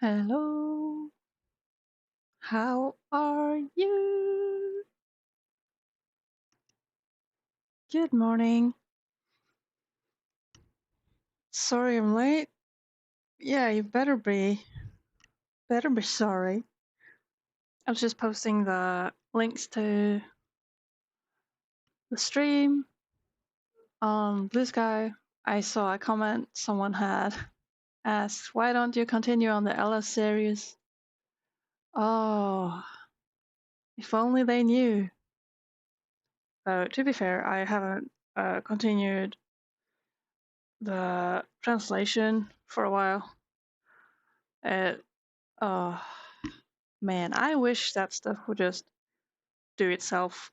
Hello, how are you? Good morning. Sorry I'm late. Yeah, you better be. Better be sorry. I was just posting the links to the stream on Blue Sky. I saw a comment someone had asked, why don't you continue on the LS series? Oh, if only they knew. To be fair, I haven't continued the translation for a while. It, oh man, I wish that stuff would just do itself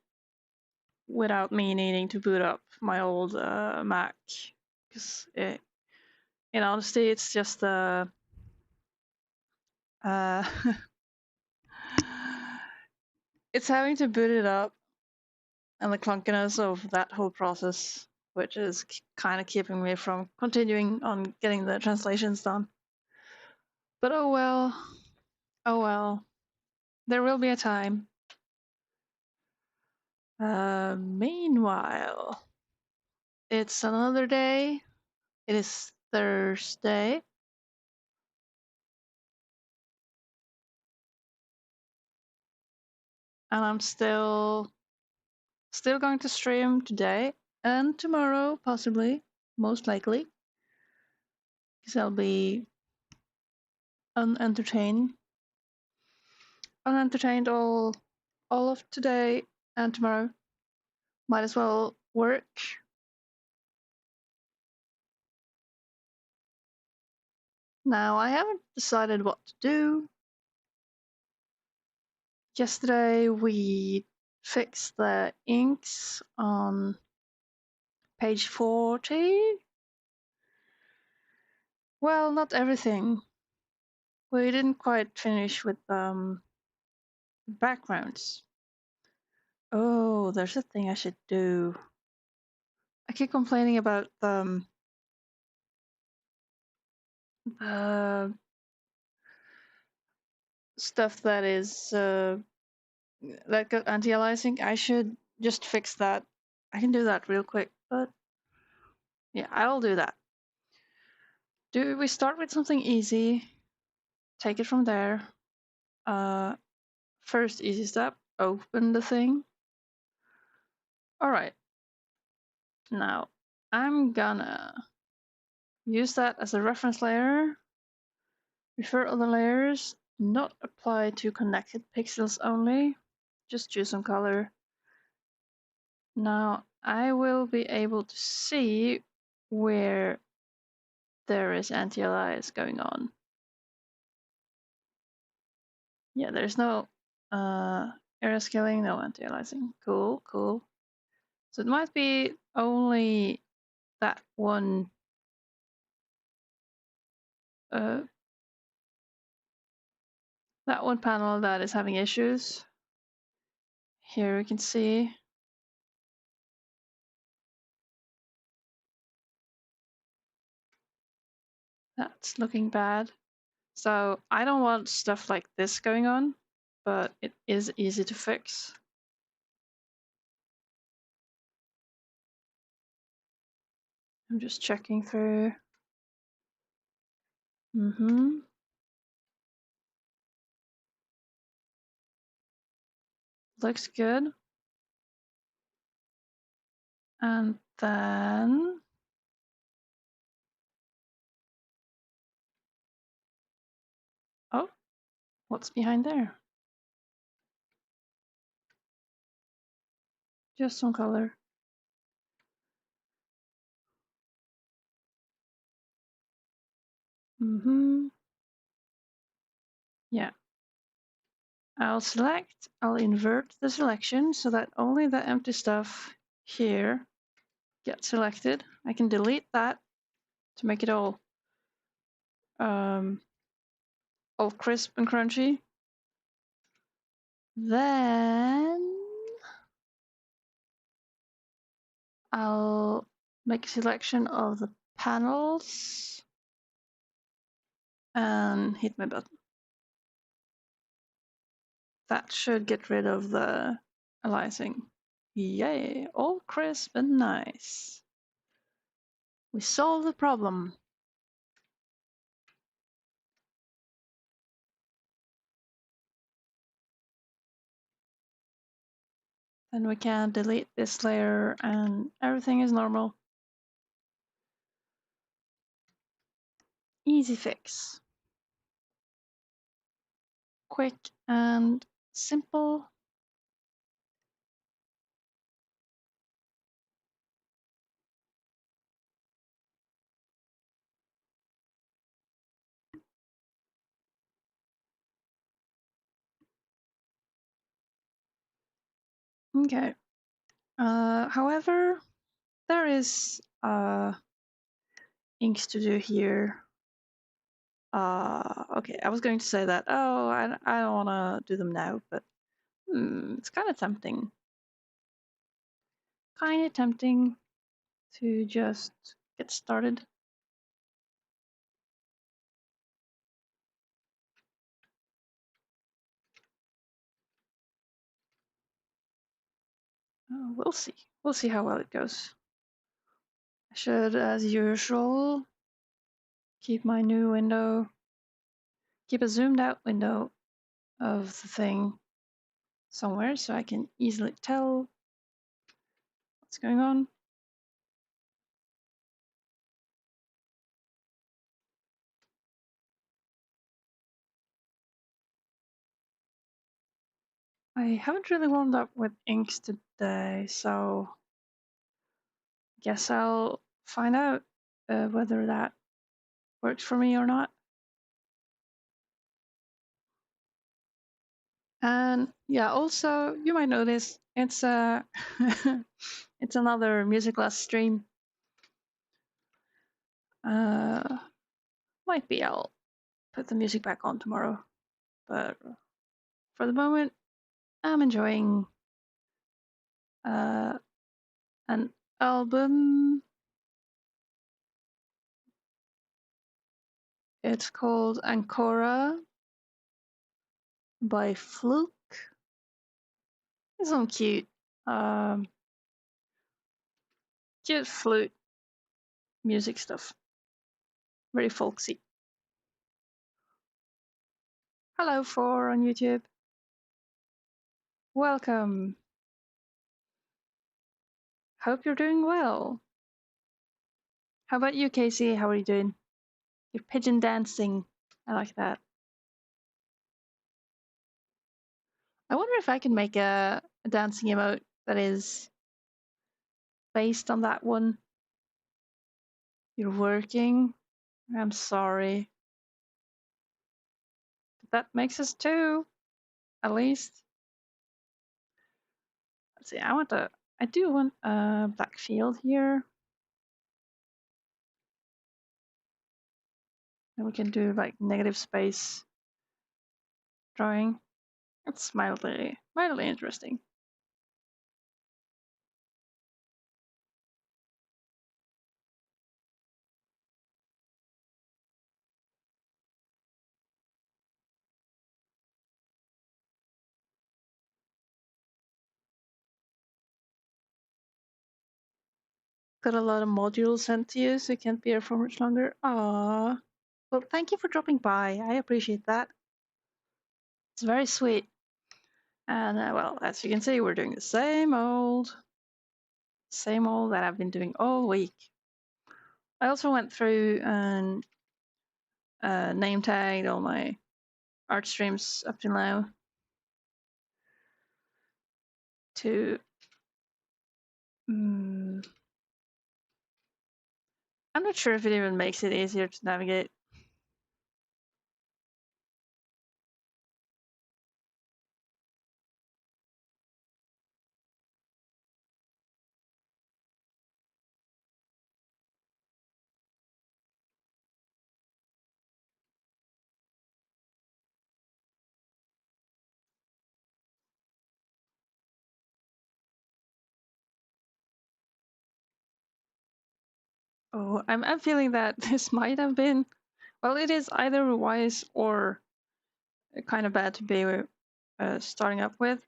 without me needing to boot up my old Mac. Because in honesty, it's just uh, it's having to boot it up and the clunkiness of that whole process, which is kind of keeping me from continuing on getting the translations done. But oh well, oh well. There will be a time. Meanwhile, it's another day. It is Thursday. And I'm still going to stream today and tomorrow, possibly, most likely, because I'll be unentertained all of today and tomorrow. Might as well work. Now I haven't decided what to do. Yesterday we fixed the inks on page 40. Well, not everything. We didn't quite finish with backgrounds. Oh, there's a thing I should do. I keep complaining about the stuff that is that got anti-aliasing. I should just fix that. I can do that real quick, but yeah, I'll do that. Do we start with something easy? Take it from there. First easy step, open the thing. All right. Now I'm gonna use that as a reference layer. Refer other layers. Not apply to connected pixels only. Just choose some color. Now I will be able to see where there is anti-alias going on. Yeah, there's no area scaling, no anti-aliasing. Cool, cool. So it might be only that one panel that is having issues. Here we can see that's looking bad. So I don't want stuff like this going on, but it is easy to fix. I'm just checking through. Looks good. And then oh, what's behind there? Just some color. Yeah. I'll invert the selection so that only the empty stuff here gets selected. I can delete that to make it all crisp and crunchy. Then I'll make a selection of the panels and hit my button. That should get rid of the aliasing. Yay, all crisp and nice. We solved the problem. Then we can delete this layer and everything is normal. Easy fix. Quick and simple. Okay. However, there is inks to do here. Okay, I was going to say that. Oh, I don't want to do them now, but it's kind of tempting. Kind of tempting to just get started. We'll see. We'll see how well it goes. I should, as usual, keep my new window, keep a zoomed out window of the thing somewhere so I can easily tell what's going on. I haven't really warmed up with inks today, so guess I'll find out whether that works for me or not. And yeah, also you might notice it's it's another music class stream. Might be I'll put the music back on tomorrow, but for the moment, I'm enjoying an album. It's called Ancora by Fluke. It's some um, cute flute music stuff. Very folksy. Hello, for on YouTube. Welcome. Hope you're doing well. How about you, Casey? How are you doing? You're pigeon dancing. I like that. I wonder if I can make a dancing emote that is based on that one. You're working. I'm sorry. But that makes us two, at least. Let's see, I do want a black field here. And we can do like negative space drawing. It's mildly interesting. Got a lot of modules sent to you, so you can't be here for much longer. Ah, well, thank you for dropping by. I appreciate that. It's very sweet. And well, as you can see, we're doing the same old that I've been doing all week. I also went through and name tagged all my art streams up to now to I'm not sure if it even makes it easier to navigate. Oh, I'm feeling that this might have been, well, it is either wise or kind of bad to be starting up with.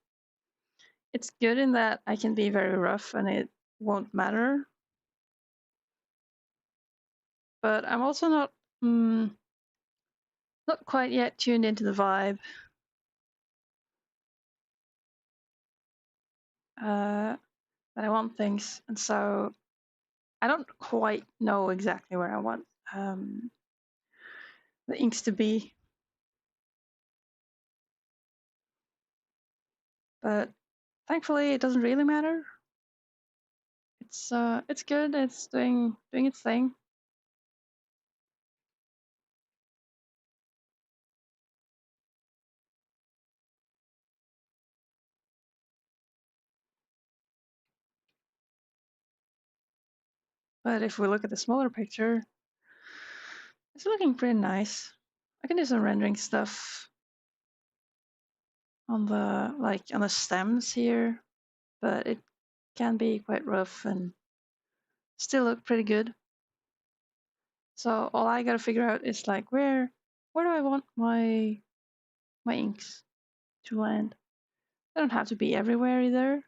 It's good in that I can be very rough and it won't matter. But I'm also not quite yet tuned into the vibe. That I want things, and so I don't quite know exactly where I want the inks to be. But thankfully, it doesn't really matter. It's good. It's doing its thing. But if we look at the smaller picture, it's looking pretty nice. I can do some rendering stuff on the stems here, but it can be quite rough and still look pretty good. So all I gotta figure out is like where do I want my inks to land? They don't have to be everywhere either.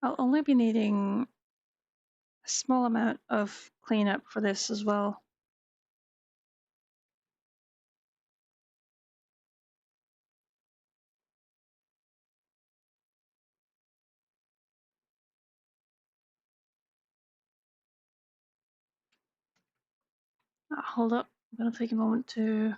I'll only be needing a small amount of cleanup for this as well. Hold up, I'm gonna take a moment to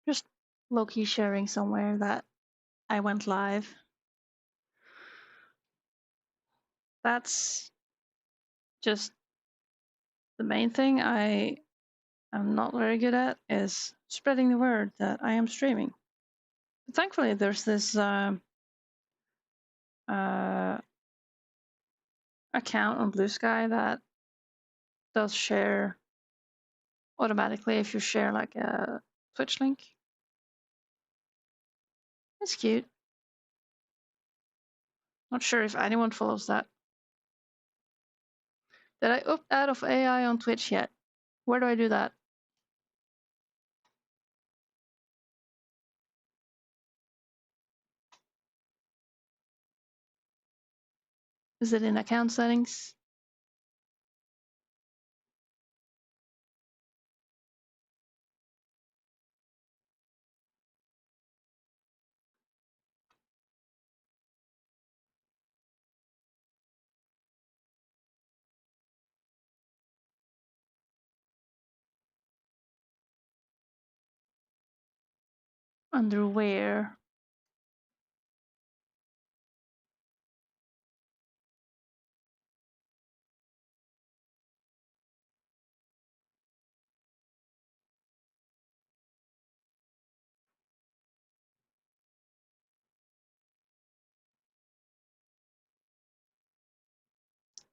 just low-key sharing somewhere that I went live. That's just the main thing I am not very good at is spreading the word that I am streaming. But thankfully, there's this uh, account on Blue Sky that does share automatically if you share like a Twitch link. It's cute. Not sure if anyone follows that. Did I opt out of AI on Twitch yet? Where do I do that? Is it in account settings? Under where?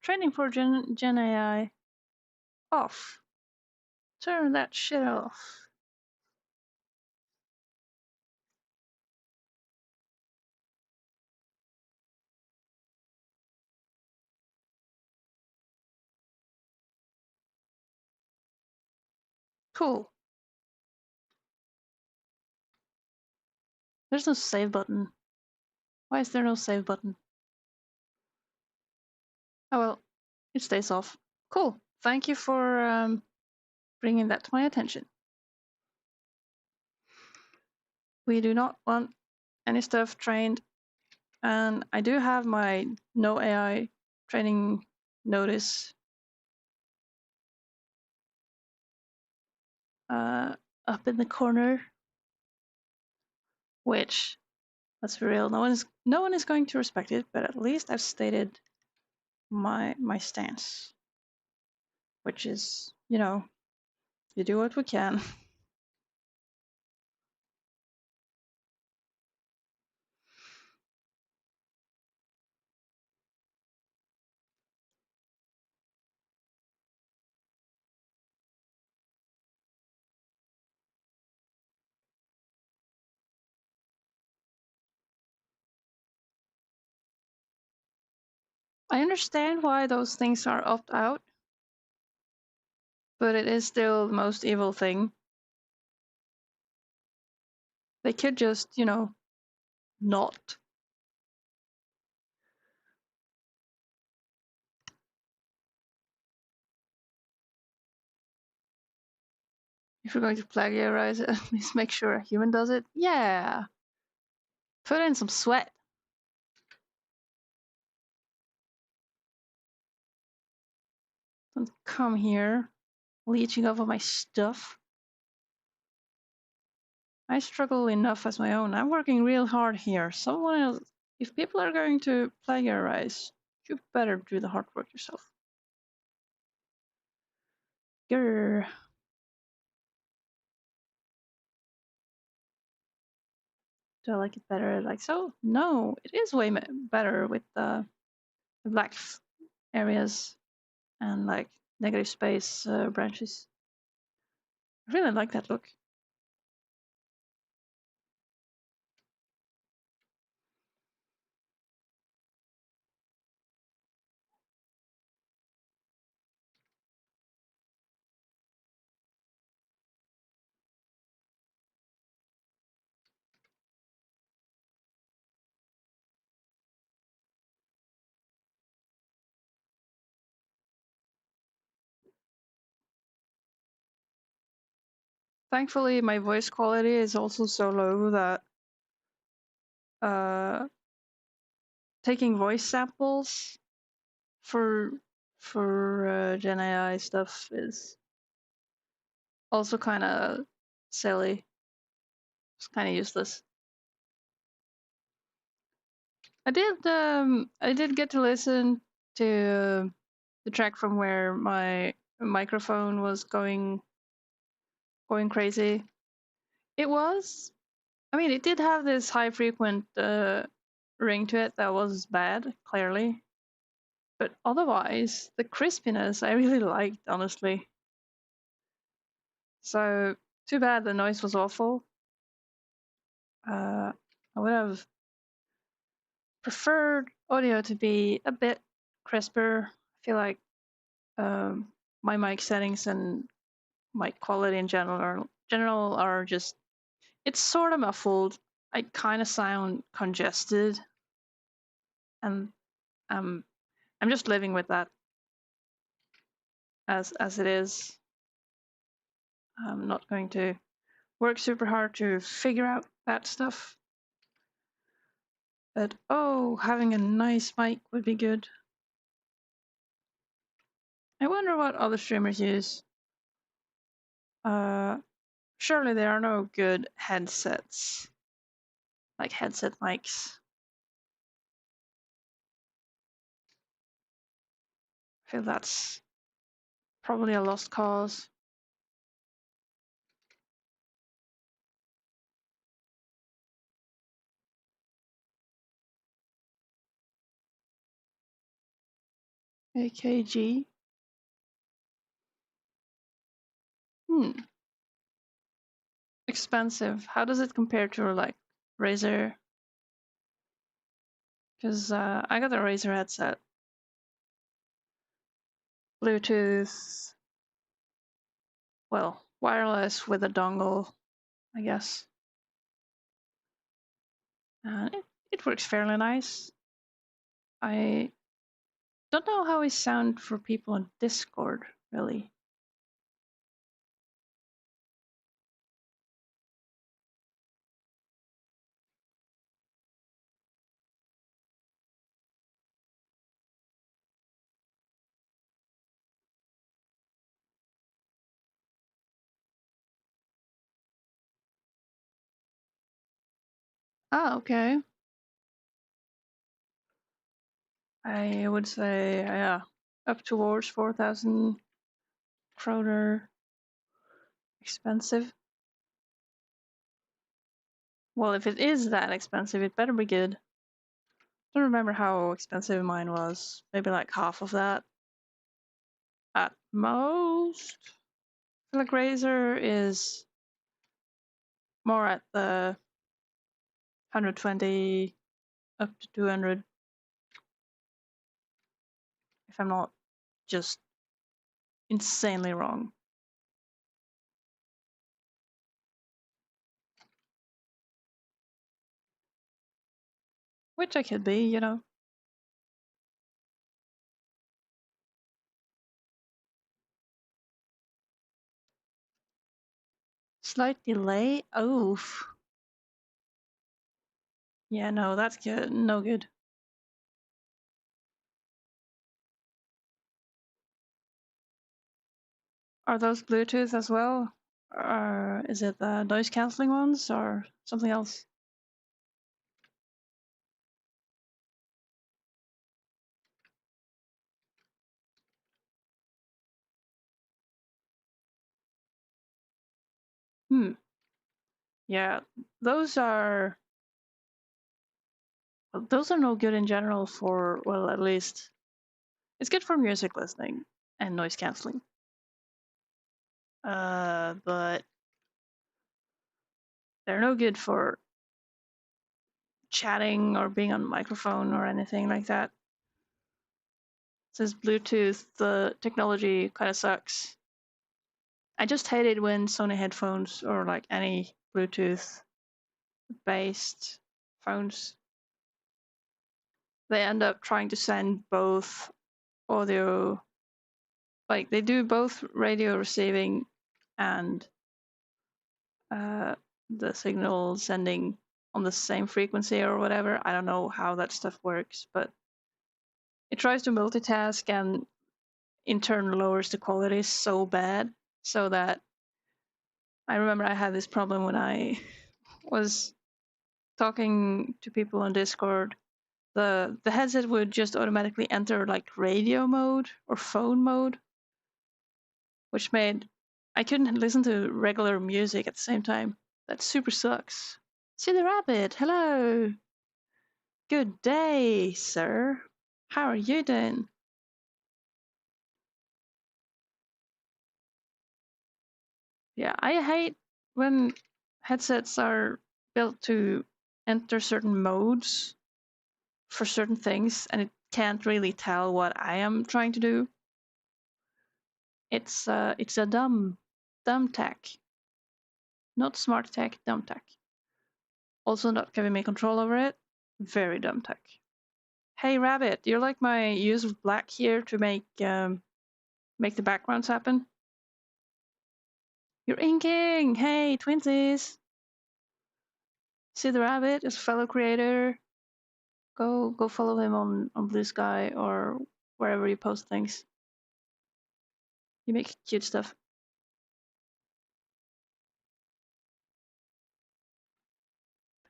Training for Gen AI. Off. Turn that shit off. Cool. There's no save button. Why is there no save button? Oh well, it stays off. Cool. Thank you for bringing that to my attention. We do not want any stuff trained, and I do have my no AI training notice uh, up in the corner, which, let's be real, no one is going to respect it, but at least I've stated my stance, which is, you do what we can. I understand why those things are opt out, but it is still the most evil thing. They could just, not. If you're going to plagiarize it, at least make sure a human does it. Yeah, put in some sweat. Don't come here leeching off of my stuff. I struggle enough as my own. I'm working real hard here. Someone else, if people are going to plagiarize, you better do the hard work yourself. Grr. Do I like it better like so? No, it is way better with the black areas and like negative space branches. I really like that look. Thankfully, my voice quality is also so low that uh, taking voice samples for Gen AI stuff is also kind of silly. It's kind of useless. I did get to listen to the track from where my microphone was going crazy. It was, I mean, it did have this high frequent ring to it that was bad, clearly. But otherwise, the crispiness I really liked, honestly. So, too bad the noise was awful. I would have preferred audio to be a bit crisper. I feel like my mic settings and mic quality in general are just, it's sort of muffled. I kind of sound congested, and um, I'm just living with that as it is. I'm not going to work super hard to figure out that stuff. But oh, having a nice mic would be good. I wonder what other streamers use. Uh, Surely there are no good headsets, like headset mics. I feel that's probably a lost cause. AKG. Hmm. Expensive. How does it compare to like Razer? Because I got a Razer headset. Bluetooth. Well, wireless with a dongle, I guess. And it works fairly nice. I don't know how I sound for people on Discord, really. Oh, okay. I would say, yeah, up towards 4,000 kroner expensive. Well, if it is that expensive, it better be good. I don't remember how expensive mine was. Maybe like half of that at most. I feel like Razer is more at the 120 up to 200, if I'm not just insanely wrong. Which I could be, you know. Slight delay? Oof. Yeah, no, that's good. No good. Are those Bluetooth as well? Or is it the noise cancelling ones or something else? Hmm. Yeah, those are those are no good in general for, well, at least it's good for music listening and noise cancelling. But they're no good for chatting or being on microphone or anything like that. Since Bluetooth, the technology kind of sucks. I just hate it when Sony headphones or like any Bluetooth based phones, they end up trying to send both audio, like they do both radio receiving and uh, the signal sending on the same frequency or whatever. I don't know how that stuff works, but it tries to multitask and in turn lowers the quality so bad so that I remember I had this problem when I was talking to people on Discord. The headset would just automatically enter like radio mode or phone mode, which made I couldn't listen to regular music at the same time. That super sucks. See the rabbit, hello. Good day, sir. How are you doing? Yeah, I hate when headsets are built to enter certain modes for certain things and it can't really tell what I am trying to do. It's a dumb tech. Not smart tech, dumb tech. Also not giving me control over it. Very dumb tech. Hey Rabbit, you like my use of black here to make the backgrounds happen? You're inking! Hey, twinsies! See the Rabbit is a fellow creator. Go follow him on Blue Sky or wherever you post things. You make cute stuff.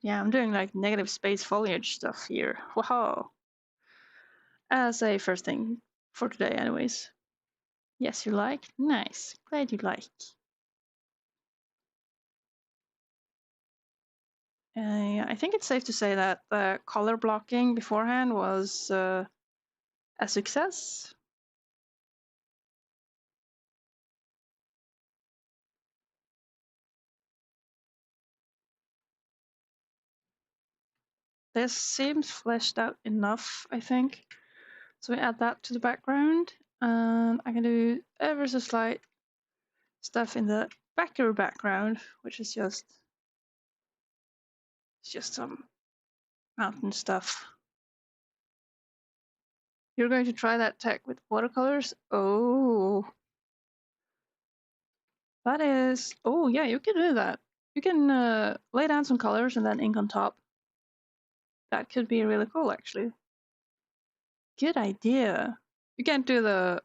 Yeah, I'm doing like negative space foliage stuff here. Wow. As a first thing for today, anyways. Yes, you like? Nice. Glad you like. I think it's safe to say that the color blocking beforehand was a success. This seems fleshed out enough, I think. So we add that to the background, and I can do ever so slight stuff in the background, which is just some mountain stuff. You're going to try that tech with watercolors? Oh, that is. Oh, yeah, you can do that. You can lay down some colors and then ink on top. That could be really cool, actually. Good idea. You can't do the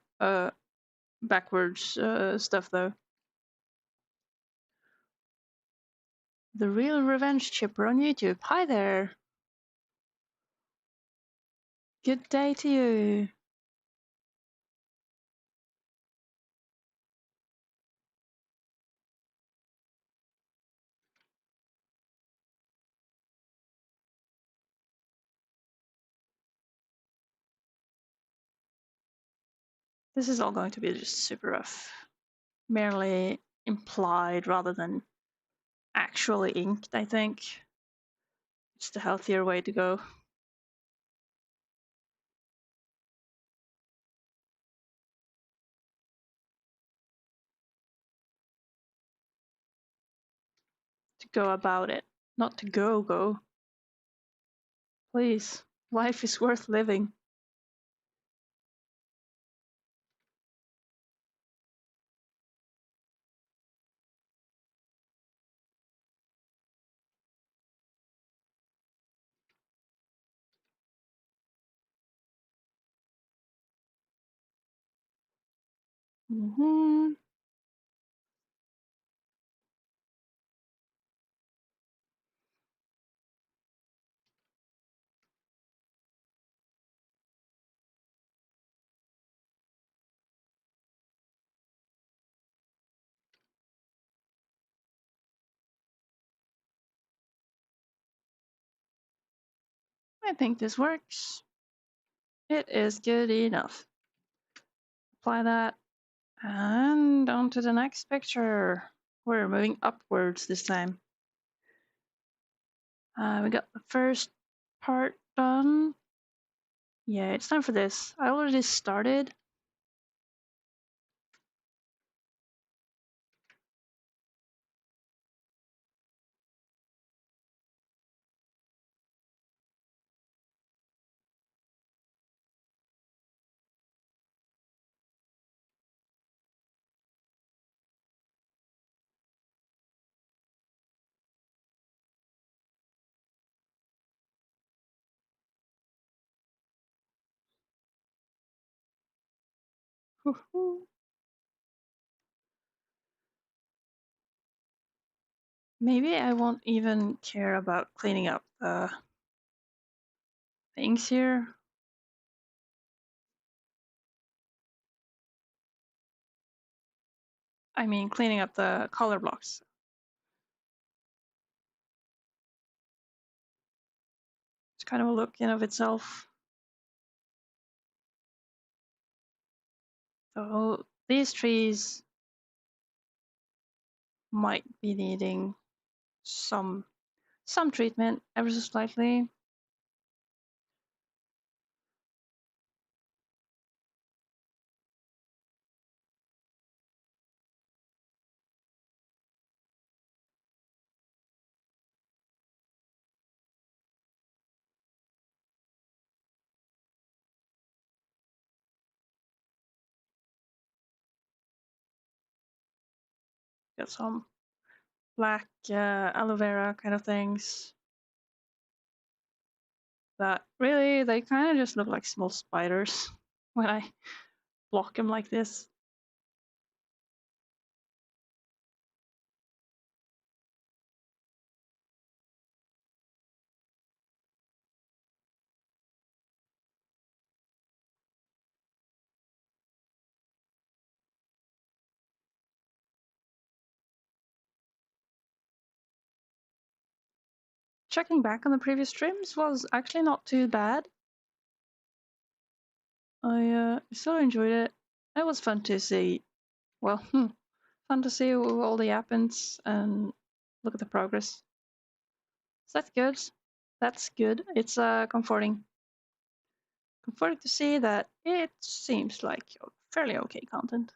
backwards stuff though. The Real Revenge Chipper on YouTube. Hi there. Good day to you. This is all going to be just super rough. Merely implied rather than actually inked, I think. It's the healthier way to go. To go about it, not to go. Please, life is worth living. Mm-hmm. I think this works. It is good enough. Apply that, and on to the next picture. We're moving upwards this time. We got the first part done. Yeah, it's time for this. I already started. Maybe I won't even care about cleaning up the things here. I mean, cleaning up the color blocks. It's kind of a look in of itself. So these trees might be needing some treatment ever so slightly. Got some black aloe vera kind of things that really they kind of just look like small spiders when I block them like this. Checking back on the previous streams was actually not too bad. I still enjoyed it. It was fun to see. Well, fun to see all the Yappings and look at the progress. So that's good. That's good. It's comforting. Comforting to see that it seems like fairly okay content.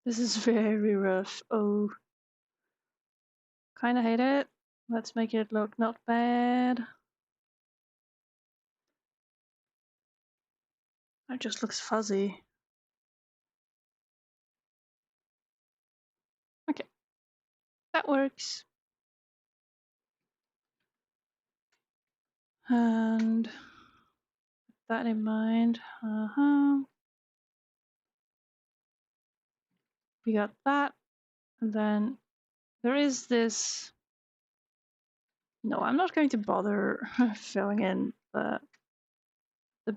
This is very rough. Oh, kind of hate it. Let's make it look not bad. It just looks fuzzy. Okay, that works. And with that in mind, we got that. And then there is this. No, I'm not going to bother filling in the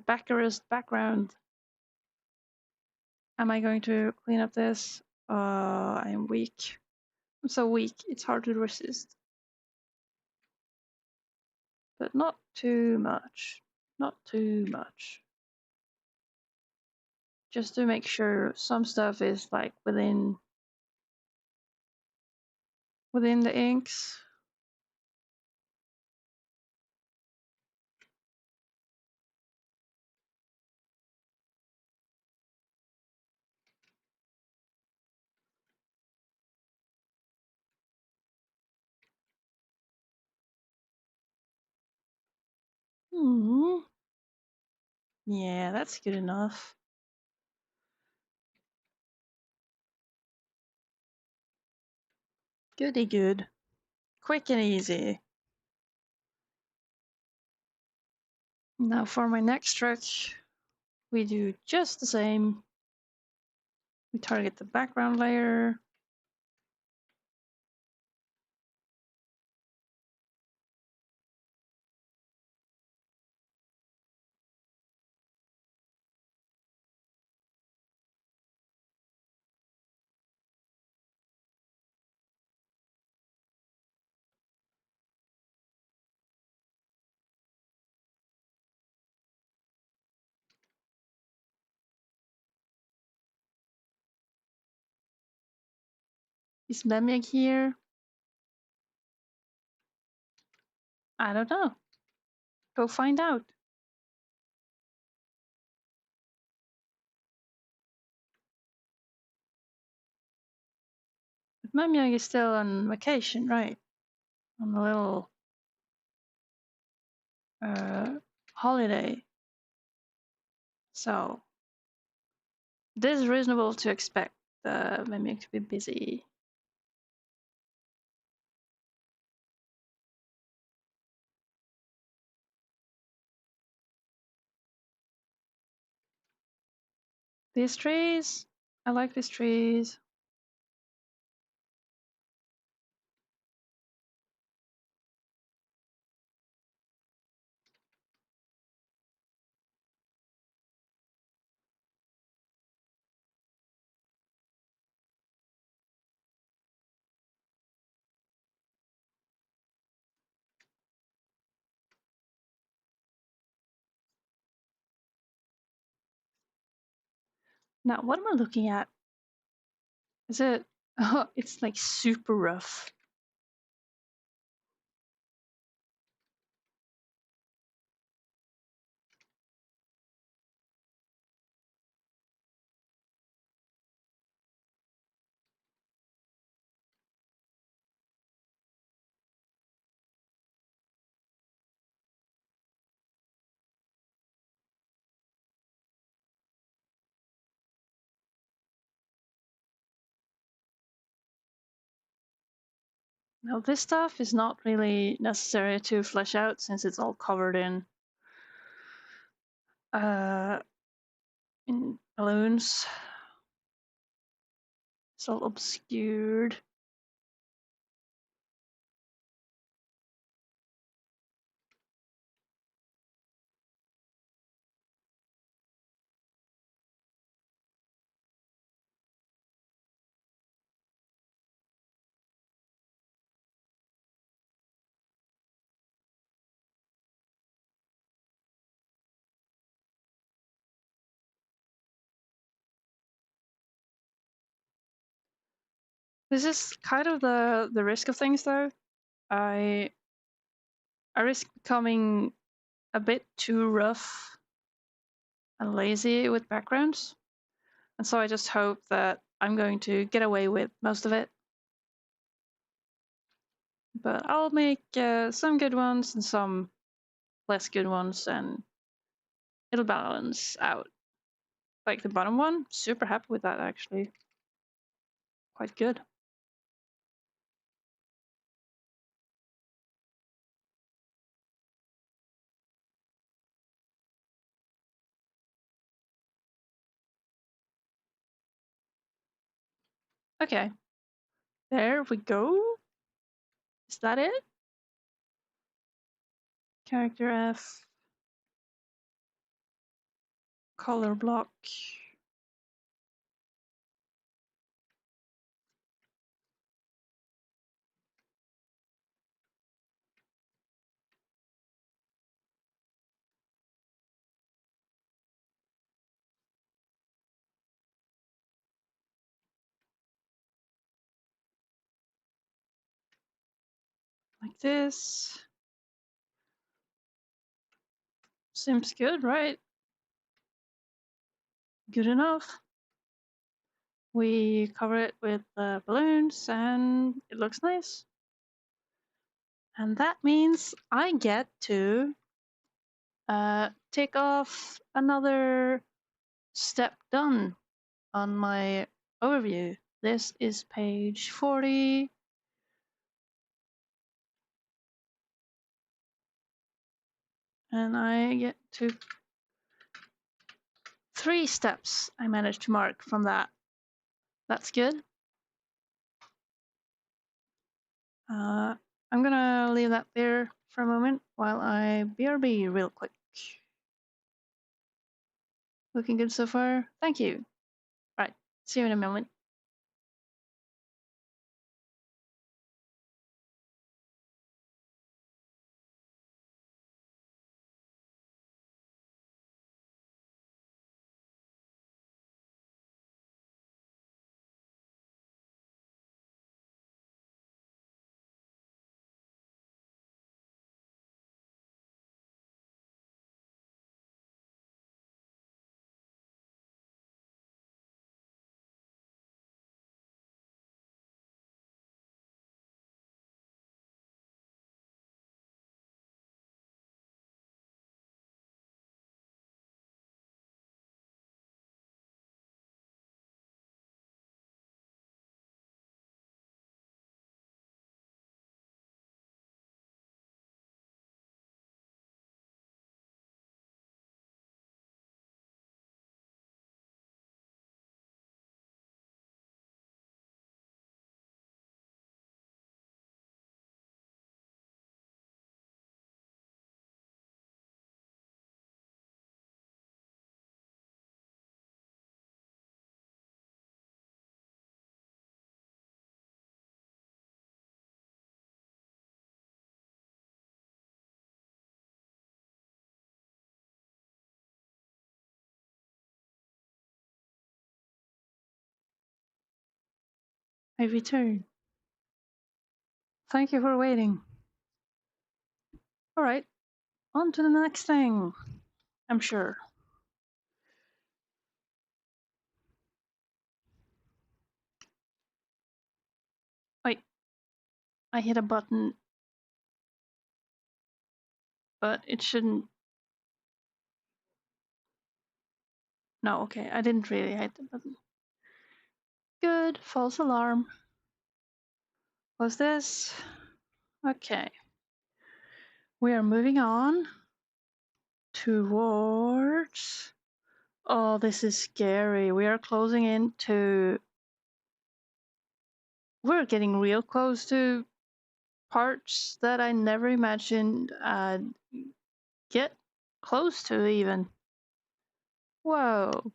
background. Am I going to clean up this? I am weak. I'm so weak, it's hard to resist. But not too much. Not too much. Just to make sure some stuff is like within the inks. Hmm. Yeah, that's good enough. Goody good. Quick and easy. Now for my next trick, we do just the same. We target the background layer. Is Memyag here? I don't know. Go find out. But Memyag is still on vacation, right? On a little holiday. So it is reasonable to expect the Memyag to be busy. These trees, I like these trees. Now, what am I looking at? Is it? Oh, it's like super rough. Now, this stuff is not really necessary to flesh out since it's all covered uh, in balloons. It's all obscured. This is kind of the risk of things, though. I risk becoming a bit too rough and lazy with backgrounds, and so I just hope that I'm going to get away with most of it. But I'll make some good ones and some less good ones, and it'll balance out. Like the bottom one, super happy with that actually. Quite good. Okay, there we go. Is that it? Character F, color block. Like this. Seems good, right? Good enough. We cover it with balloons and it looks nice. And that means I get to tick off another step done on my overview. This is page 40. And I get to 3 steps I managed to mark from that. That's good. I'm gonna leave that there for a moment while I BRB real quick. Looking good so far. Thank you. Right, see you in a moment. I return. Thank you for waiting. Alright, on to the next thing, I'm sure. Wait, I hit a button, but it shouldn't. No, okay, I didn't really hit the button. Good, false alarm. What's this? Okay. We are moving on towards. Oh, this is scary. We are closing into. We're getting real close to parts that I never imagined I'd get close to, even. Whoa.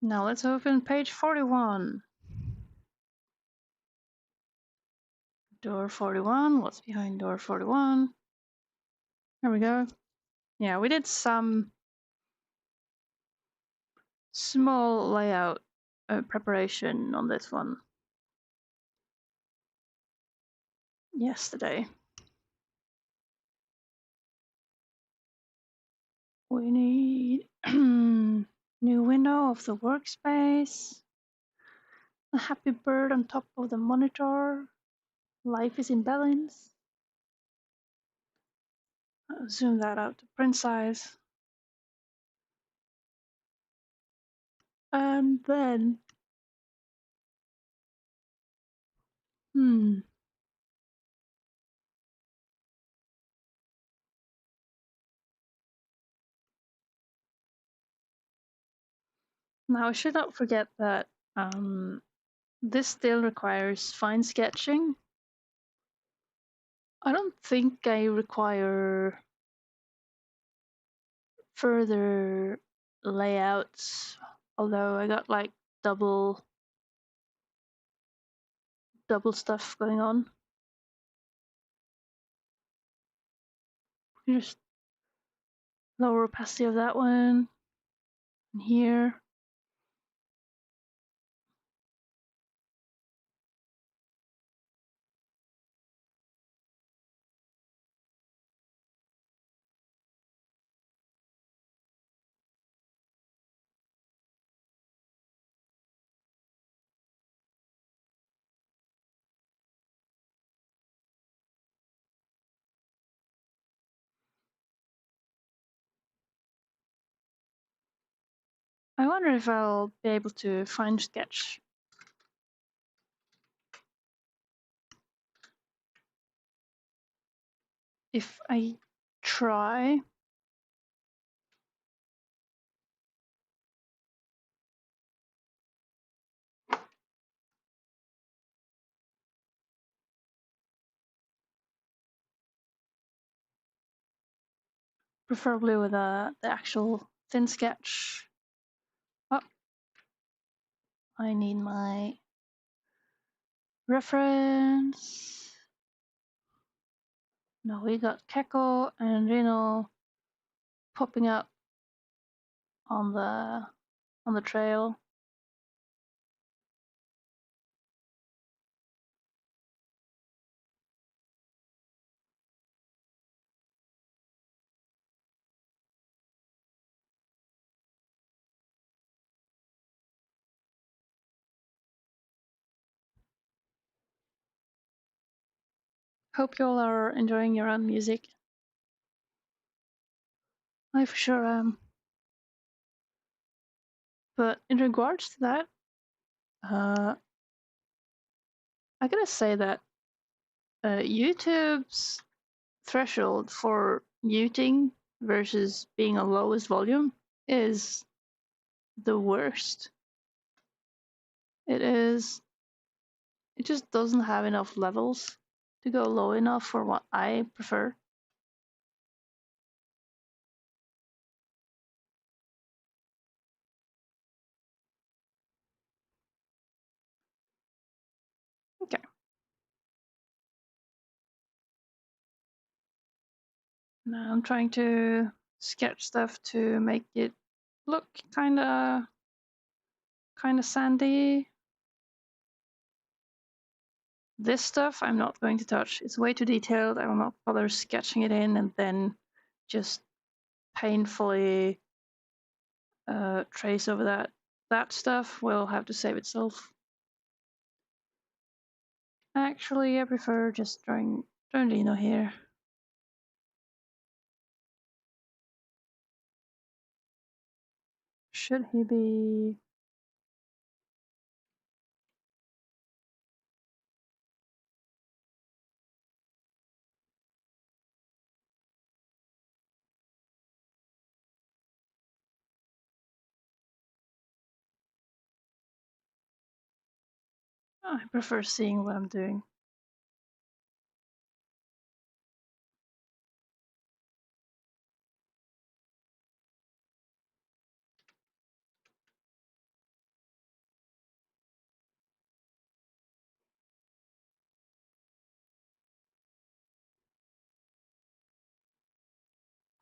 Now let's open page 41. Door 41. What's behind door 41? There we go. Yeah, we did some small layout preparation on this one yesterday. We need new window of the workspace. A happy bird on top of the monitor. Life is in balance. I'll zoom that out to print size. And then, now I should not forget that this still requires fine sketching. I don't think I require further layouts, although I got like double stuff going on. Just lower opacity of that one, and here. I wonder if I'll be able to fine sketch. If I try. Preferably with the actual thin sketch. Oh, I need my reference. No, we got Keko and Reno popping up on the trail. Hope you all are enjoying your own music. I for sure am. But in regards to that, I gotta say that YouTube's threshold for muting versus being on lowest volume is the worst. It is. It just doesn't have enough levels to go low enough for what I prefer. Okay. Now I'm trying to sketch stuff to make it look kinda sandy. This stuff I'm not going to touch. It's way too detailed. I will not bother sketching it in and then just painfully trace over that. That stuff will have to save itself. Actually, I prefer just drawing Lino here. Should he be? I prefer seeing what I'm doing.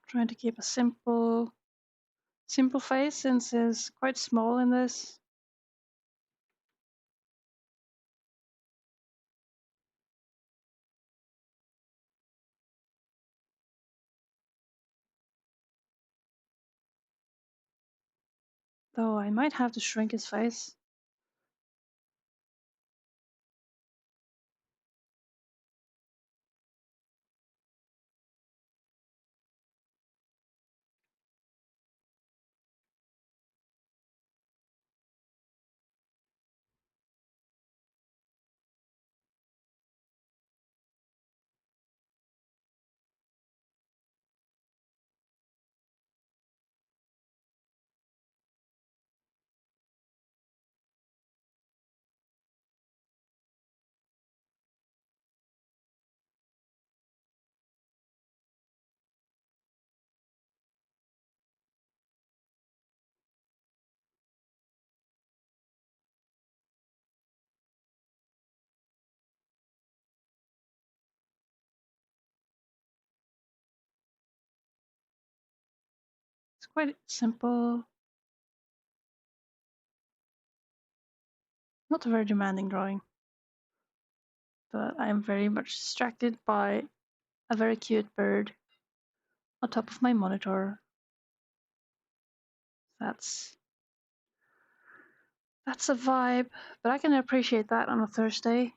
Trying to keep a simple face since it's quite small in this. Though I might have to shrink his face. It's quite simple, not a very demanding drawing, but I am very much distracted by a very cute bird on top of my monitor. That's that's a vibe, but I can appreciate that on a Thursday.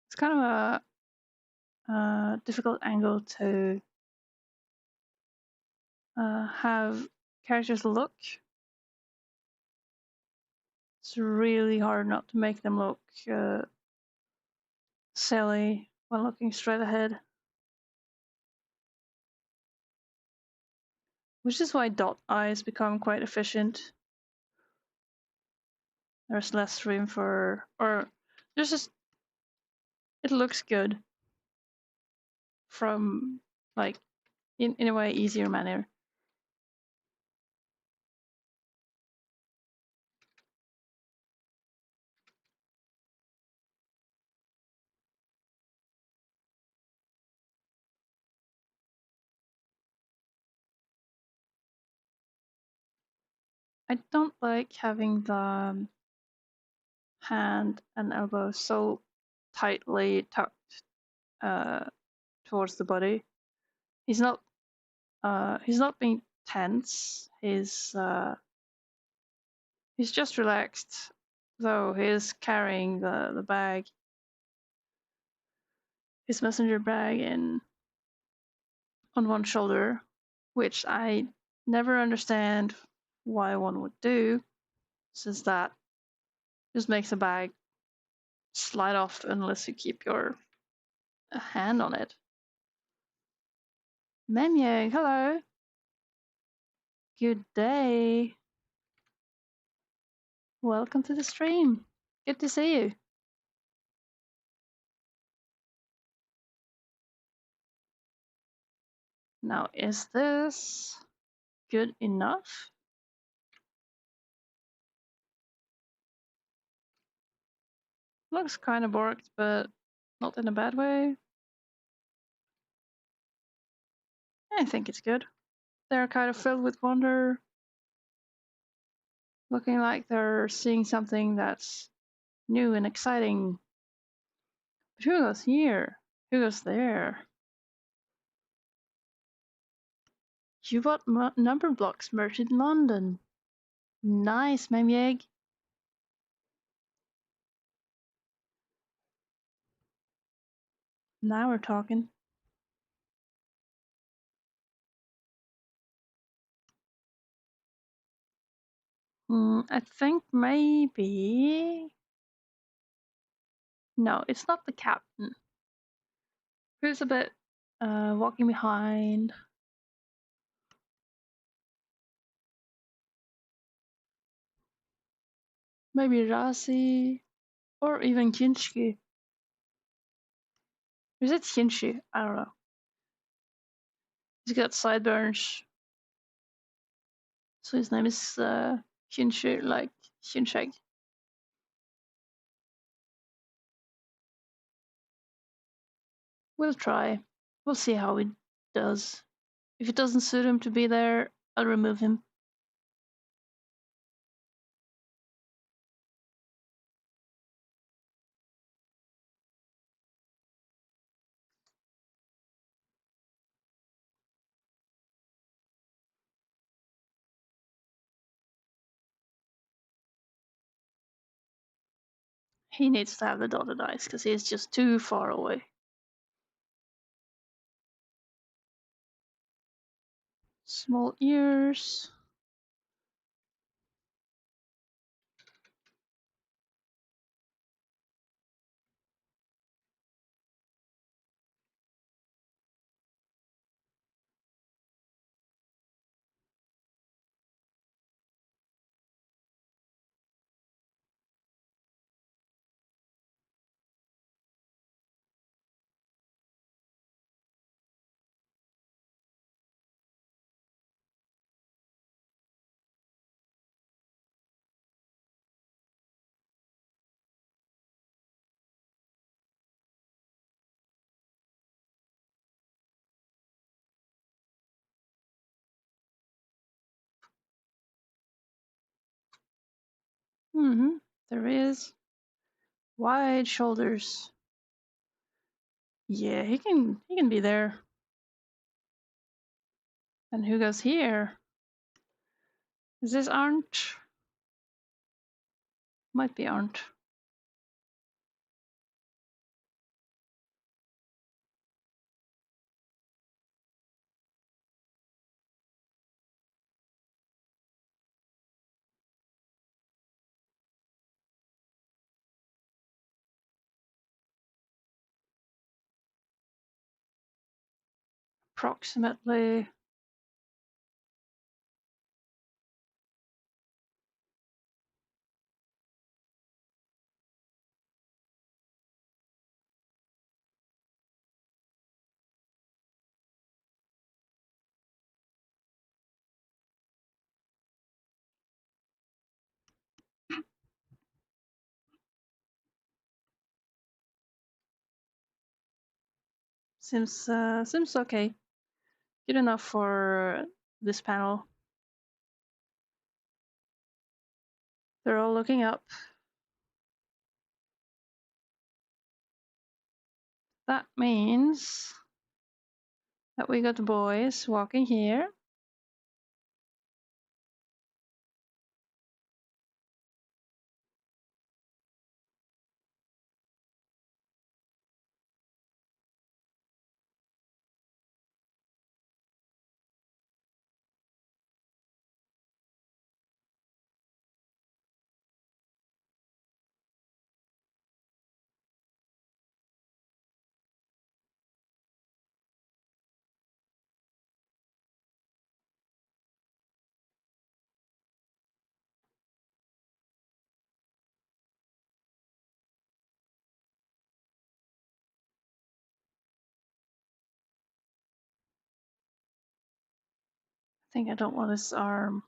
It's kind of a difficult angle to have characters look. It's really hard not to make them look silly when looking straight ahead. Which is why dot eyes become quite efficient. There's less room for, or there's just, it looks good from, like, in a way, easier manner. I don't like having the hand and elbow so tightly tucked uh, towards the body. He's not being tense. He's just relaxed, though he's carrying the bag, his messenger bag, in on one shoulder, which I never understand why one would do, since that just makes a bag slide off unless you keep your hand on it. Menyang, hello. Good day. Welcome to the stream. Good to see you. Now, is this good enough? Looks kind of borked, but not in a bad way. I think it's good. They're kind of filled with wonder, looking like they're seeing something that's new and exciting. But who goes here? Who goes there? You bought number blocks merch in London. Nice, Memyeg. Now we're talking. I think maybe... No, it's not the captain. Who's a bit walking behind? Maybe Rasi or even Kinshiki. Is it Kinshi? I don't know. He's got sideburns, so his name is Kinshi, like Kinshag. We'll try. We'll see how he does. If it doesn't suit him to be there, I'll remove him. He needs to have the dotted eyes because he's just too far away. Small ears. Mm-hmm. There is. Wide shoulders. Yeah, he can be there. And who goes here? Is this Arndt? Might be Arndt. Approximately. Seems okay. Good enough for this panel. They're all looking up. That means that we got the boys walking here. I think I don't want his arm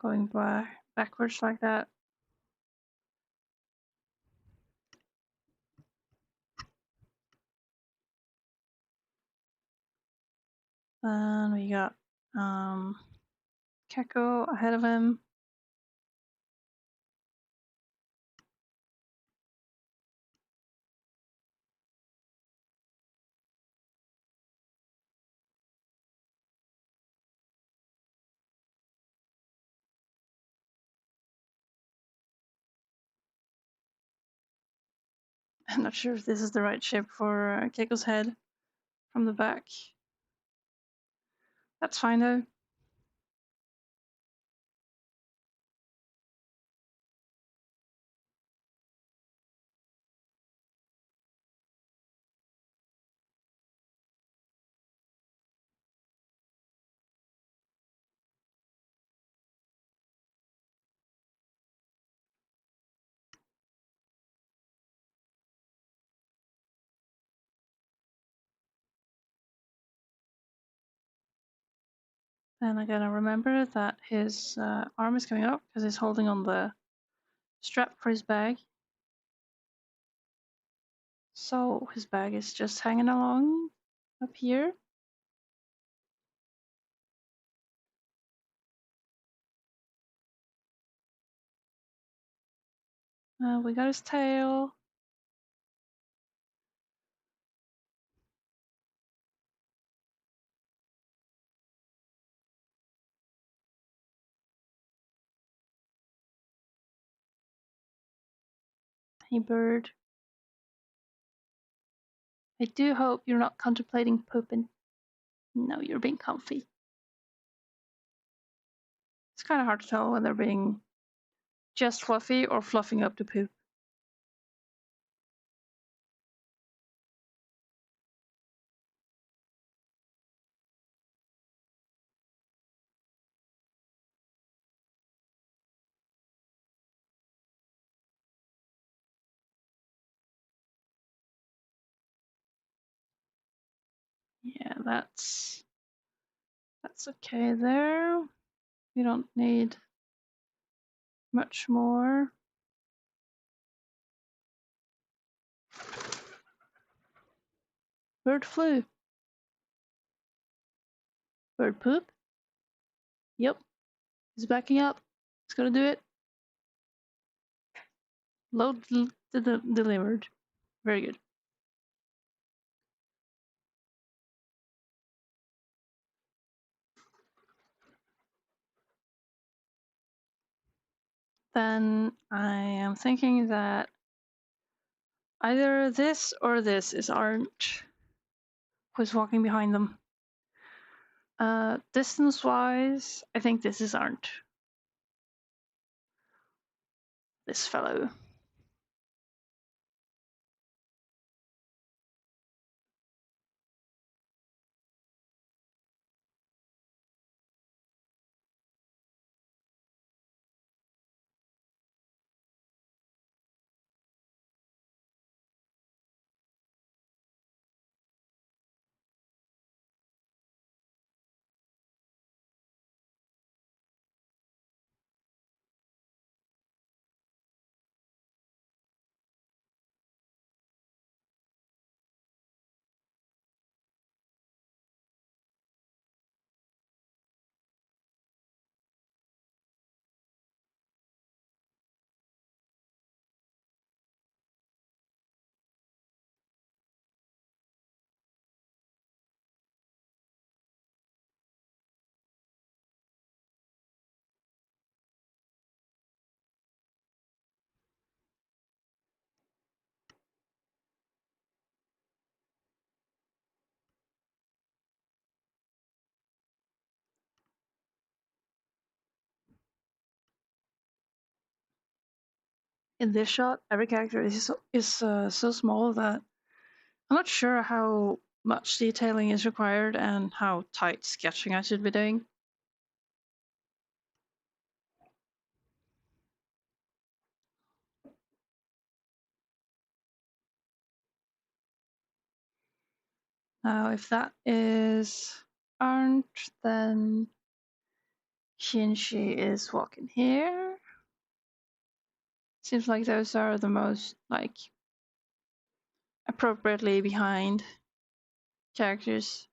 going backwards like that. And we got Keko ahead of him. I'm not sure if this is the right shape for Keiko's head from the back. That's fine though. Then I gotta remember that his arm is coming up because he's holding on the strap for his bag. So his bag is just hanging along up here. We got his tail. Hey bird. I do hope you're not contemplating pooping. No, you're being comfy. It's kind of hard to tell when they're being just fluffy or fluffing up to poop. Yeah, that's okay there. We don't need much more. Bird flu. Bird poop. Yep. He's backing up. He's gonna do it. Load delivered. Very good. Then I am thinking that either this or this is Arndt who's walking behind them. Distance-wise, I think this is Arndt. This fellow. In this shot, every character is so small that I'm not sure how much detailing is required and how tight sketching I should be doing. Now, if that is Arndt, then Shinji is walking here. Seems like those are the most like appropriately behind characters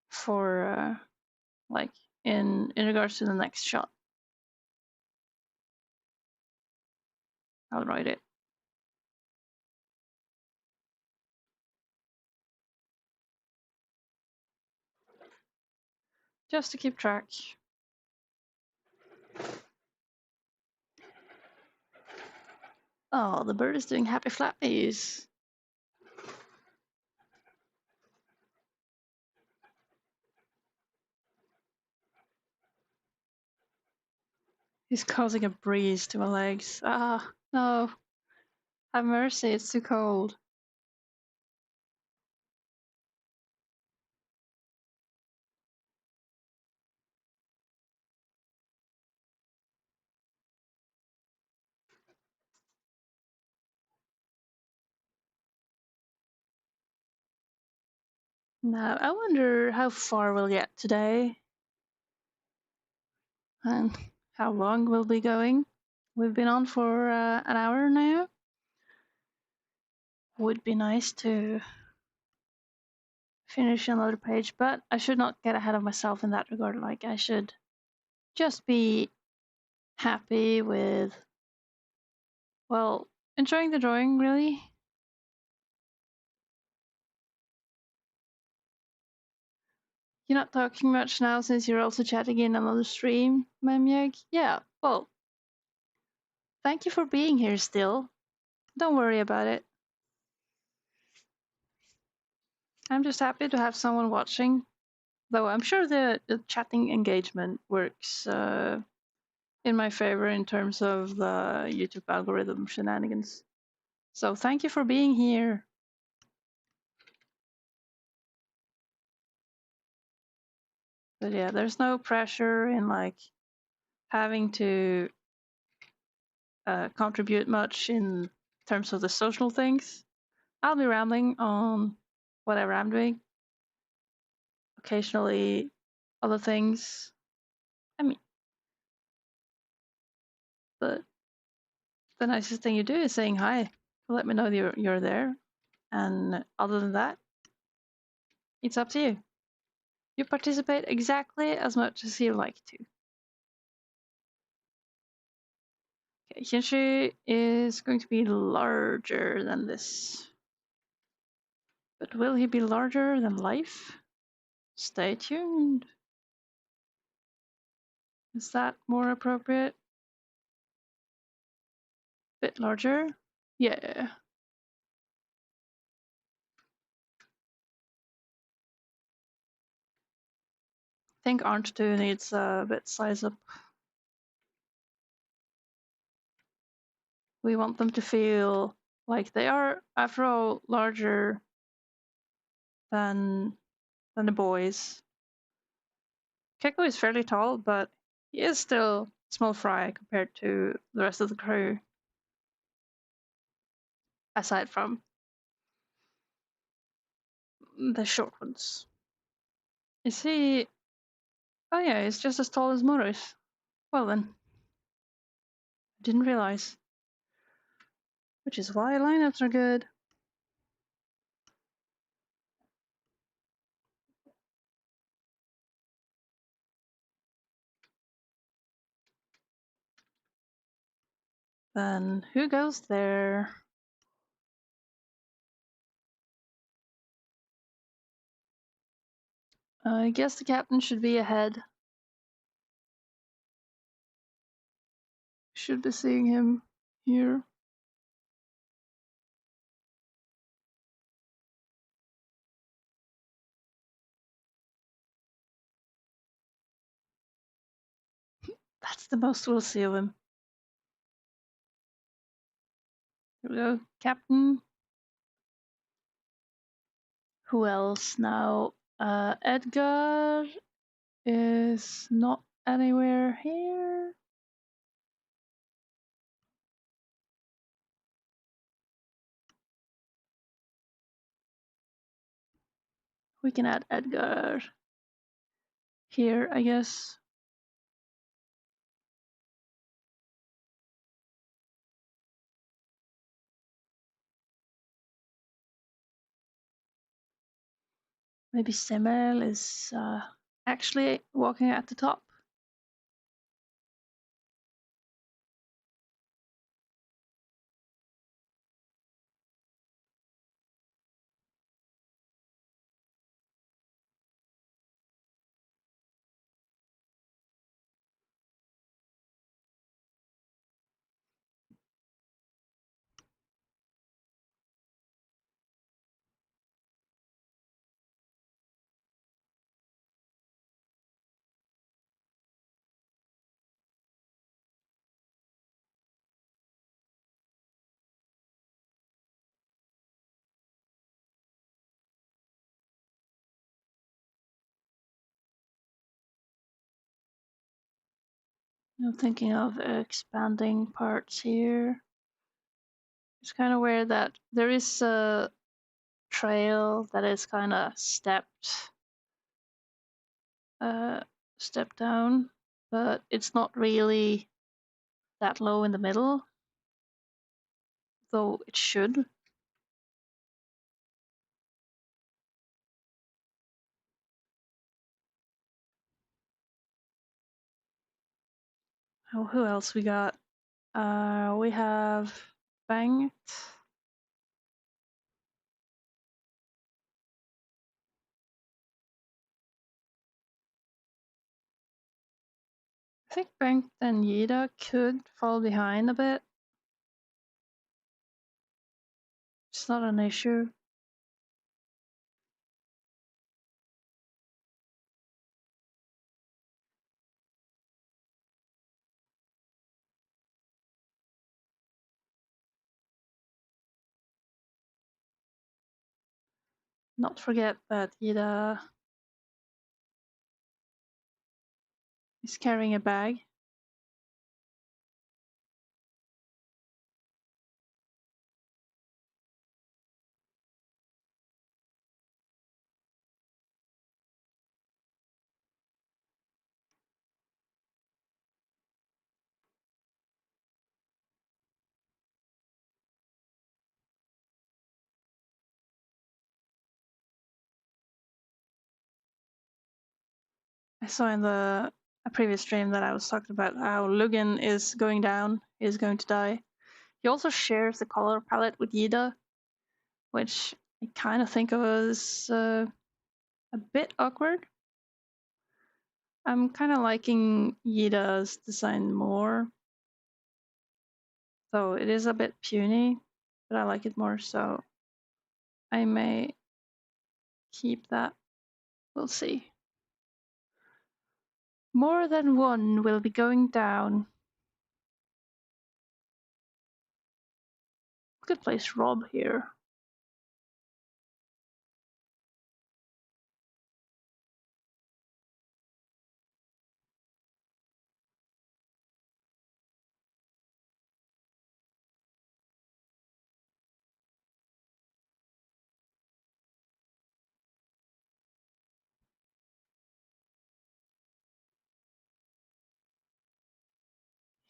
for like in regards to the next shot. I'll write it. Just to keep track. Oh, the bird is doing happy flappies. He's causing a breeze to my legs. Ah, no. Have mercy, it's too cold. Now, I wonder how far we'll get today. And how long we'll be going? We've been on for an hour now. Would be nice to finish another page, but I should not get ahead of myself in that regard. Like, I should just be happy with, well, enjoying the drawing, really. You're not talking much now since you're also chatting in another stream, Mamyag? Yeah, well, thank you for being here still. Don't worry about it. I'm just happy to have someone watching, though I'm sure the chatting engagement works in my favor in terms of the YouTube algorithm shenanigans. So thank you for being here. But yeah, there's no pressure in like having to contribute much in terms of the social things. I'll be rambling on whatever I'm doing. Occasionally, other things. I mean, but the nicest thing you do is saying hi to let me know you're there. And other than that, it's up to you. You participate exactly as much as you like to. Okay, Hinshu is going to be larger than this. But will he be larger than life? Stay tuned. Is that more appropriate? Bit larger? Yeah. I think Arndt too needs a bit size up. We want them to feel like they are, after all, larger than the boys. Keiko is fairly tall, but he is still small fry compared to the rest of the crew, aside from the short ones. Is he? Oh yeah, he's just as tall as Morris. Well then, didn't realize. Which is why lineups are good. Then who goes there? I guess the captain should be ahead. Should be seeing him here. That's the most we'll see of him. Here we go, captain. Who else now? Edgar is not anywhere here. We can add Edgar here, I guess. Maybe Semel is actually walking at the top. I'm thinking of expanding parts here. It's kind of weird that there is a trail that is kind of stepped down. but it's not really that low in the middle, though it should. Oh, who else we got? We have Banked. I think Banked and Yida could fall behind a bit. It's not an issue. Not forget that Yida is carrying a bag. I saw in a previous stream that I was talking about how Lugan is going down, is going to die. He also shares the color palette with Yida, which I kind of think of as a bit awkward. I'm kind of liking Yida's design more, though it is a bit puny, but I like it more, so I may keep that. We'll see. More than one will be going down. Could place Rob here.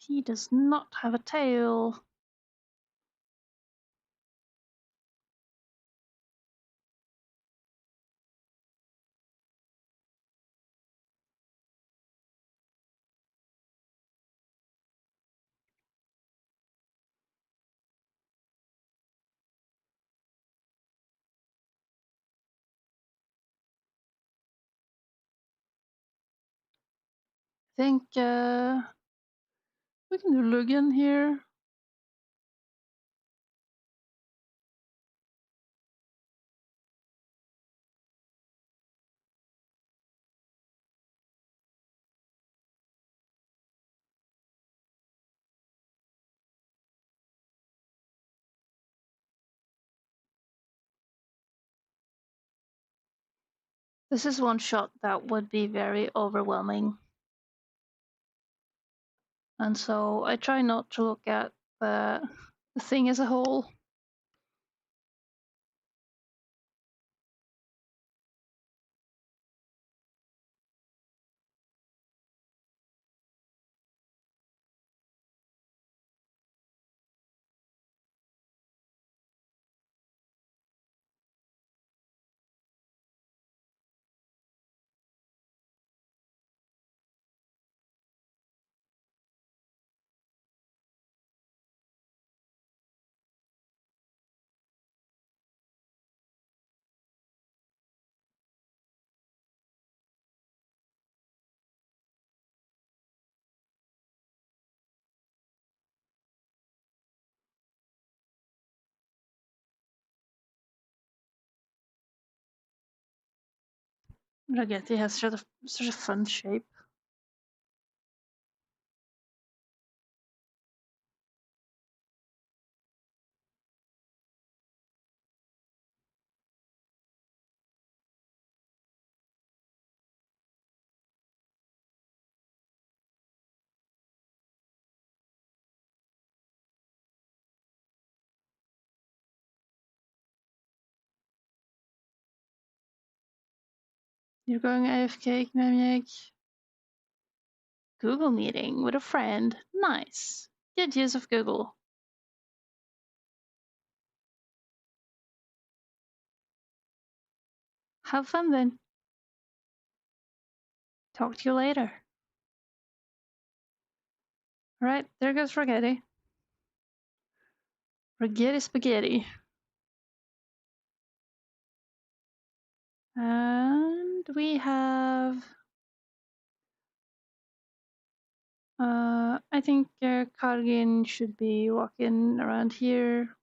He does not have a tail. I think we can do Lugan here. This is one shot that would be very overwhelming. And so I try not to look at the thing as a whole. Ragetti has such a fun shape. You're going AFK, Kmemyek? Google meeting with a friend. Nice. Good use of Google. Have fun then. Talk to you later. Alright, there goes Spaghetti. Spaghetti. And we have... I think Kargin should be walking around here.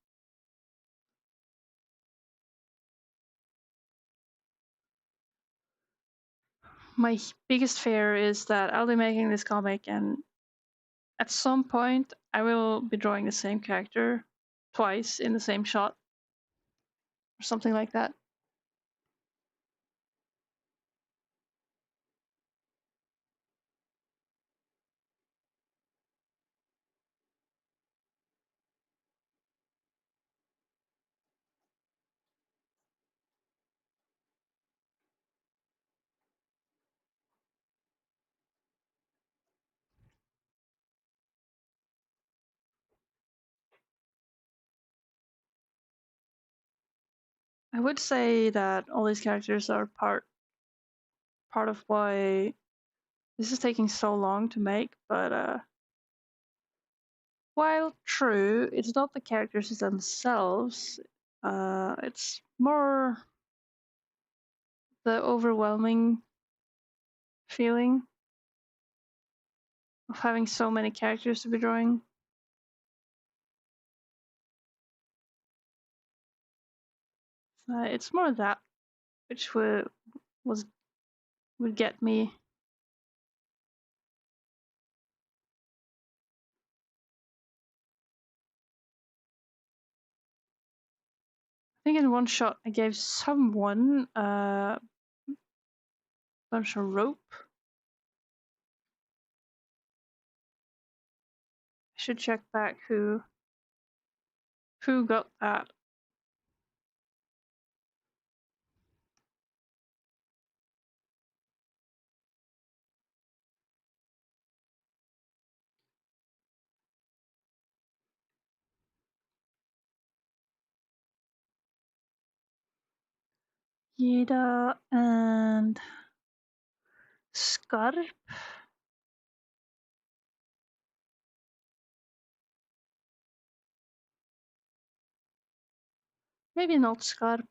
My biggest fear is that I'll be making this comic and at some point I will be drawing the same character twice in the same shot or something like that. I would say that all these characters are part of why this is taking so long to make, but while true, it's not the characters themselves, it's more the overwhelming feeling of having so many characters to be drawing. It's more that which would get me. I think in one shot I gave someone a bunch of rope. I should check back who got that. Yida and Scarp. Maybe not Scarp.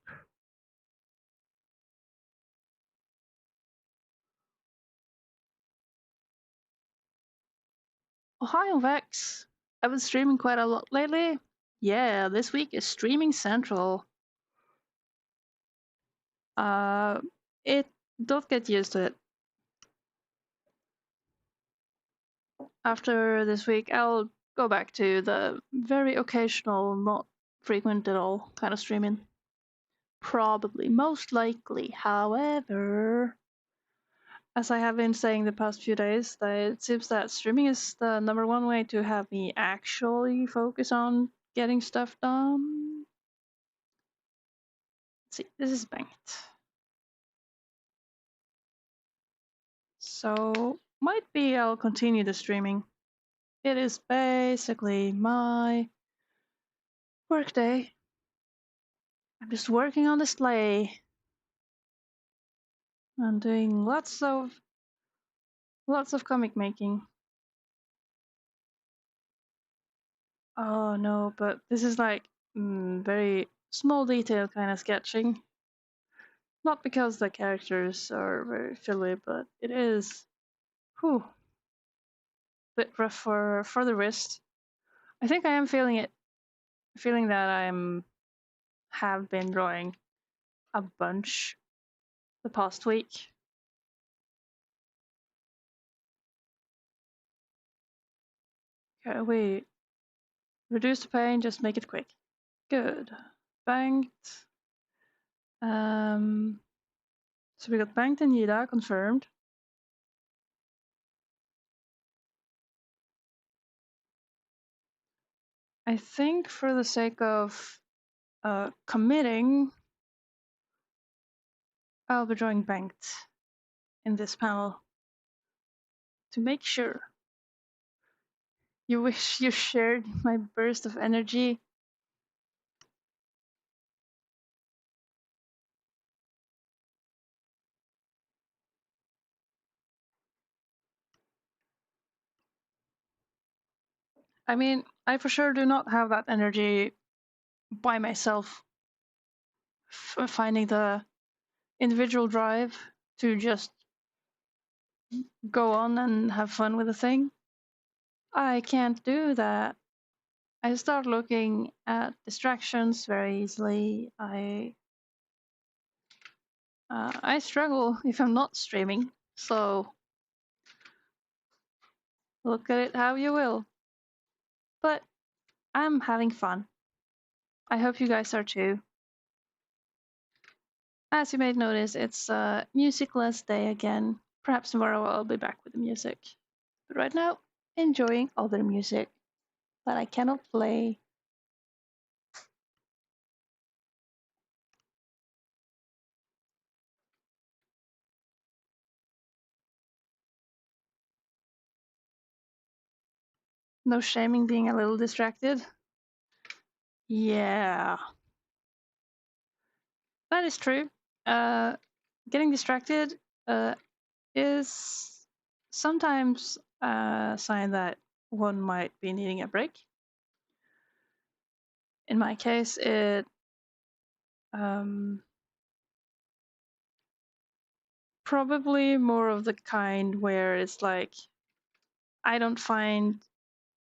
Ohio Vex. I've been streaming quite a lot lately. Yeah, this week is streaming central. Uh, it don't get used to it. After this week, I'll go back to the very occasional, not frequent at all kind of streaming. Probably, most likely. However, as I have been saying the past few days, that it seems that streaming is the number one way to have me actually focus on getting stuff done. Let's see, this is banked. So, might be I'll continue the streaming. It is basically my workday. I'm just working on the sleigh and doing lots of comic making. Oh no, but this is like very small detail kind of sketching. Not because the characters are very silly, but it is a bit rough for the wrist. I think I am feeling it, feeling that have been drawing a bunch the past week. Okay, wait. Reduce the pain, just make it quick. Good. Banked. So we got banked and Yida confirmed. I think for the sake of committing, I'll be drawing banked in this panel to make sure. You wish you shared my burst of energy. I mean, I for sure do not have that energy by myself, finding the individual drive to just go on and have fun with the thing. I can't do that. I start looking at distractions very easily. I struggle if I'm not streaming. So look at it how you will. But I'm having fun. I hope you guys are too. As you may notice, it's a musicless day again. Perhaps tomorrow I'll be back with the music. But right now, enjoying other music that I cannot play. No shaming being a little distracted. Yeah, that is true. Uh, Getting distracted uh, is sometimes a sign that one might be needing a break. In my case, it um, probably more of the kind where it's like I don't find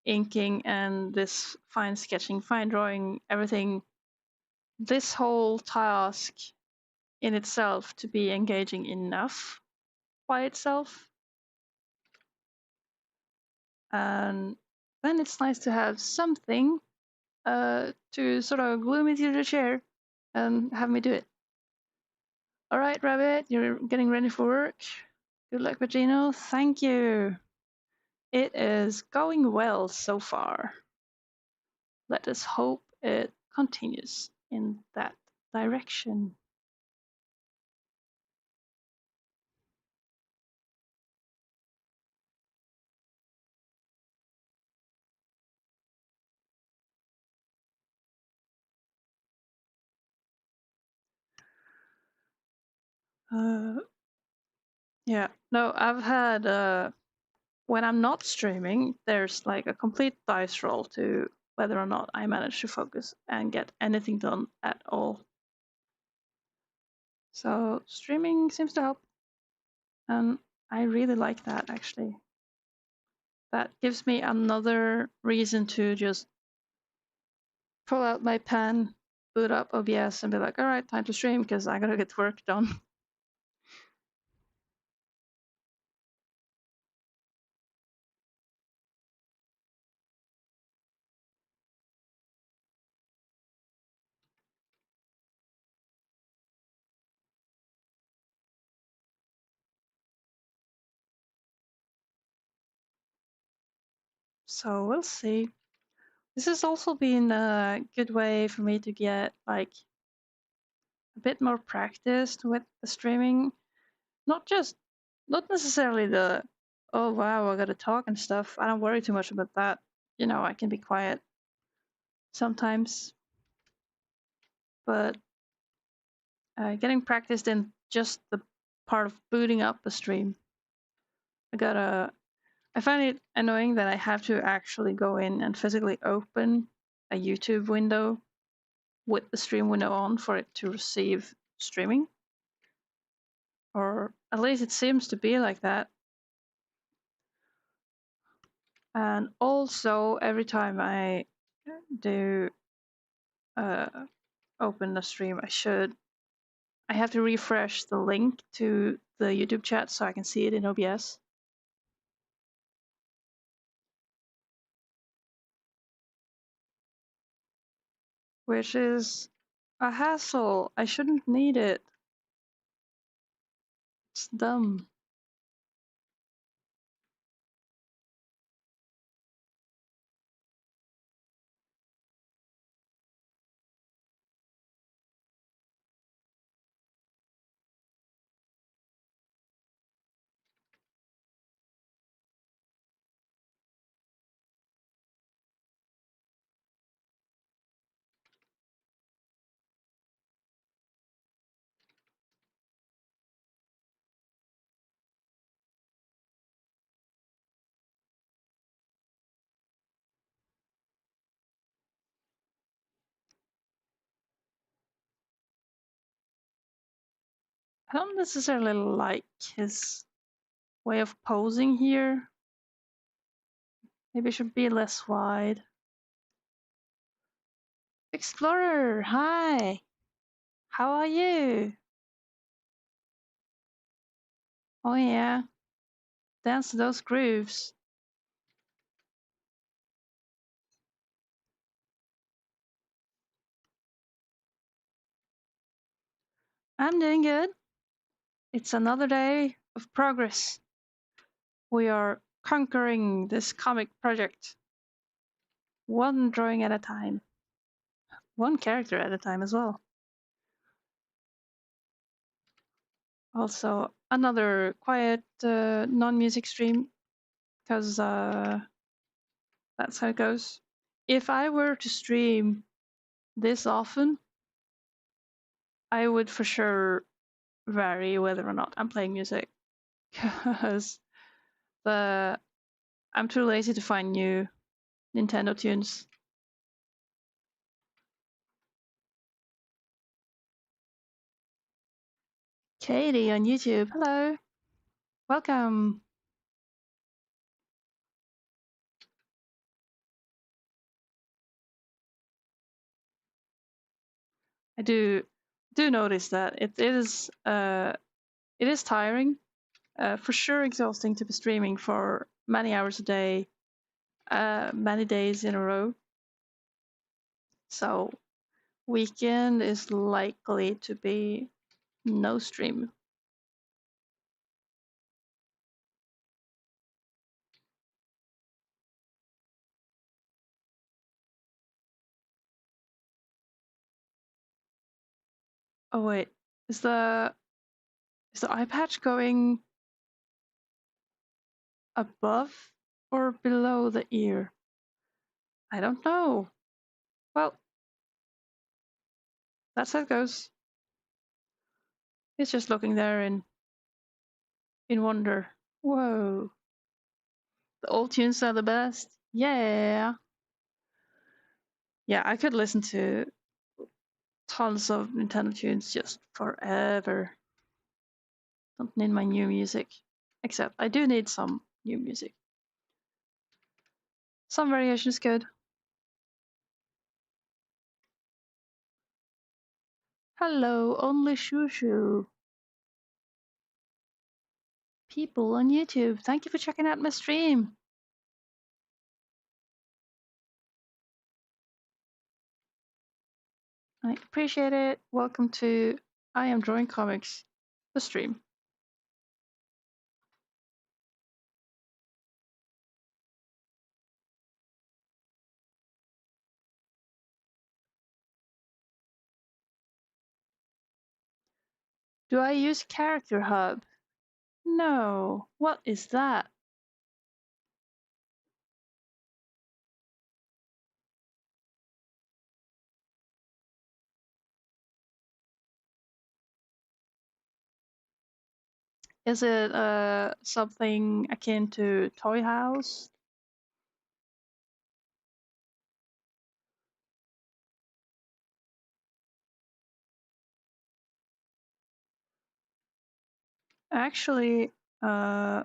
inking and this fine sketching, fine drawing, everything, this whole task in itself to be engaging enough by itself. And then it's nice to have something to sort of glue me to the chair and have me do it. All right, Rabbit, you're getting ready for work. Good luck, Vagino. Thank you. It is going well so far. Let us hope it continues in that direction. Uh, yeah, no, I've had when I'm not streaming, there's like a complete dice roll to whether or not I manage to focus and get anything done at all. So streaming seems to help, and I really like that actually. That gives me another reason to just pull out my pen, boot up OBS, and be like, all right, time to stream because I gotta get work done. So we'll see. This has also been a good way for me to get like a bit more practiced with the streaming. Not necessarily the oh wow I gotta talk and stuff. I don't worry too much about that. You know, I can be quiet sometimes, but getting practiced in just the part of booting up a stream. I find it annoying that I have to actually go in and physically open a YouTube window with the stream window on for it to receive streaming. Or at least it seems to be like that. And also, every time I do open the stream, I have to refresh the link to the YouTube chat so I can see it in OBS. Which is a hassle. I shouldn't need it. It's dumb. I don't necessarily like his way of posing here. Maybe it should be less wide. Explorer, hi! How are you? Oh yeah, dance to those grooves. I'm doing good. It's another day of progress. We are conquering this comic project, one drawing at a time, one character at a time as well. Also, another quiet non-music stream, because that's how it goes. If I were to stream this often, I would for sure vary whether or not I'm playing music, because the I'm too lazy to find new Nintendo tunes. Katie on YouTube, hello, welcome. I do notice that it is tiring, for sure exhausting to be streaming for many hours a day, many days in a row. So weekend is likely to be no stream. Oh wait, is the eye patch going above or below the ear? I don't know. Well, that's how it goes. It's just looking there in wonder. Whoa, the old tunes are the best. Yeah, yeah. I could listen to tons of Nintendo tunes just forever. Don't need my new music, except I do need some new music. Some variation is good. Hello, only Shushu. People on YouTube, thank you for checking out my stream. I appreciate it. Welcome to I Am Drawing Comics, the stream. Do I use Character Hub? No. What is that? Is it something akin to Toy House? Actually, no.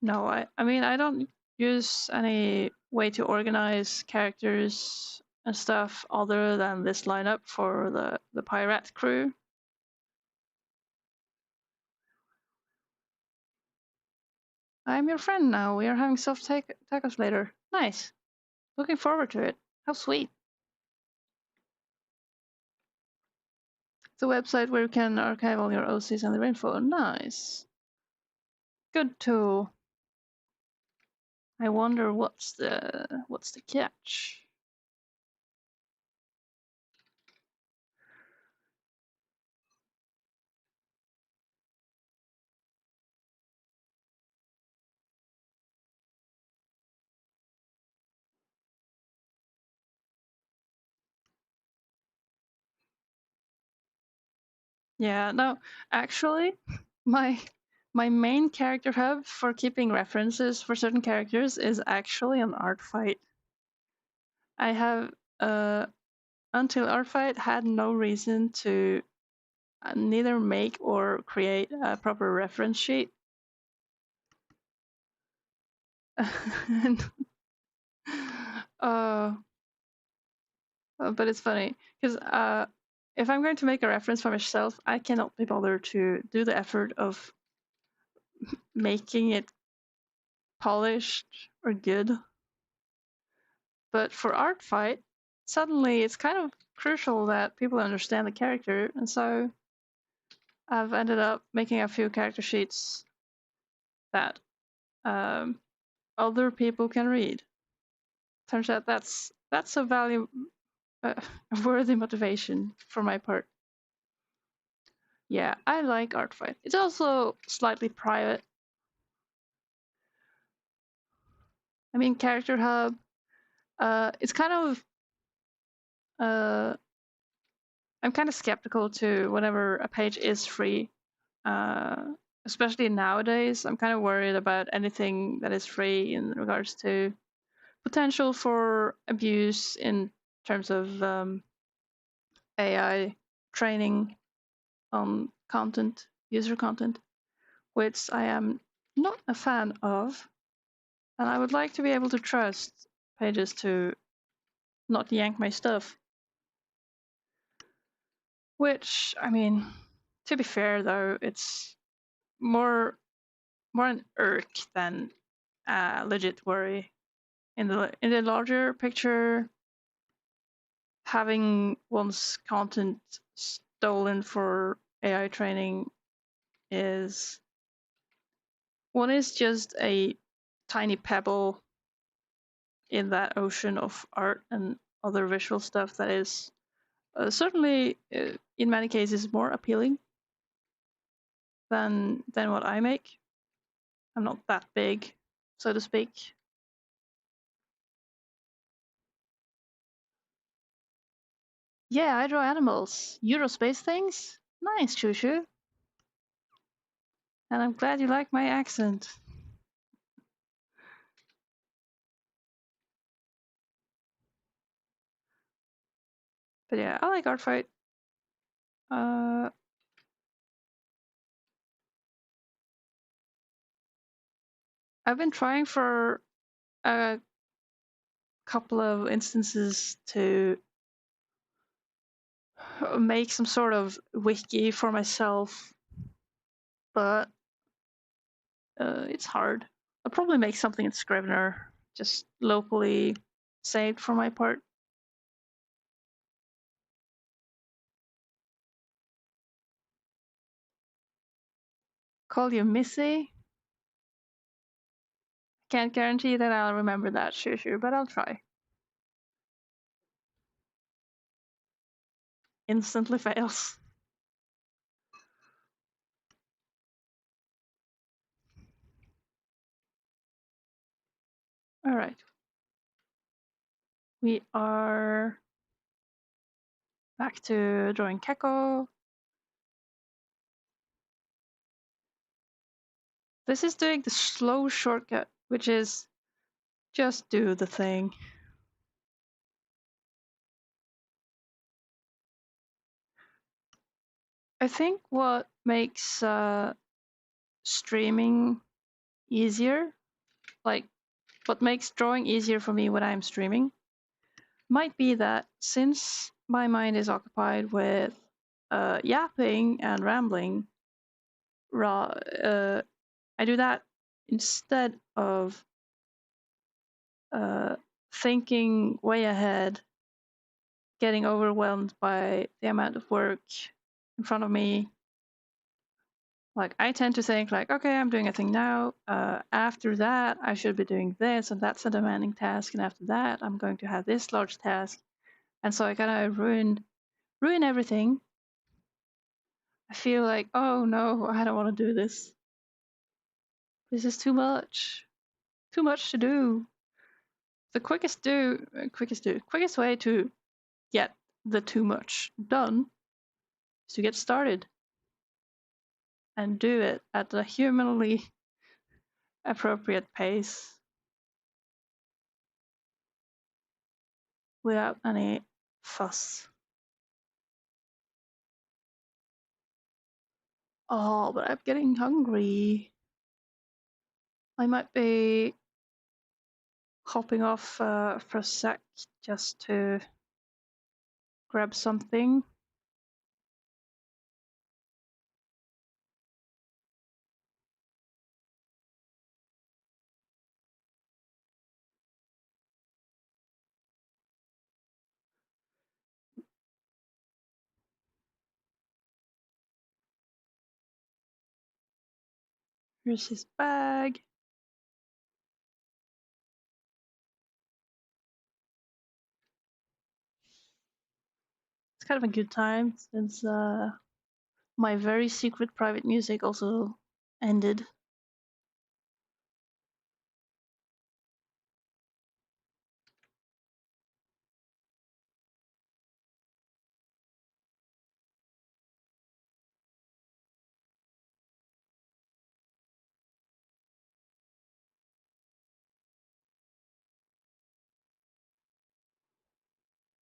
I mean, I don't use any way to organize characters and stuff other than this lineup for the pirate crew. I'm your friend now. We are having soft tacos later. Nice. Looking forward to it. How sweet. It's a website where you can archive all your OCs and their info. Nice. Good tool. I wonder what's the catch. Yeah, no, actually, my my main character hub for keeping references for certain characters is actually an art fight. I have until art fight had no reason to neither make or create a proper reference sheet. And, uh, but it's funny because if I'm going to make a reference for myself, I cannot be bothered to do the effort of making it polished or good. But for art fight, suddenly it's kind of crucial that people understand the character, and so I've ended up making a few character sheets that other people can read. Turns out that's a a worthy motivation for my part. Yeah, I like art fight. It's also slightly private. I mean, Character Hub. It's kind of I'm kind of skeptical to whenever a page is free. Uh, Especially nowadays, I'm kind of worried about anything that is free in regards to potential for abuse in terms of AI training on content, user content, which I am not a fan of. And I would like to be able to trust pages to not yank my stuff. Which, I mean, to be fair though, it's more an irk than a legit worry. In the larger picture, having one's content stolen for AI training is just a tiny pebble in that ocean of art and other visual stuff that is certainly in many cases more appealing than what I make. I'm not that big, so to speak. Yeah, I draw animals. Eurospace things? Nice, Choo Choo. And I'm glad you like my accent. But yeah, I like art fight. Uh, I've been trying for a couple of instances to make some sort of wiki for myself, but it's hard. I'll probably make something in Scrivener, just locally saved for my part. Call you Missy. Can't guarantee that I'll remember that, sure, but I'll try. Instantly fails. All right. We are back to drawing Keko. This is doing the slow shortcut, which is just do the thing. I think what makes streaming easier, like what makes drawing easier for me when I'm streaming, might be that since my mind is occupied with yapping and rambling, I do that instead of uh, thinking way ahead, getting overwhelmed by the amount of work in front of me. Like I tend to think like, okay, I'm doing a thing now. After that, I should be doing this, and that's a demanding task. And after that, I'm going to have this large task, and so I kind of ruin everything. I feel like, oh no, I don't want to do this. This is too much to do. The quickest way to get the too much done is to get started and do it at a humanly appropriate pace without any fuss. Oh, but I'm getting hungry. I might be hopping off for a sec just to grab something. Here's his bag. It's kind of a good time since my very secret private music also ended.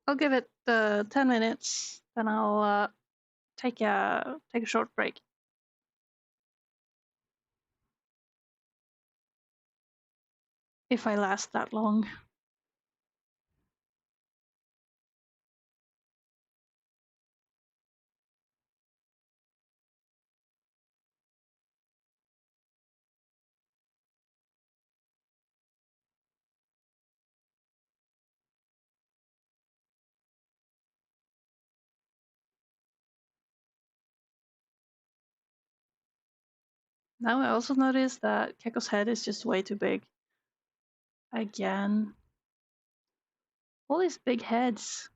I'll give it 10 minutes, then I'll take a short break. If I last that long. Now I also noticed that Keko's head is just way too big. Again. All these big heads.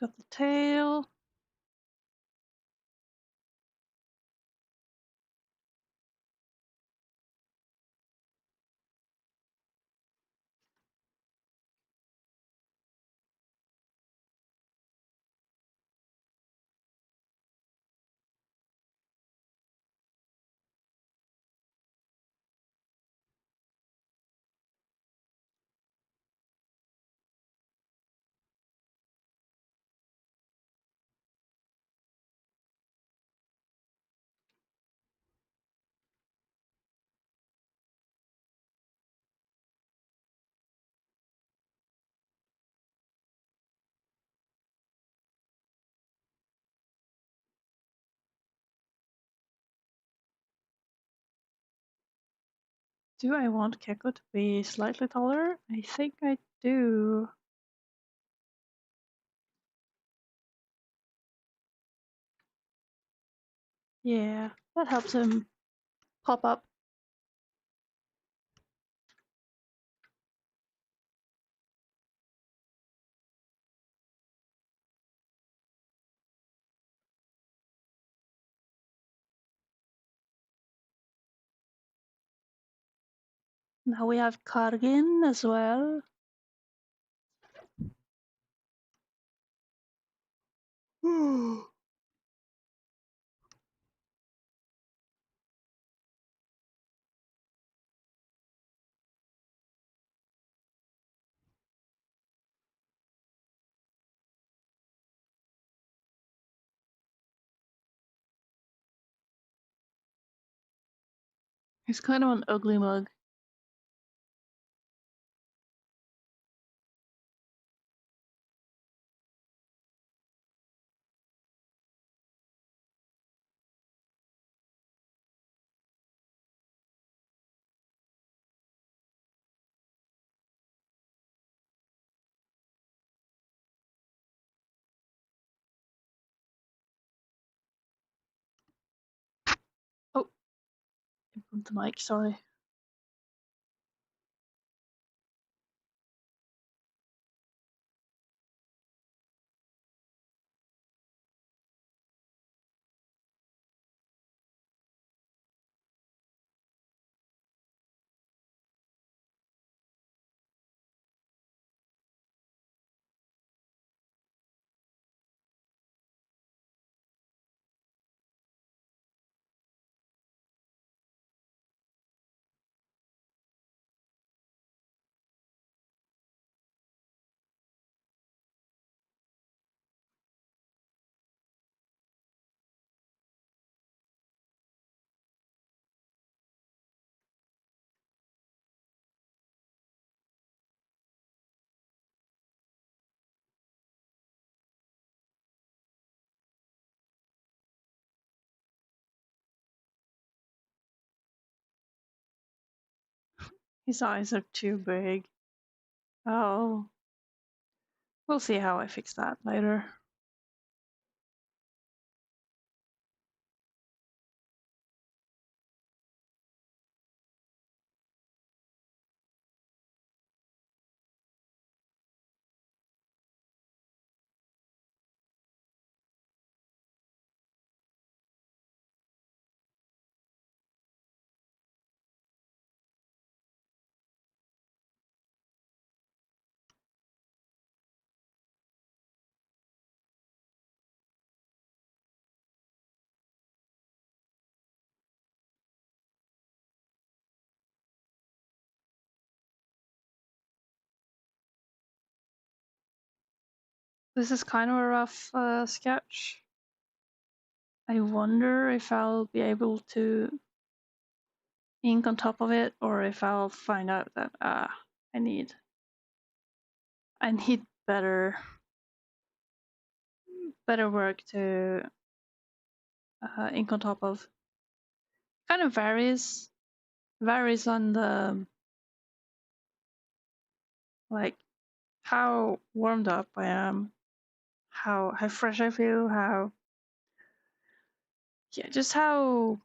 Got the tail. Do I want Keko to be slightly taller? I think I do. Yeah, that helps him pop up. Now we have Kargin as well. He's kind of an ugly mug. on the mic, sorry. His eyes are too big. Oh, we'll see how I fix that later. This is kind of a rough sketch. I wonder if I'll be able to ink on top of it, or if I'll find out that I need better work to ink on top of. Kind of varies on the like how warmed up I am, how fresh I feel, how just how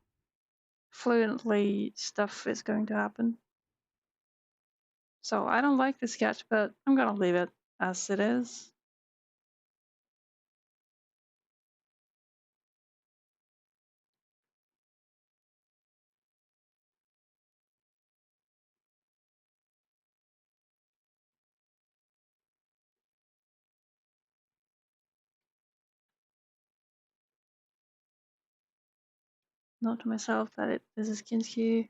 fluently stuff is going to happen. So I don't like the sketch, but I'm gonna leave it as it is. Note to myself that this is Kinshi.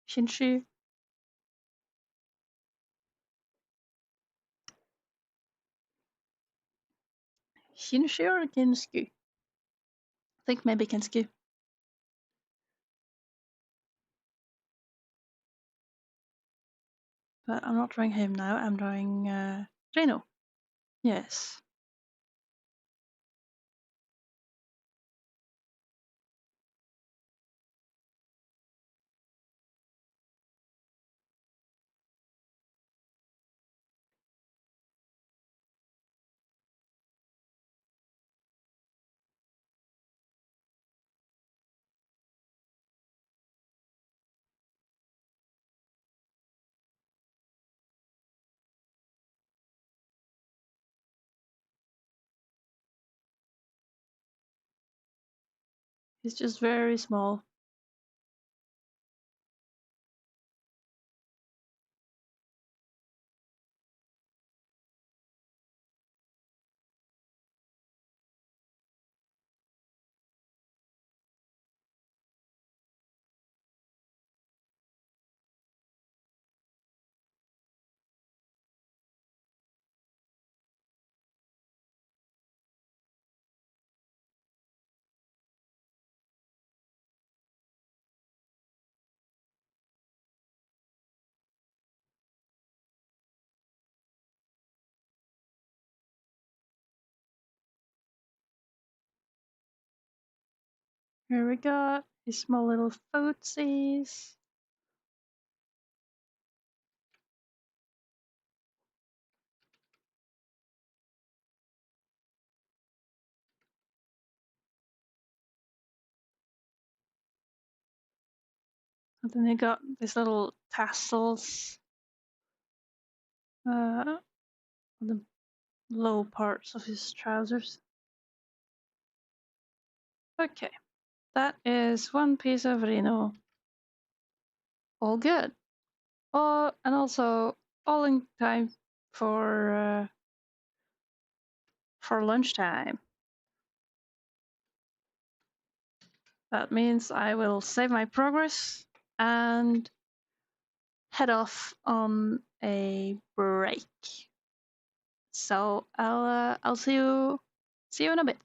Shinshi. Shinshi or Kinski? I think maybe Kinski. But I'm not drawing him now, I'm drawing Reno. Yes. He's just very small. Here we got his small little footsies. And then he got these little tassels on the low parts of his trousers. Okay, that is one piece of Reno. All good. Oh, and also all in time for lunchtime. That means I will save my progress and head off on a break. So I'll see you in a bit.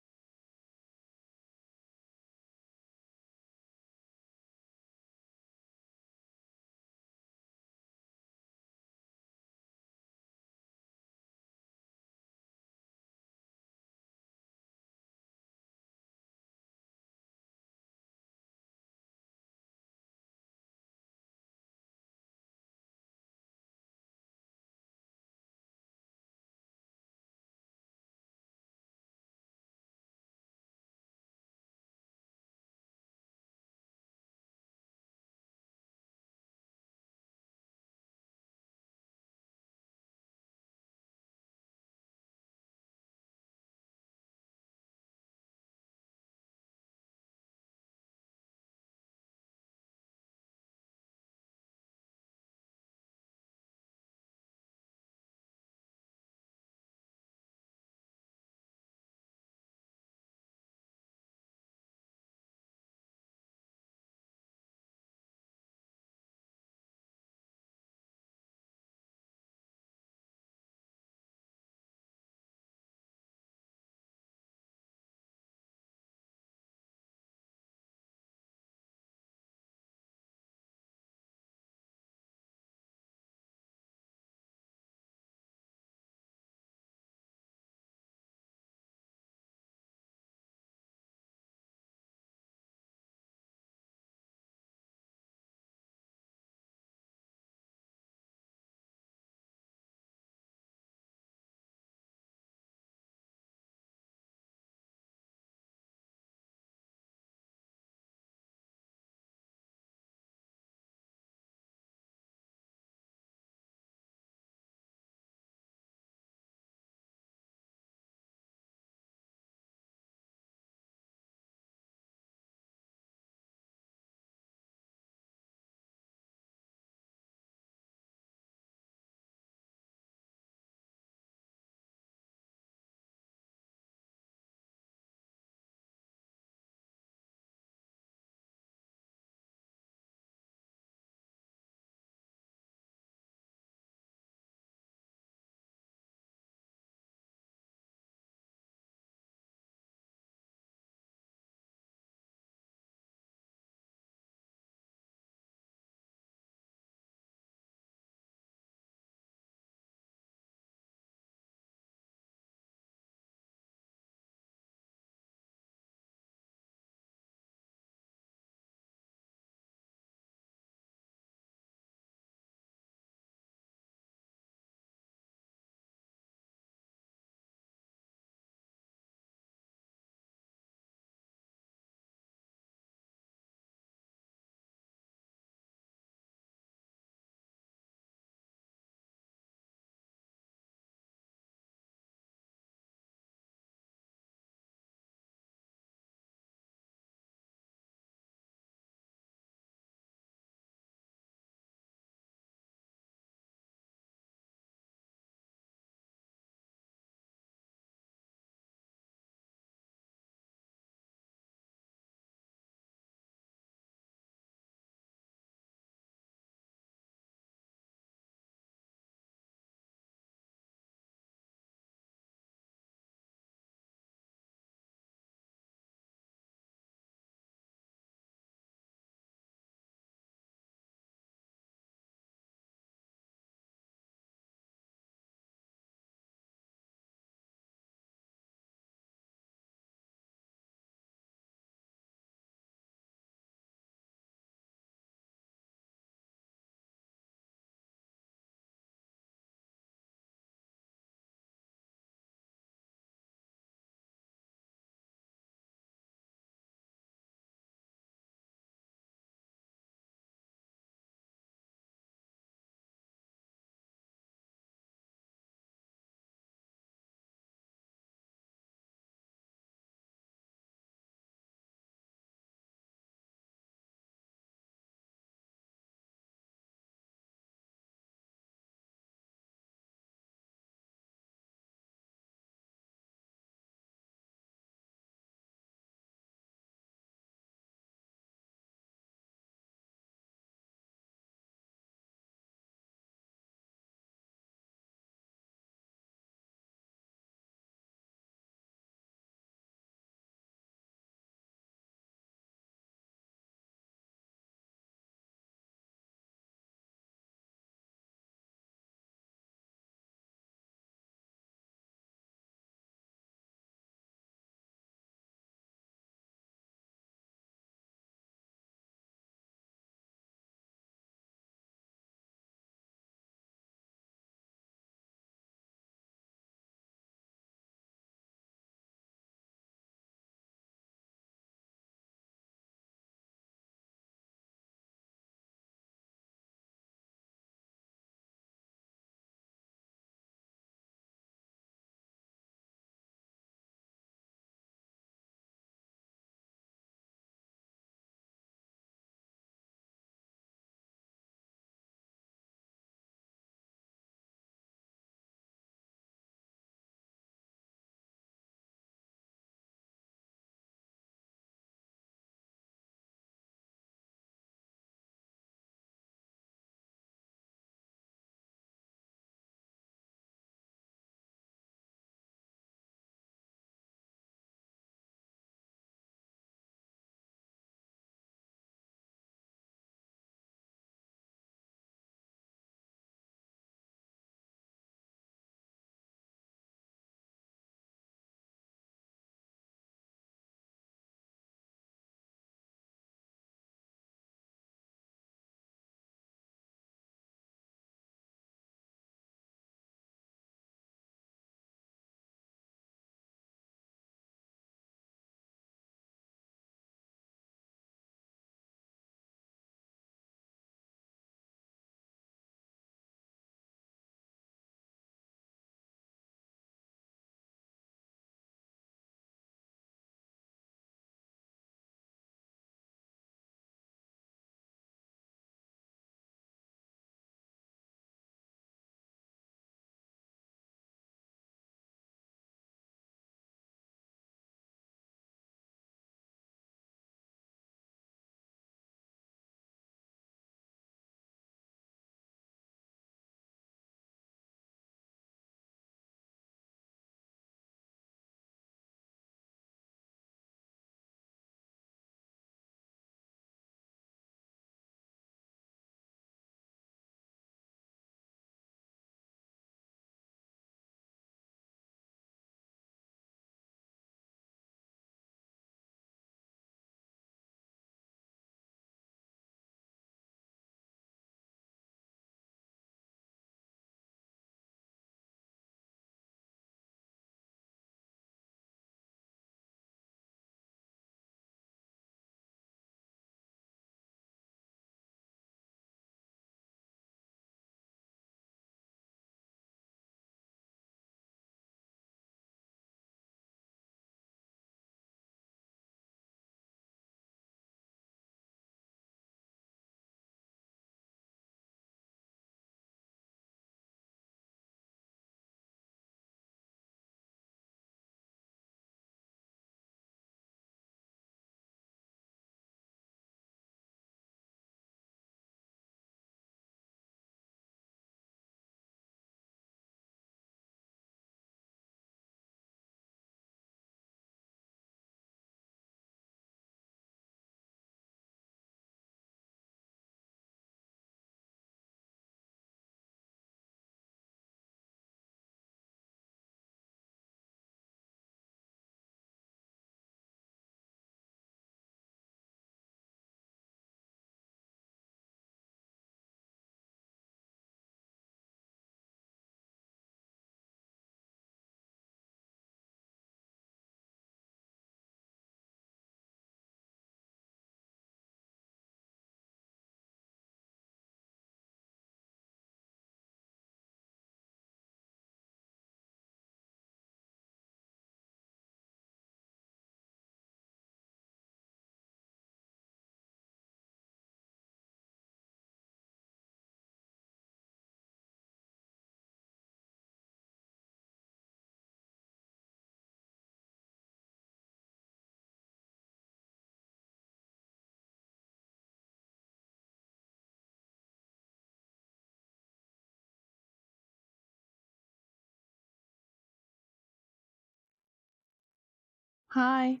Hi,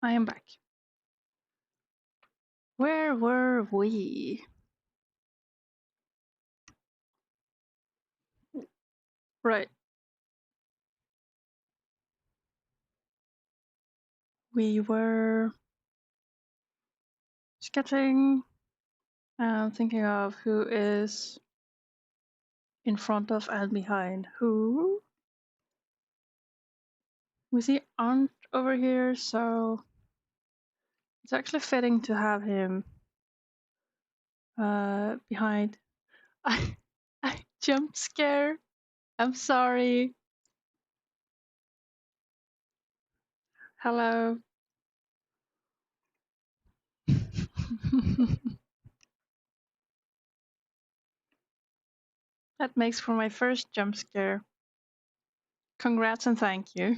I am back. Where were we? Right, we were sketching and thinking of who is in front of and behind who. We see Arndt over here, so it's actually fitting to have him behind. I jump scare. I'm sorry. Hello. That makes for my first jump scare. Congrats and thank you.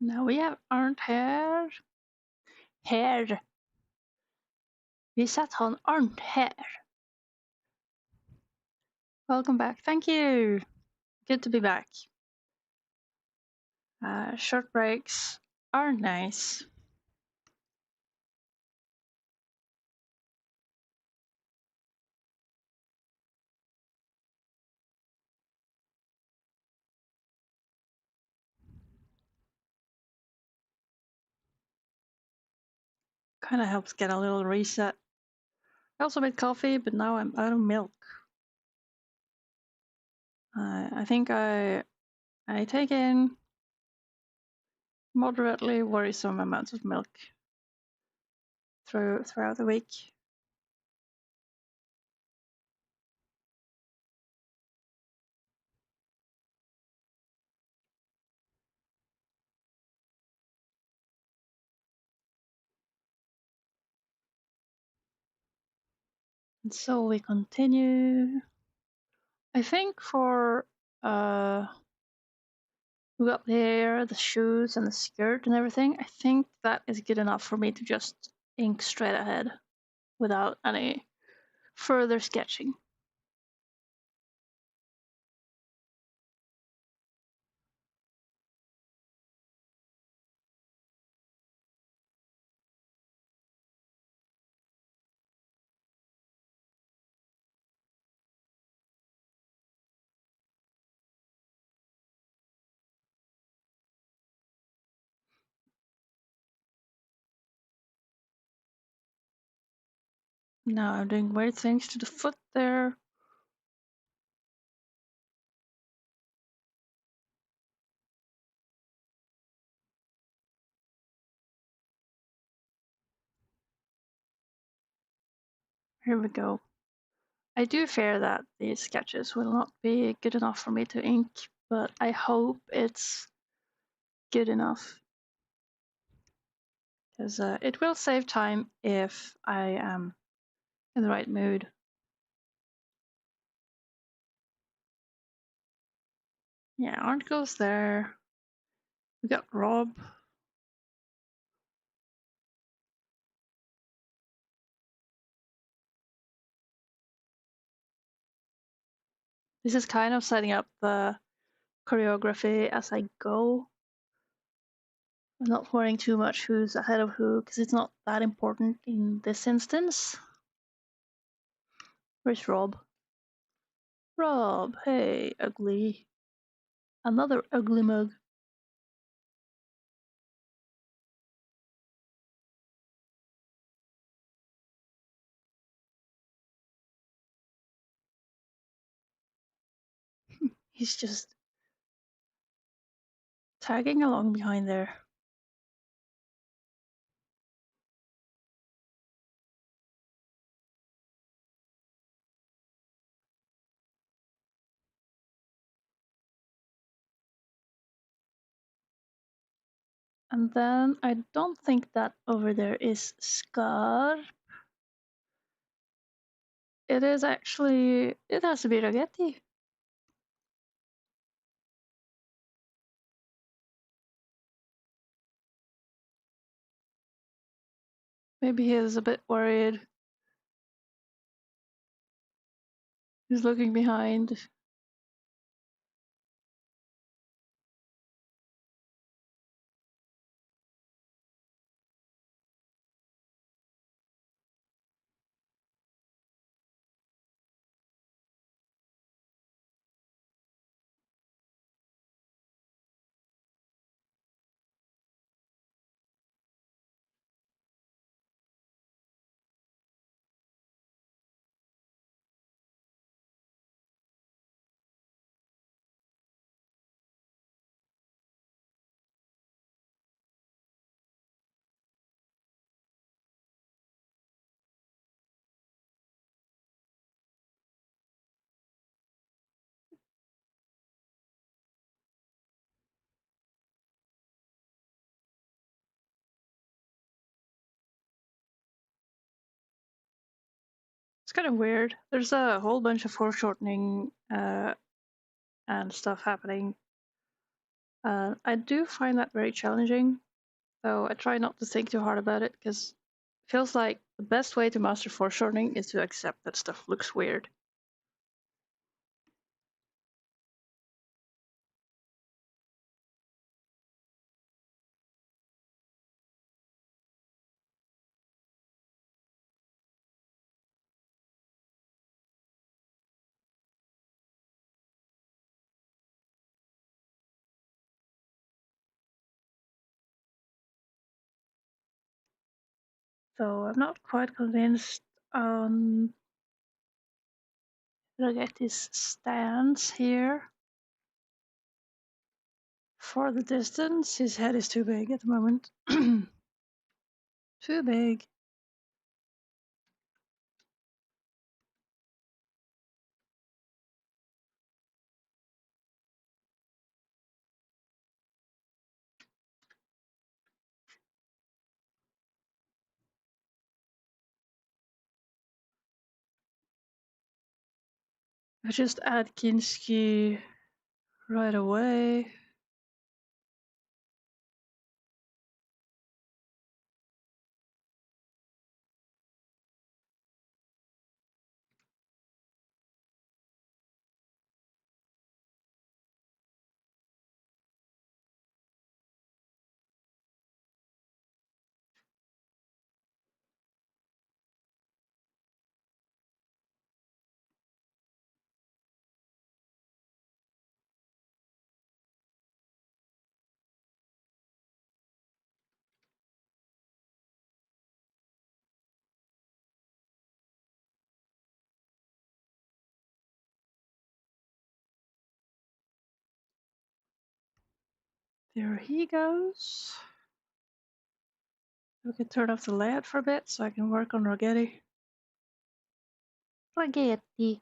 Now we have Arndt here. Here. Vi satt han Arndt here. Welcome back. Thank you. Good to be back. Short breaks are nice. Kind of helps get a little reset. I also made coffee, but now I'm out of milk. I think I take in moderately worrisome amounts of milk throughout the week. And so we continue. I think for we got there, the shoes and the skirt and everything, I think that is good enough for me to just ink straight ahead without any further sketching. Now I'm doing weird things to the foot there. Here we go. I do fear that these sketches will not be good enough for me to ink, but I hope it's good enough. Because it will save time if I am in the right mood. Yeah, Arndt goes there. We got Rob. This is kind of setting up the choreography as I go. I'm not worrying too much who's ahead of who, because it's not that important in this instance. Where's Rob? Rob, hey, ugly. Another ugly mug. He's just tagging along behind there. And then I don't think that over there is Scar. it is actually, it has to be Ragetti. Maybe he is a bit worried. He's looking behind. It's kind of weird. There's a whole bunch of foreshortening and stuff happening. I do find that very challenging, so I try not to think too hard about it because it feels like the best way to master foreshortening is to accept that stuff looks weird. So I'm not quite convinced on Ragetti's stance here. For the distance, his head is too big at the moment. Too big. I just add Kinski right away. There he goes. We can turn off the layout for a bit so I can work on Ragetti. Ragetti.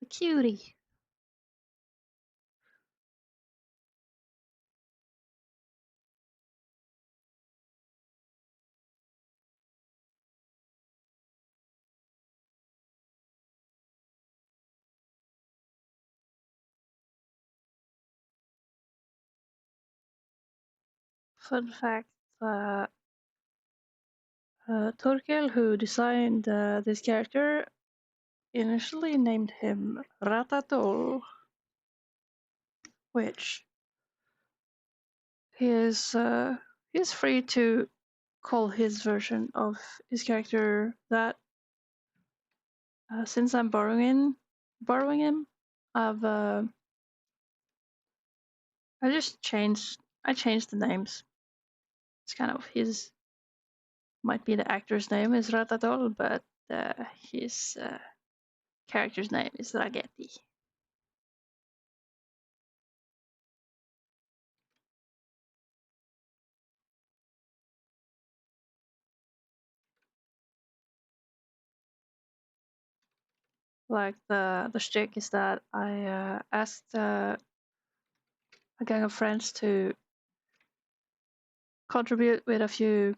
The cutie. Fun fact, Torkel, who designed this character, initially named him Ratatol, which he is free to call his version of his character that. Since I'm borrowing him, I've I changed the names. It's kind of his might be the actor's name is Ratatol, but his character's name is Ragetti. Like the shtick is that I asked a gang of friends to contribute with a few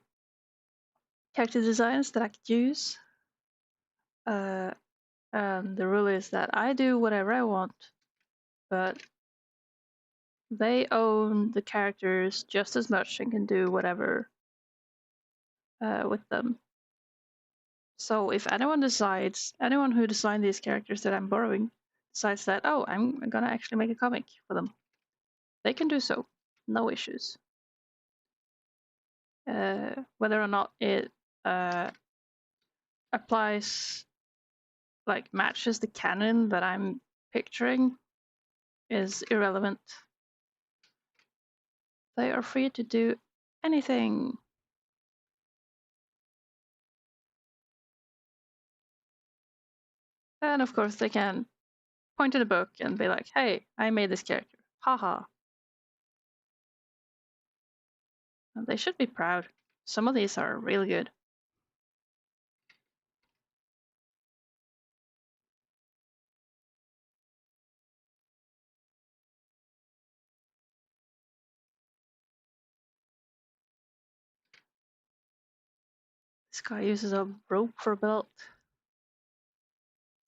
character designs that I could use, Uh, and the rule is that I do whatever I want, but they own the characters just as much and can do whatever with them. So if anyone who designed these characters that I'm borrowing, decides that, oh, I'm gonna actually make a comic for them, they can do so, no issues. Whether or not it applies, like matches the canon that I'm picturing, is irrelevant. They are free to do anything. And of course, they can point to the book and be like, hey, I made this character. Haha. And they should be proud. Some of these are really good. This guy uses a rope for a belt.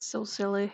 So silly.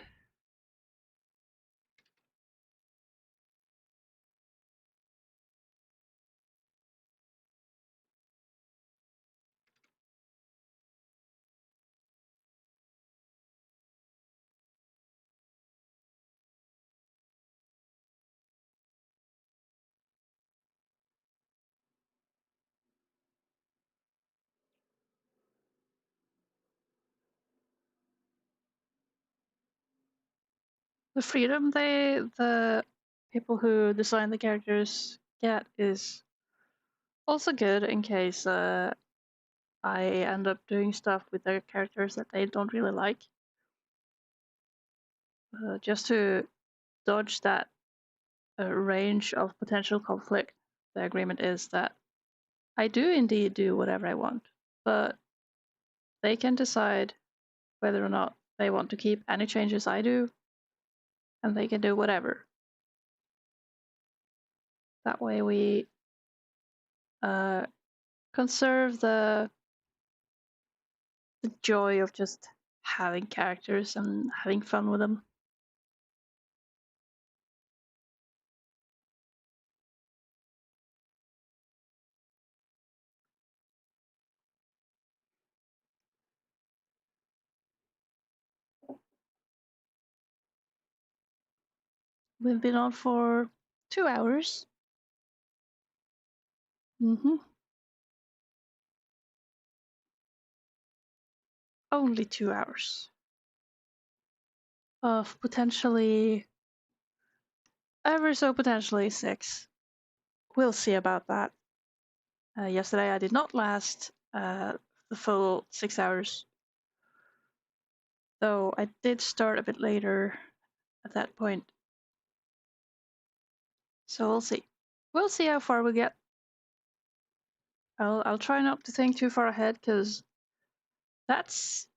The freedom the people who design the characters get is also good in case I end up doing stuff with their characters that they don't really like. Just to dodge that range of potential conflict, the agreement is that I do indeed do whatever I want, but they can decide whether or not they want to keep any changes I do, and they can do whatever. That way we conserve the joy of just having characters and having fun with them. We've been on for 2 hours. Mm-hmm. Only 2 hours of potentially ever so potentially 6. We'll see about that. Yesterday I did not last the full 6 hours, though I did start a bit later at that point. So we'll see. We'll see how far we get. I'll try not to think too far ahead, because that's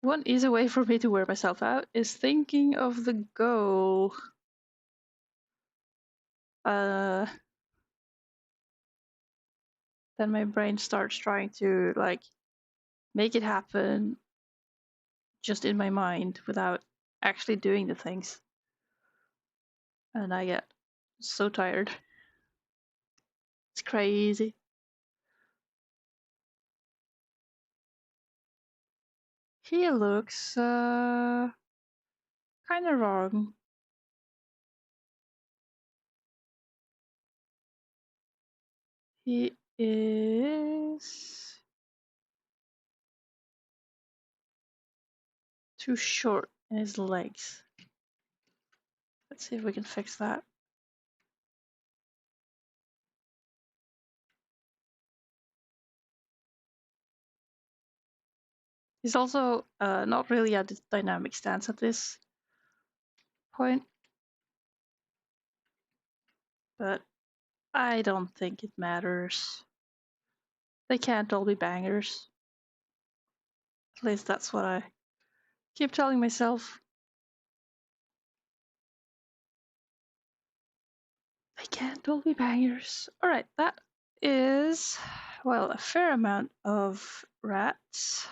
one easy way for me to wear myself out, is thinking of the goal. Then my brain starts trying to like make it happen just in my mind without actually doing the things. And I get so tired. It's crazy. He looks kind of wrong. He is too short in his legs. Let's see if we can fix that. He's also not really at a dynamic stance at this point, but I don't think it matters. They can't all be bangers. At least that's what I keep telling myself. They can't all be bangers. Alright, that is, well, a fair amount of rats.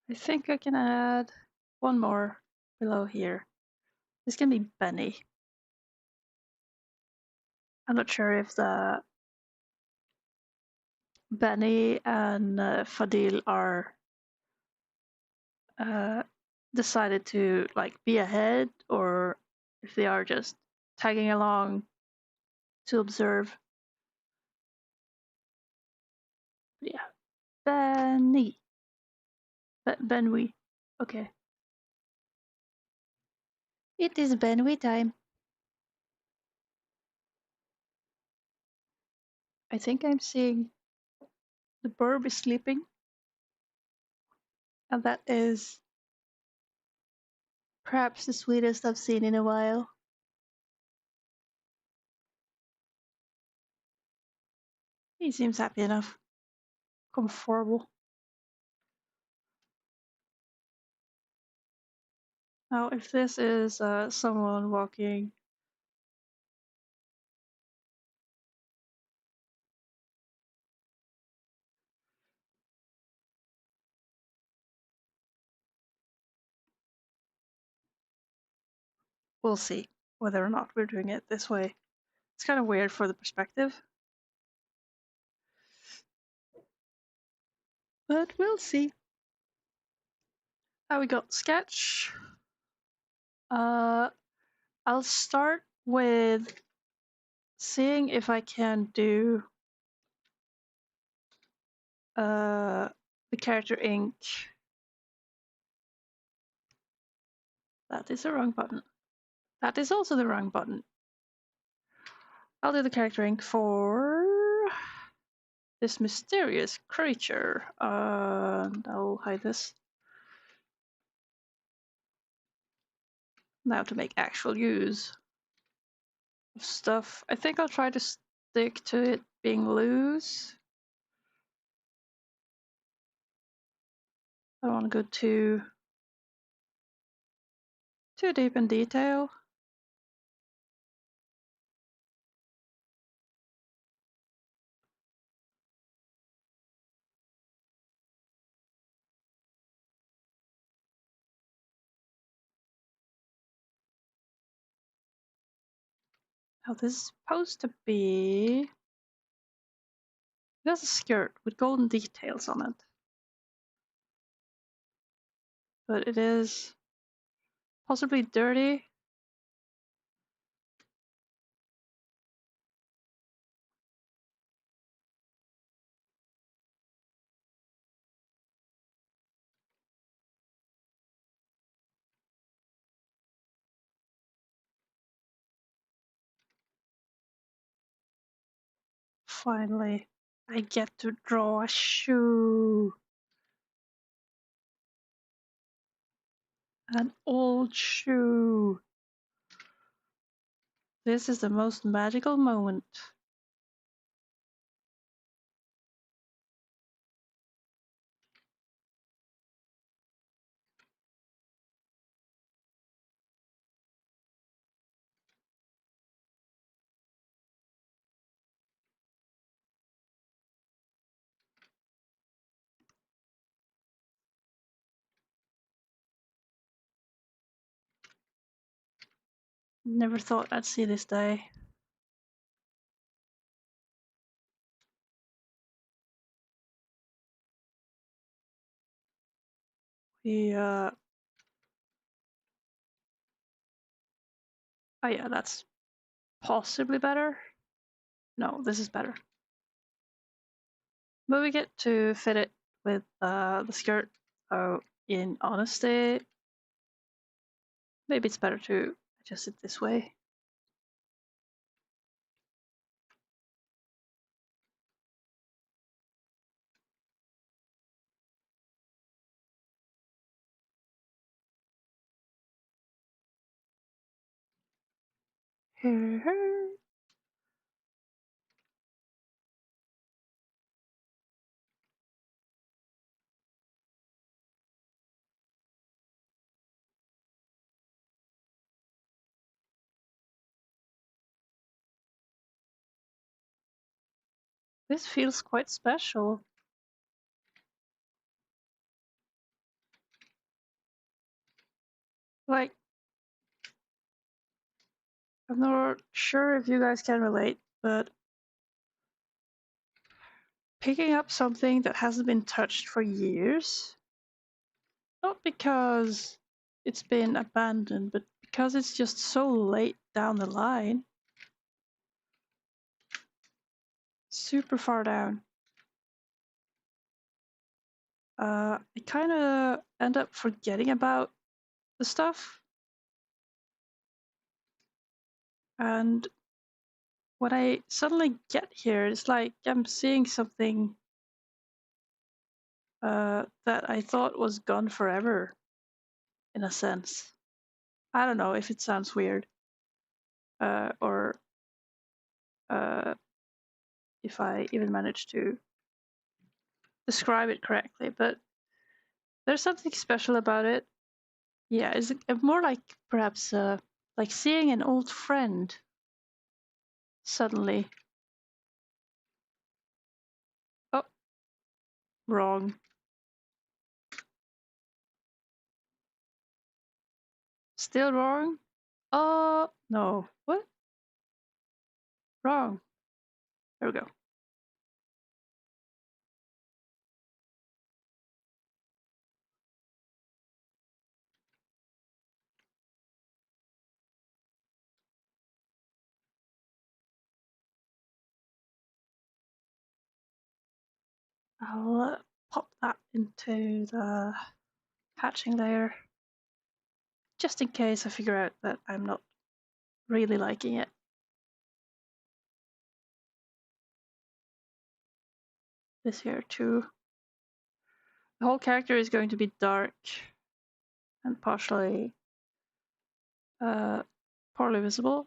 I think I can add one more below here. This can be Benny. I'm not sure if the Benny and Fadil are uh, decided to like be ahead, or if they are just tagging along to observe. But yeah, Benny, Benwy. Okay, it is Benwy time. I think I'm seeing the burb is sleeping, and that is perhaps the sweetest I've seen in a while. He seems happy enough, comfortable. Now, if this is someone walking, we'll see whether or not we're doing it this way. It's kind of weird for the perspective, but we'll see. Now we got sketch. Uh, I'll start with seeing if I can do the character ink. That is the wrong button. That is also the wrong button. I'll do the character ink for this mysterious creature. And I'll hide this. Now to make actual use of stuff. I think I'll try to stick to it being loose. I don't want to go too deep in detail. Now this is supposed to be. It has a skirt with golden details on it. But it is possibly dirty. Finally, I get to draw a shoe. An old shoe. This is the most magical moment. Never thought I'd see this day. Oh yeah, that's possibly better. No, this is better. But we get to fit it with the skirt. So in honesty, maybe it's better to adjust it this way. This feels quite special. Like, I'm not sure if you guys can relate, but picking up something that hasn't been touched for years, not because it's been abandoned, but because it's just so late down the line, super far down. I kind of end up forgetting about the stuff. And when I suddenly get here, it's like I'm seeing something that I thought was gone forever, in a sense. I don't know if it sounds weird or uh, if I even managed to describe it correctly, but there's something special about it. Yeah, it's more like perhaps like seeing an old friend suddenly. Oh, wrong. Still wrong? Oh, no. What? Wrong. There we go. I'll pop that into the hatching layer just in case I figure out that I'm not really liking it. This here too. The whole character is going to be dark and partially poorly visible.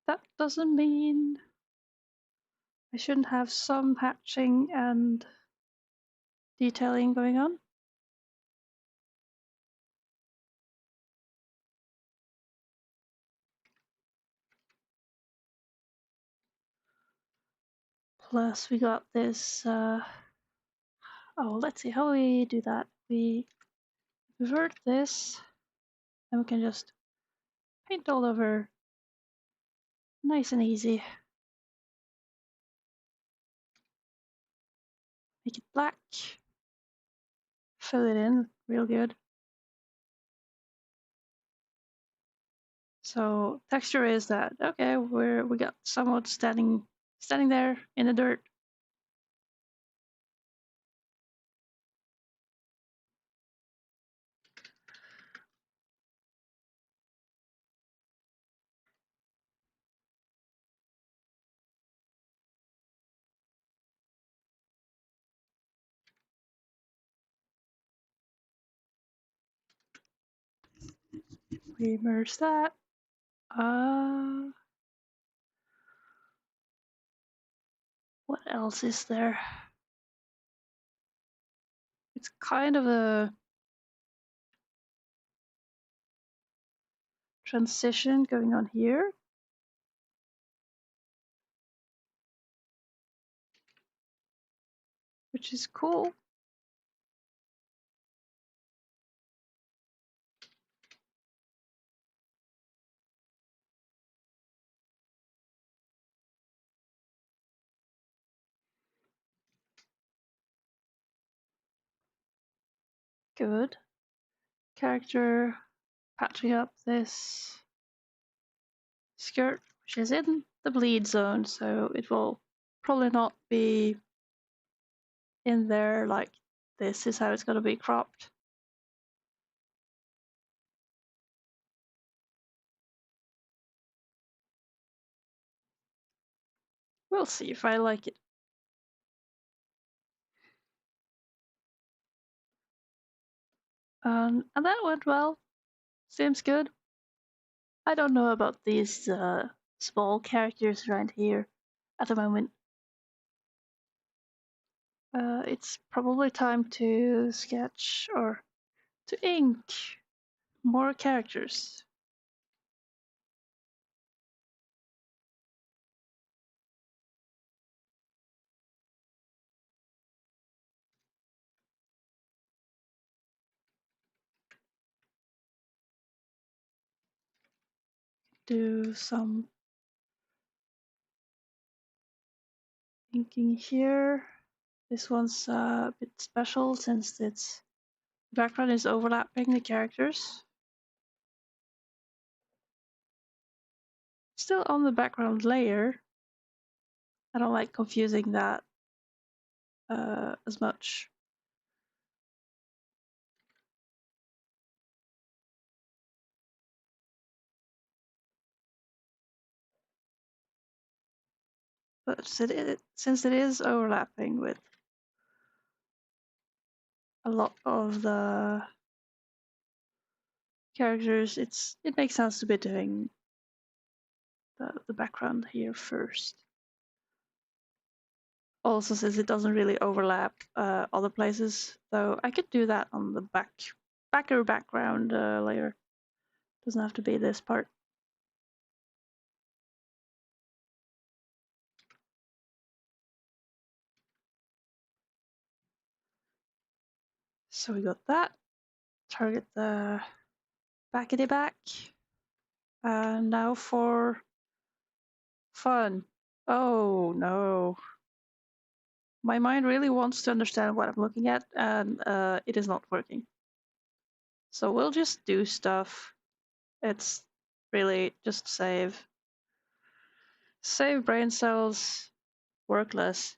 That doesn't mean I shouldn't have some hatching and detailing going on. Plus we got this, oh, let's see how we do that. We invert this and we can just paint all over nice and easy. Make it black, fill it in real good. So texture is that, okay, we got someone standing there in the dirt. We merge that. What else is there? It's kind of a transition going on here. Which is cool. Good. Character patching up this skirt, which is in the bleed zone, so it will probably not be in there like this is how it's going to be cropped. We'll see if I like it. And that went well. Seems good. I don't know about these small characters around here at the moment. It's probably time to sketch or to ink more characters. do some inking here. This one's a bit special since its background is overlapping the characters. Still on the background layer. I don't like confusing that as much. But since it is overlapping with a lot of the characters, it makes sense to be doing the background here first. Also, since it doesn't really overlap other places, though I could do that on the background layer. Doesn't have to be this part. So we got that. Target the backity back. And now for fun. Oh no. My mind really wants to understand what I'm looking at, and it is not working. So we'll just do stuff. It's really just save brain cells, work less.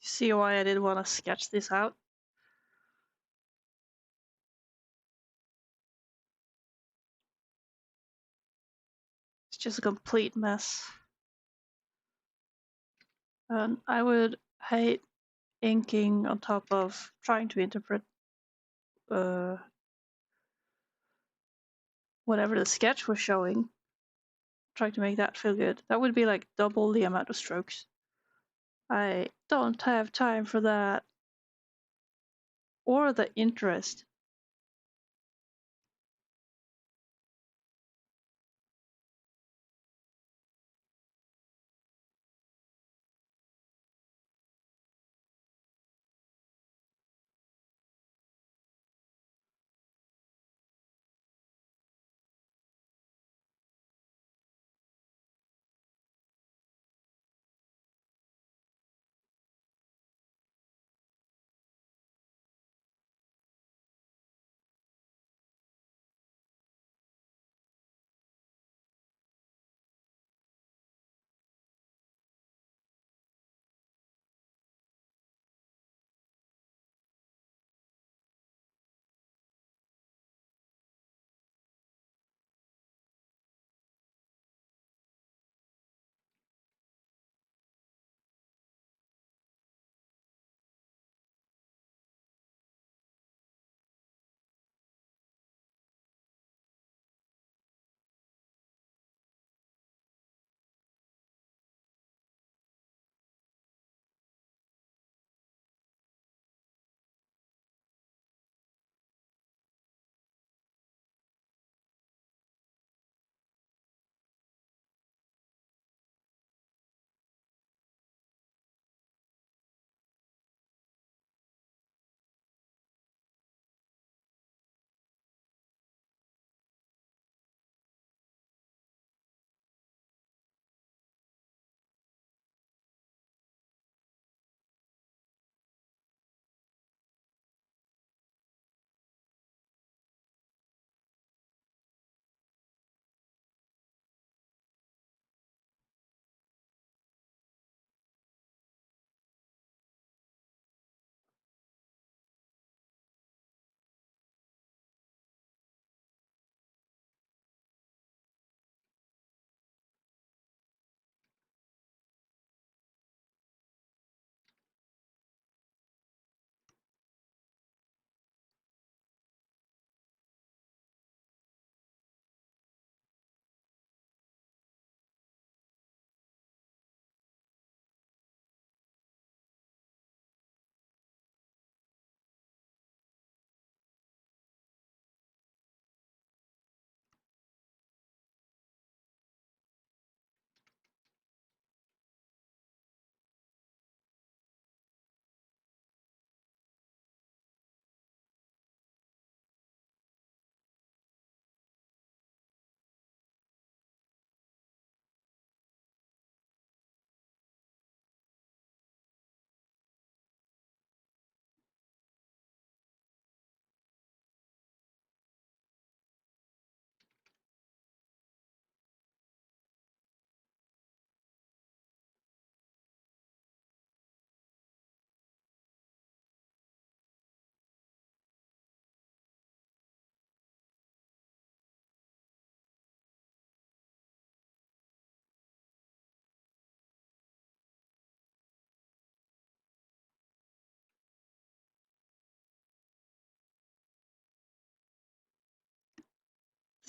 You see why I didn't want to sketch this out? It's just a complete mess. And I would hate inking on top of trying to interpret uh, whatever the sketch was showing. Trying to make that feel good. That would be like double the amount of strokes. I don't have time for that. Or the interest.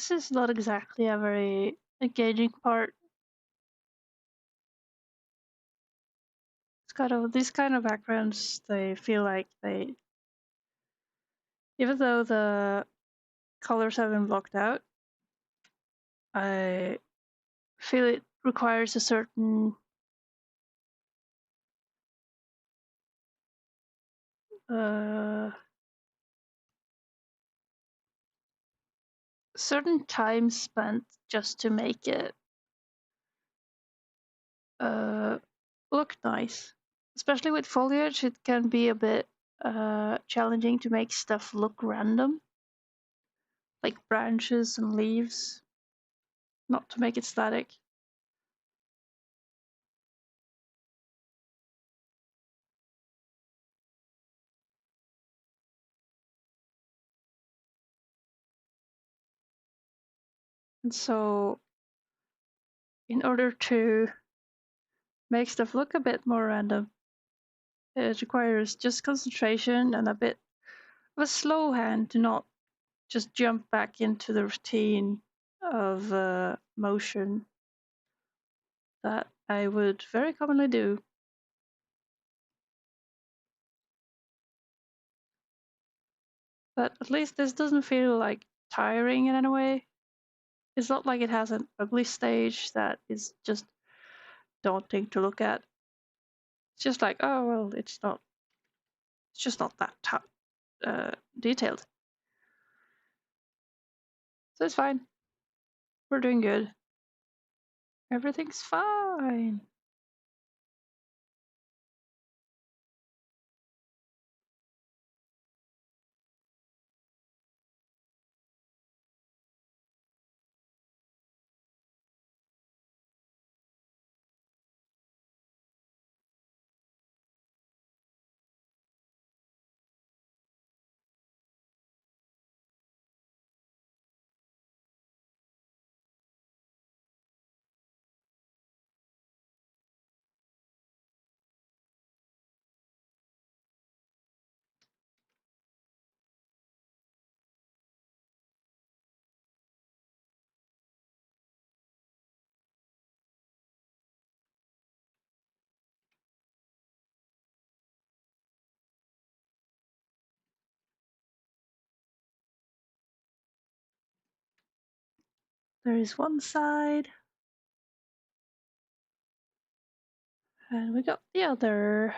This is not exactly a very engaging part. It's kind of these kind of backgrounds, they feel like they, even though the colors have been blocked out, I feel it requires a uh, certain time spent just to make it uh, look nice. Especially with foliage, it can be a bit challenging to make stuff look random, like branches and leaves, not to make it static. And so, in order to make stuff look a bit more random, it requires just concentration and a bit of a slow hand to not just jump back into the routine of motion that I would very commonly do. But at least this doesn't feel like tiring in any way. It's not like it has an ugly stage that is just daunting to look at. It's just like, oh well, it's just not that detailed. So it's fine. We're doing good. Everything's fine. There is one side, and we got the other.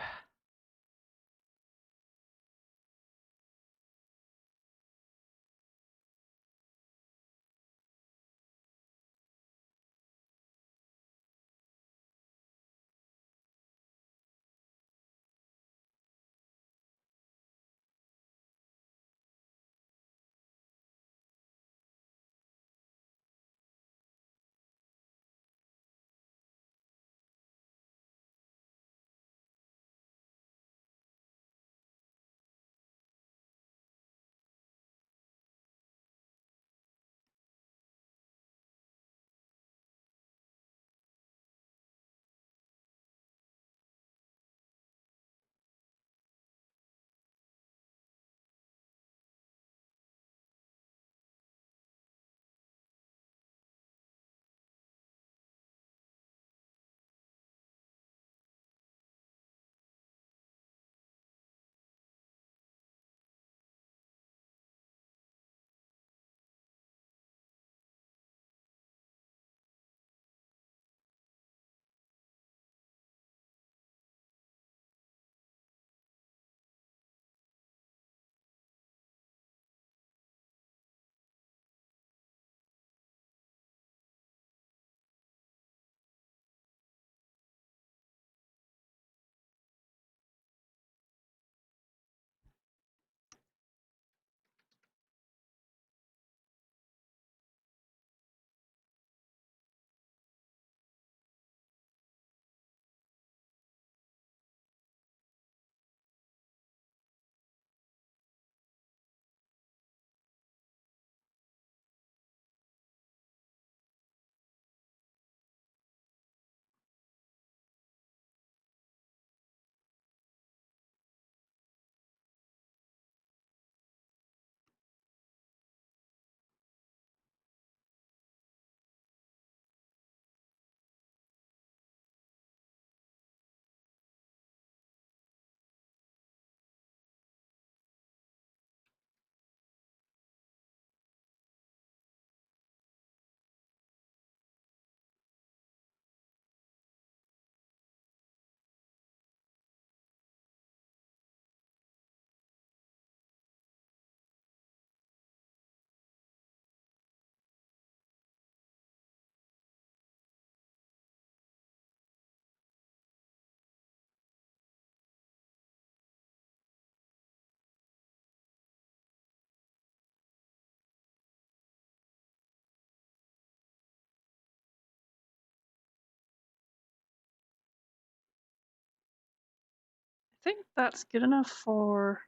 think that's good enough for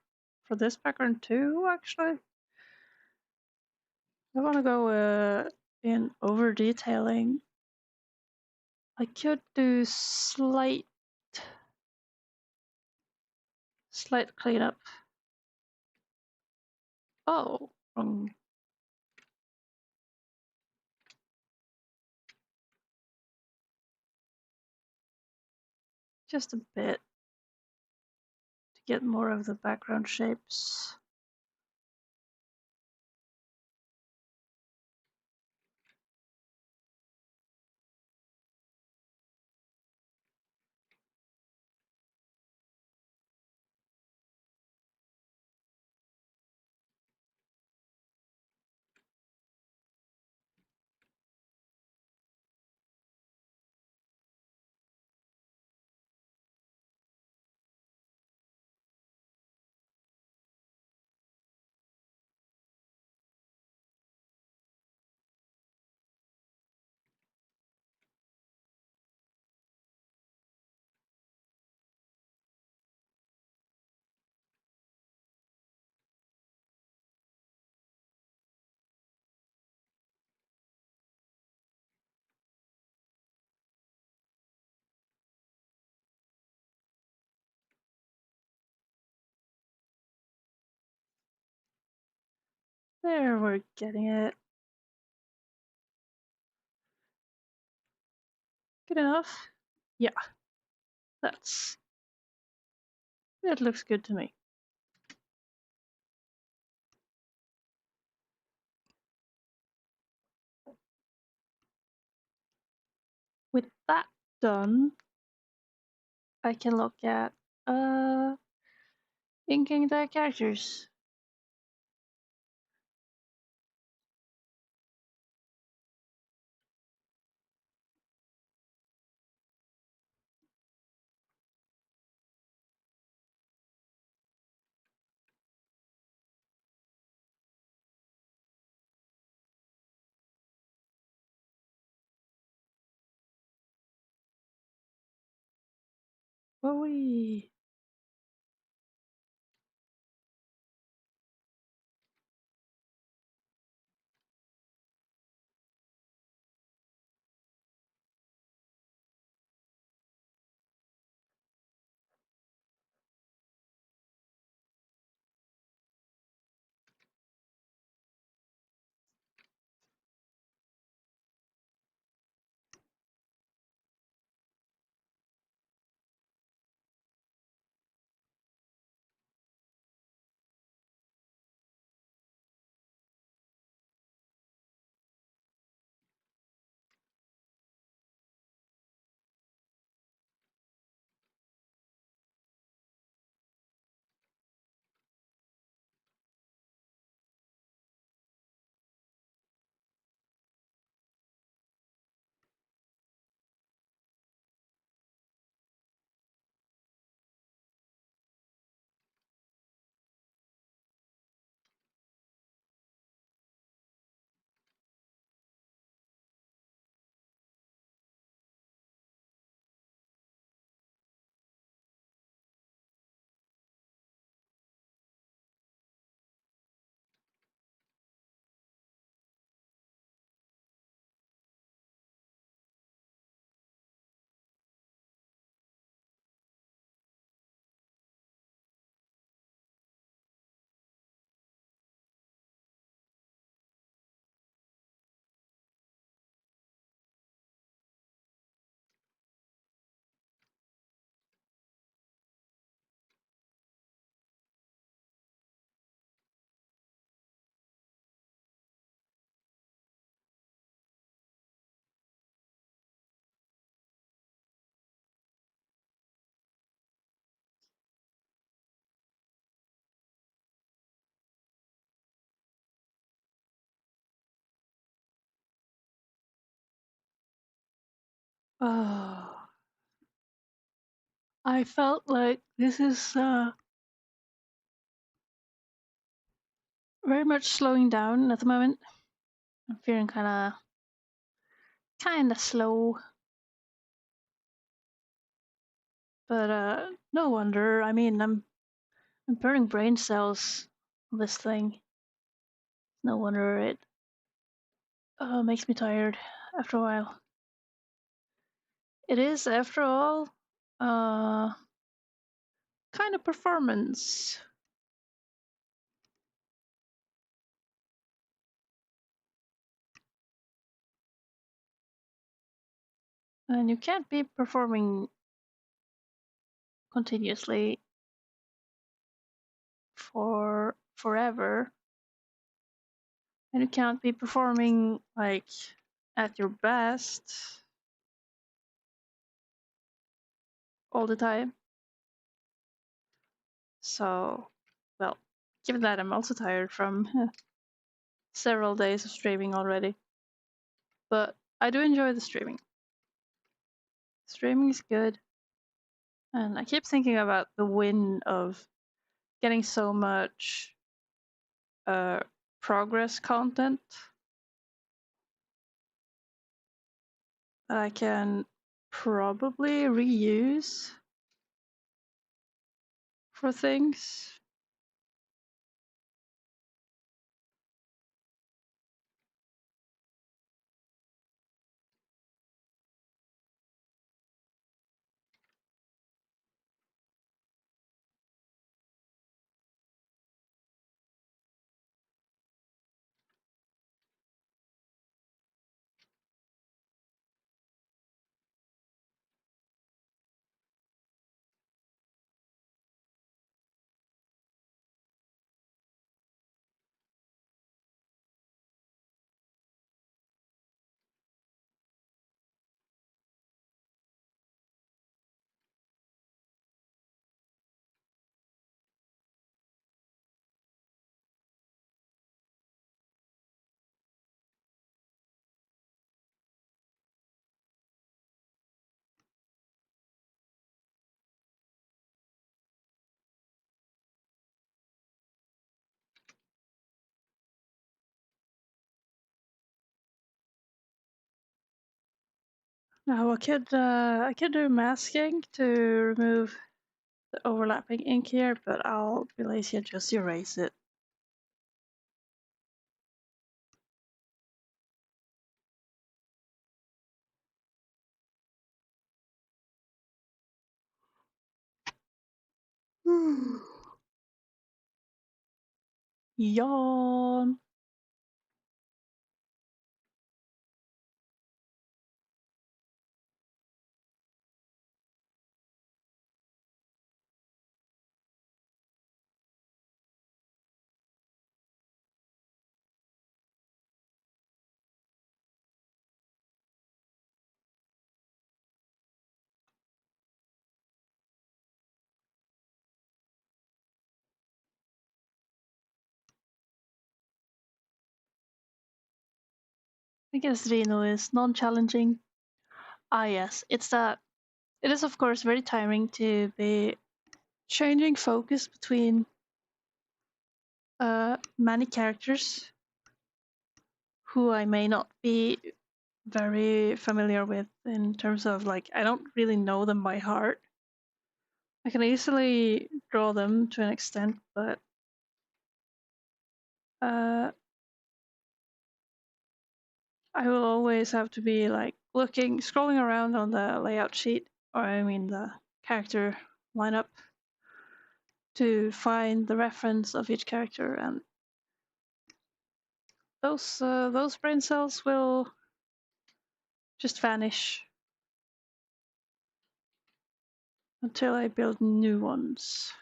this background too, actually. I want to go in over detailing. I could do slight cleanup. Oh, just a bit to get more of the background shapes. There, we're getting it. Good enough? Yeah, that looks good to me. With that done, I can look at inking the characters. Oh, Oh, I felt like this is very much slowing down at the moment. I'm feeling kind of slow. But no wonder. I mean, I'm burning brain cells on this thing. No wonder it makes me tired after a while. It is, after all, uh, kind of performance. And you can't be performing continuously for forever. And you can't be performing like at your best all the time. So, well, given that I'm also tired from several days of streaming already. But I do enjoy the streaming. Streaming is good. And I keep thinking about the win of getting so much uh, progress content that I can probably reuse for things. Now I could do masking to remove the overlapping ink here, but I'll be lazy and just erase it. Yawn. I guess Reno is non-challenging. Ah yes, it's that it is of course very tiring to be changing focus between many characters who I may not be very familiar with in terms of like I don't really know them by heart. I can easily draw them to an extent, but uh, I will always have to be like scrolling around on the layout sheet, or I mean the character lineup, to find the reference of each character, and those brain cells will just vanish until I build new ones.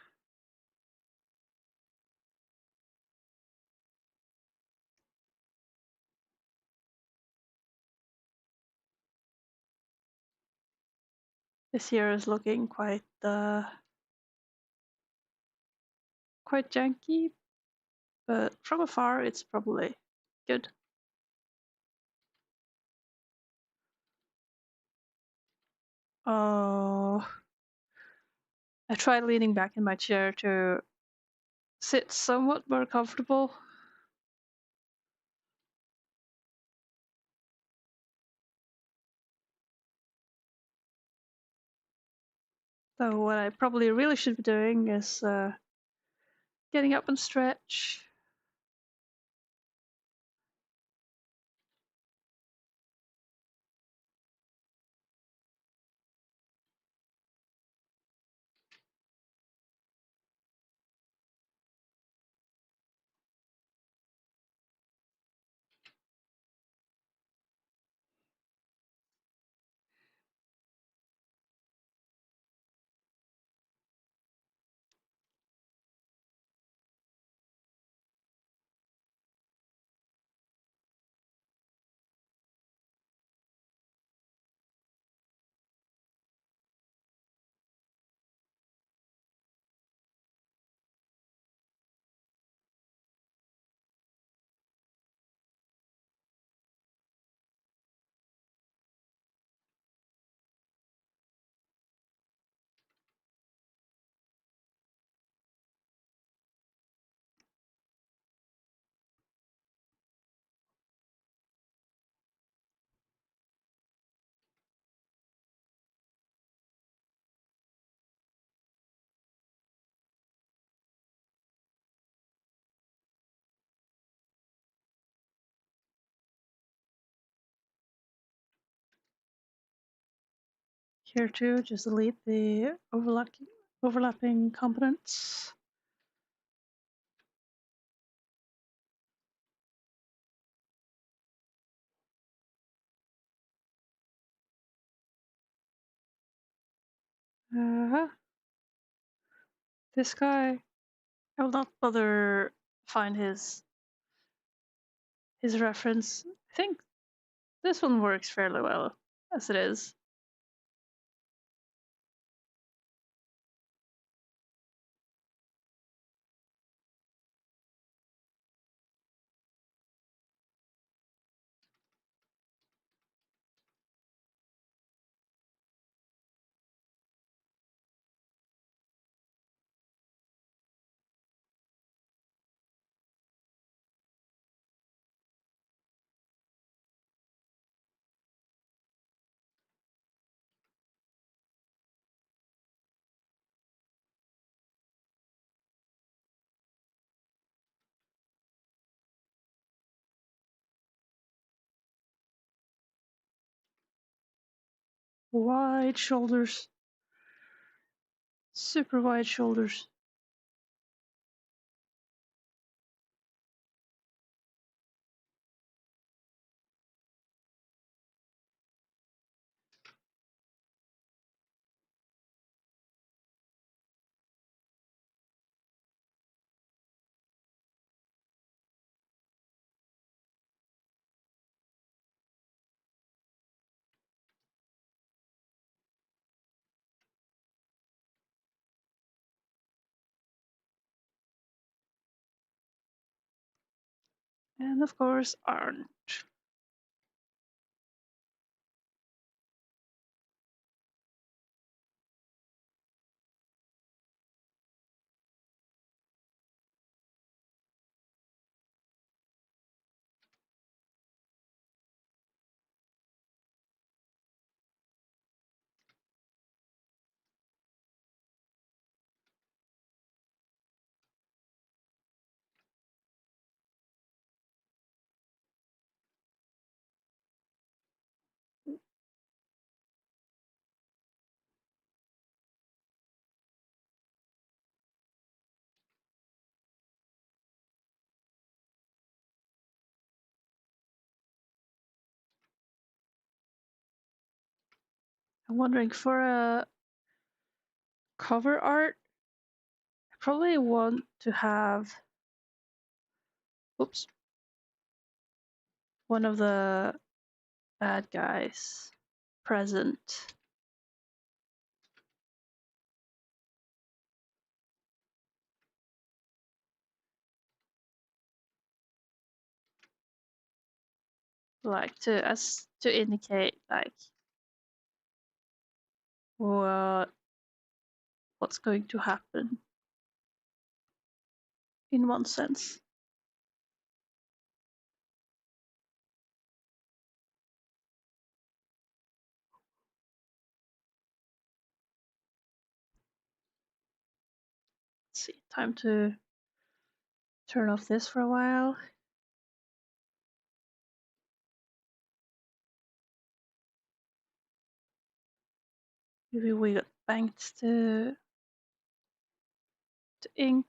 This year is looking quite janky, but from afar it's probably good. Oh, I tried leaning back in my chair to sit somewhat more comfortable. Though what I probably really should be doing is getting up and stretch. Here too, just delete the overlapping components. This guy, I will not bother find his reference. I think this one works fairly well as it is. Wide shoulders, super wide shoulders. And of course, aren't. I'm wondering for a cover art, I probably want to have, oops, one of the bad guys present. Like to indicate like what's going to happen in one sense. see. Time to turn off this for a while. Maybe we got banked to ink.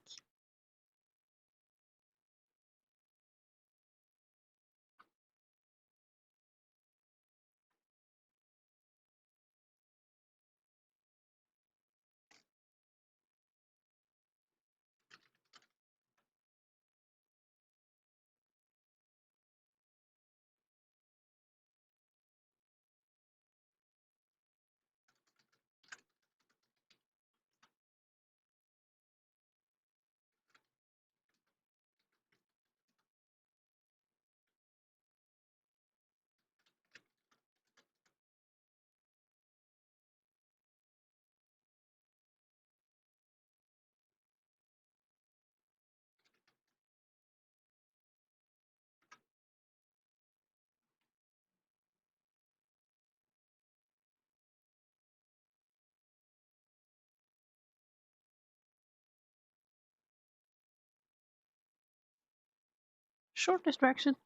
Short distraction.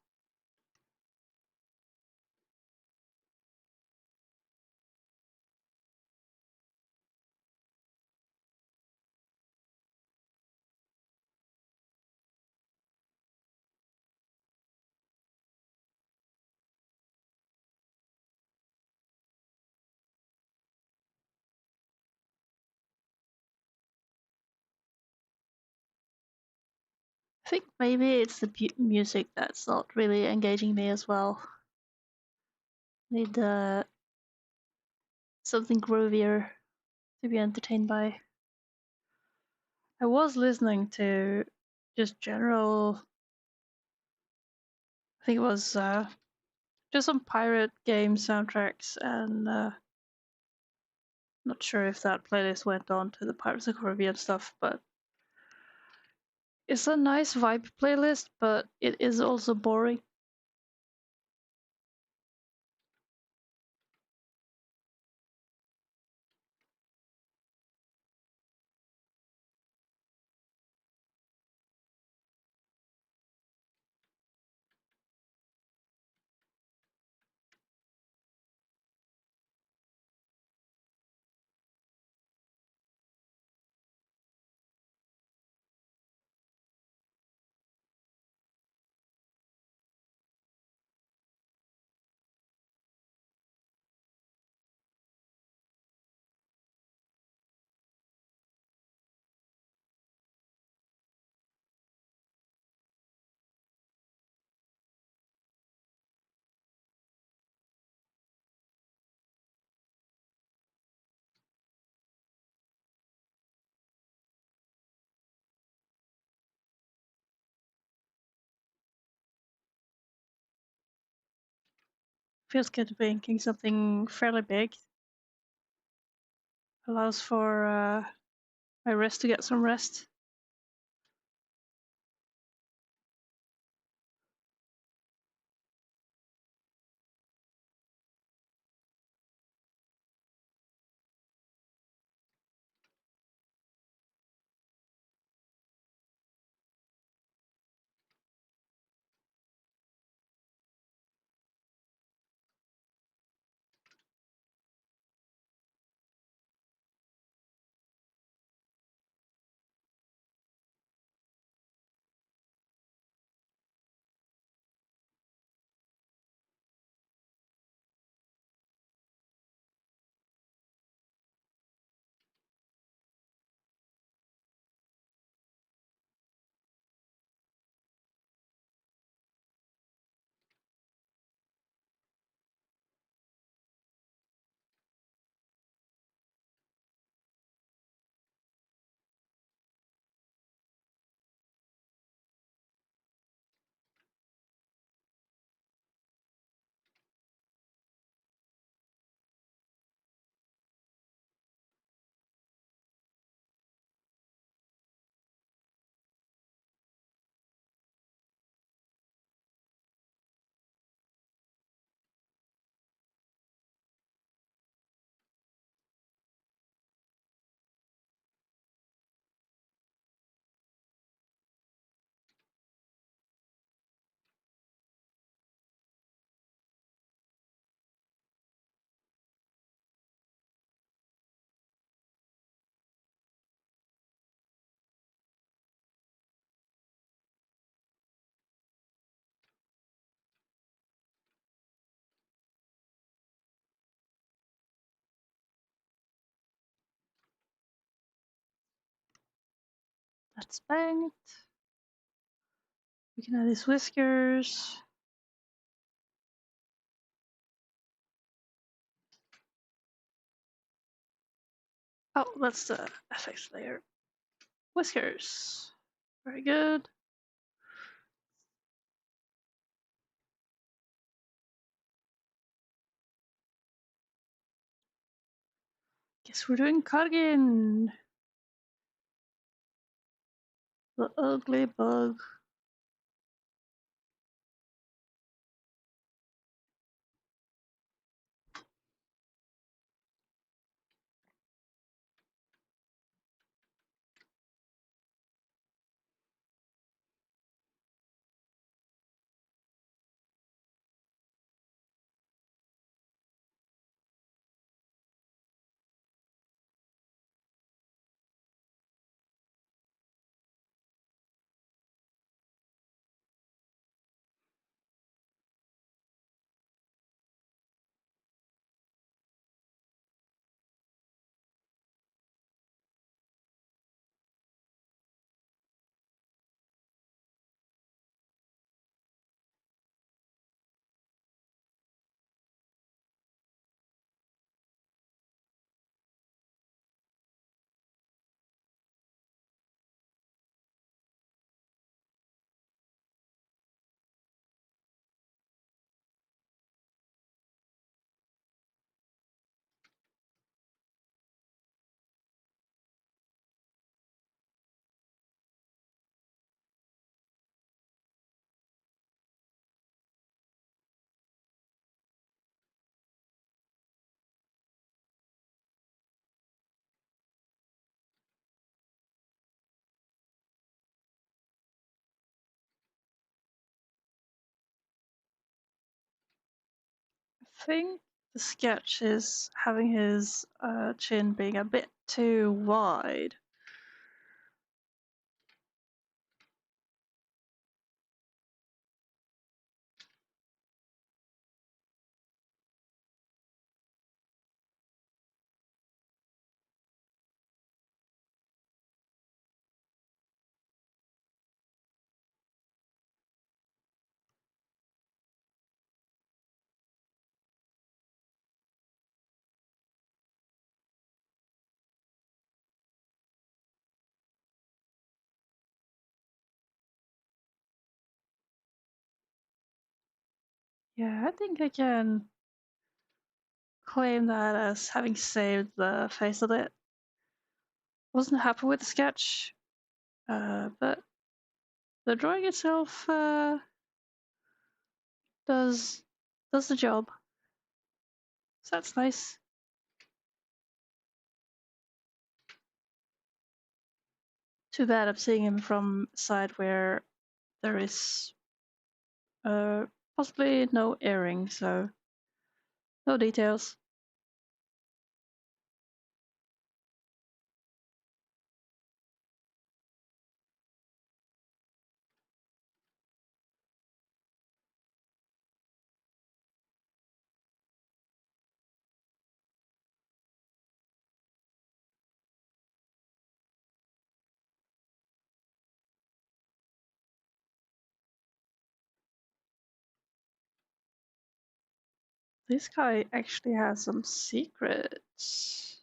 I think maybe it's the music that's not really engaging me as well. Need something groovier to be entertained by. I was listening to just general. I think it was just some pirate game soundtracks, and not sure if that playlist went on to the Pirates of the Caribbean stuff, but it's a nice vibe playlist, but it is also boring. Feels good to be inking something fairly big. Allows for my wrist to get some rest. That's banked. We can add his whiskers. Oh, that's the FX layer. Whiskers. Very good. Guess we're doing cardigan. The ugly bug. I think the sketch is having his chin being a bit too wide. Yeah, I think I can claim that as having saved the face of it. Wasn't happy with the sketch, but the drawing itself does the job. So that's nice. Too bad I'm seeing him from a side where there is possibly no airing, so no details. This guy actually has some secrets.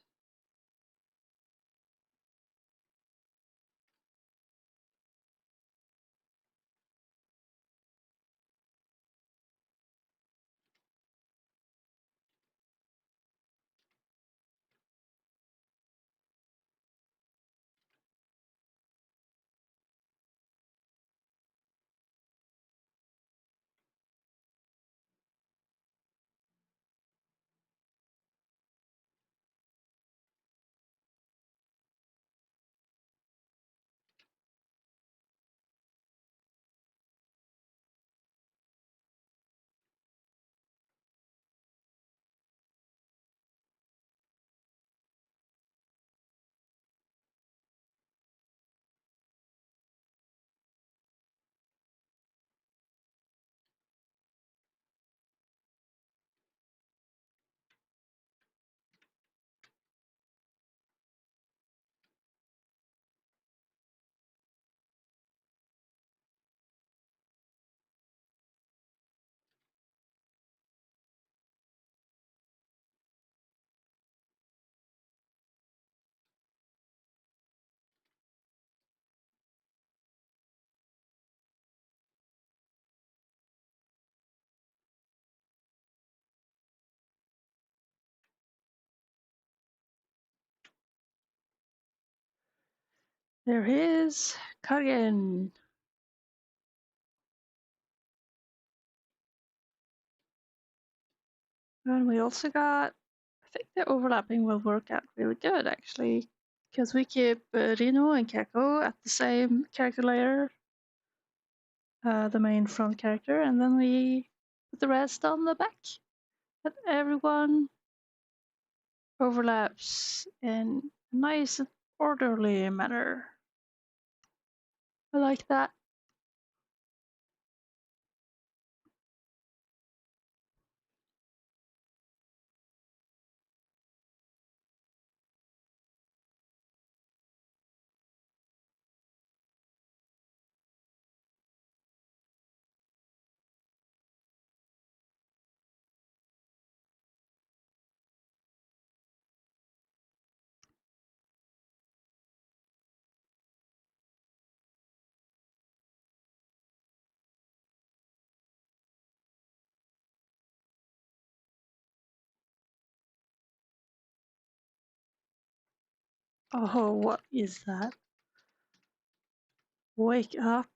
There he is, Kagen. And we also got, I think the overlapping will work out really good actually, because we keep Rino and Keko at the same character layer, the main front character, and then we put the rest on the back. But everyone overlaps in a nice and orderly manner. I like that. Oh, what is that? Wake up.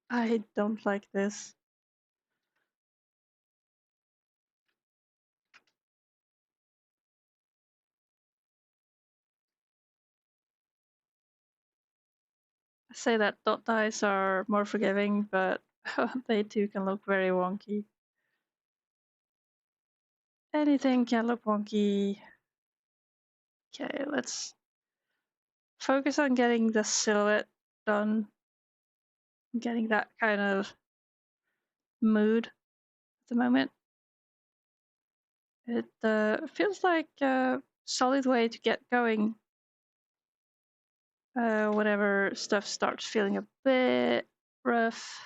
I don't like this. I say that dot dice are more forgiving, but they too can look very wonky. Anything can look wonky. Okay, let's focus on getting the silhouette done, getting that kind of mood at the moment. It feels like a solid way to get going whenever stuff starts feeling a bit rough.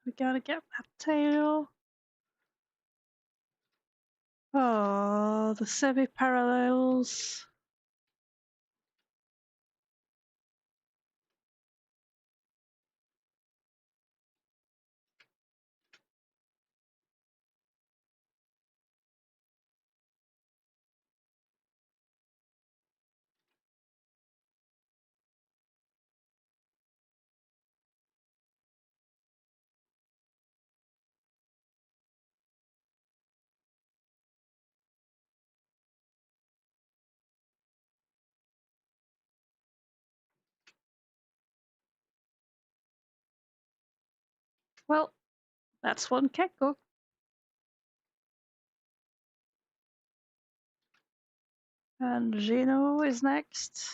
We gotta get that tail. Oh, the semi-parallels. Well, that's one Kekko. And Gino is next.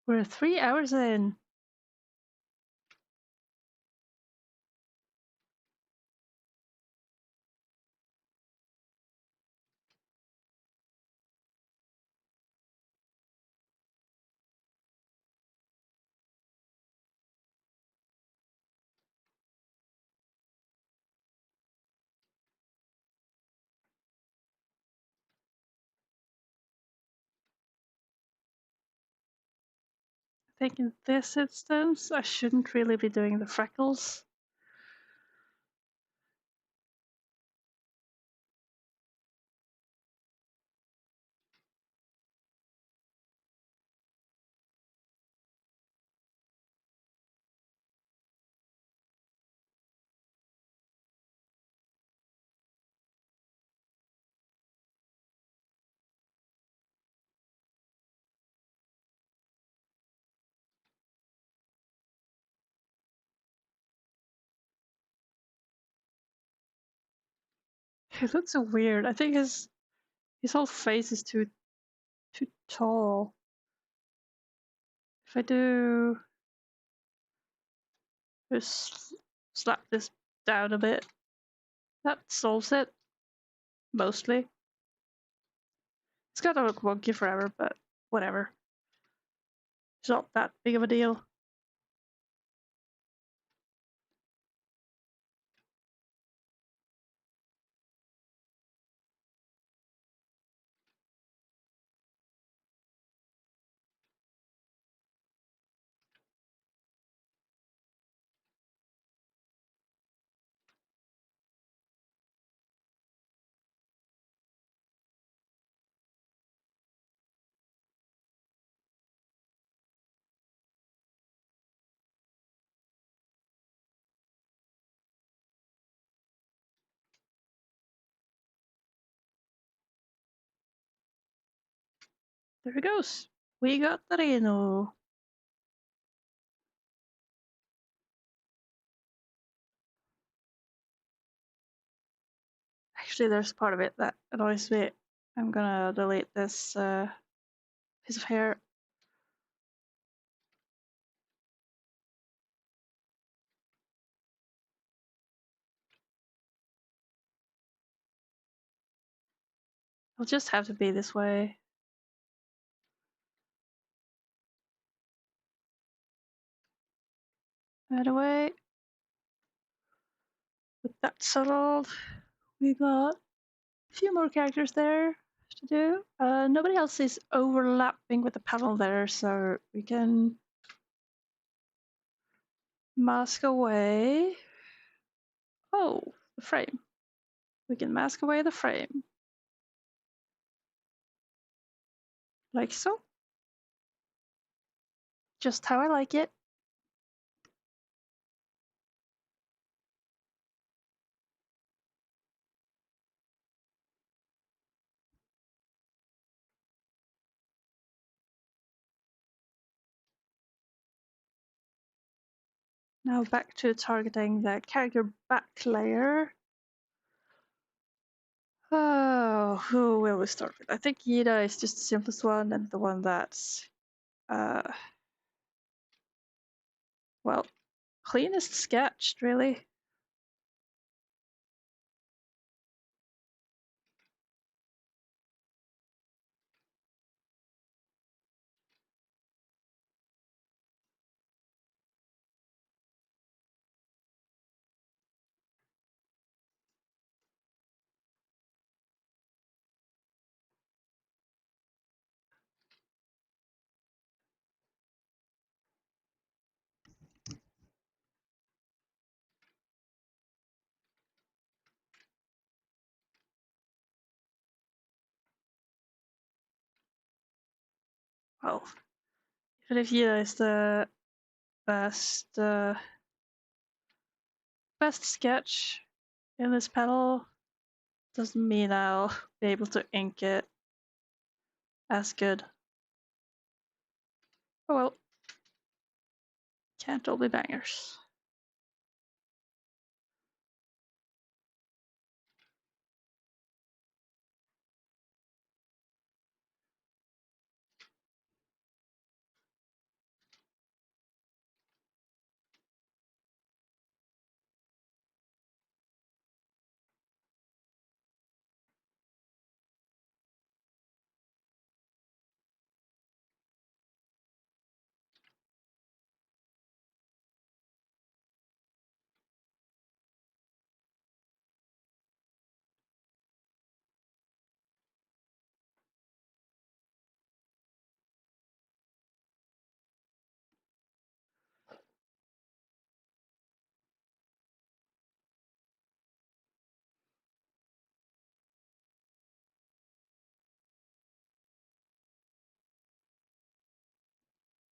We're 3 hours in. I think in this instance, I shouldn't really be doing the freckles. He looks so weird. I think his whole face is too tall. If I do just slap this down a bit, that solves it mostly. It's gonna look wonky forever, but whatever. It's not that big of a deal. There it goes. We got the Reno. Actually, there's part of it that annoys me. I'm gonna delete this piece of hair. It'll just have to be this way. Right away. With that settled, we got a few more characters there to do. Nobody else is overlapping with the panel there, so we can mask away. Oh, the frame. We can mask away the frame. Like so. Just how I like it. Now back to targeting the character back layer. Oh, who will we start with? I think Yida is just the simplest one and the one that's, well, cleanest sketched, really. Well, even if Yida is the best best sketch in this pedal doesn't mean I'll be able to ink it as good. Oh well, can't all be bangers.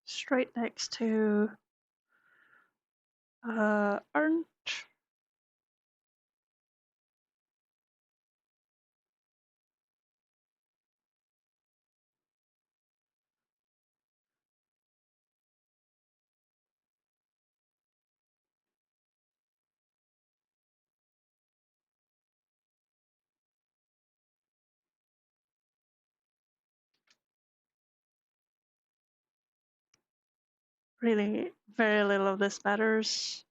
Straight next to aren't really very little of this matters.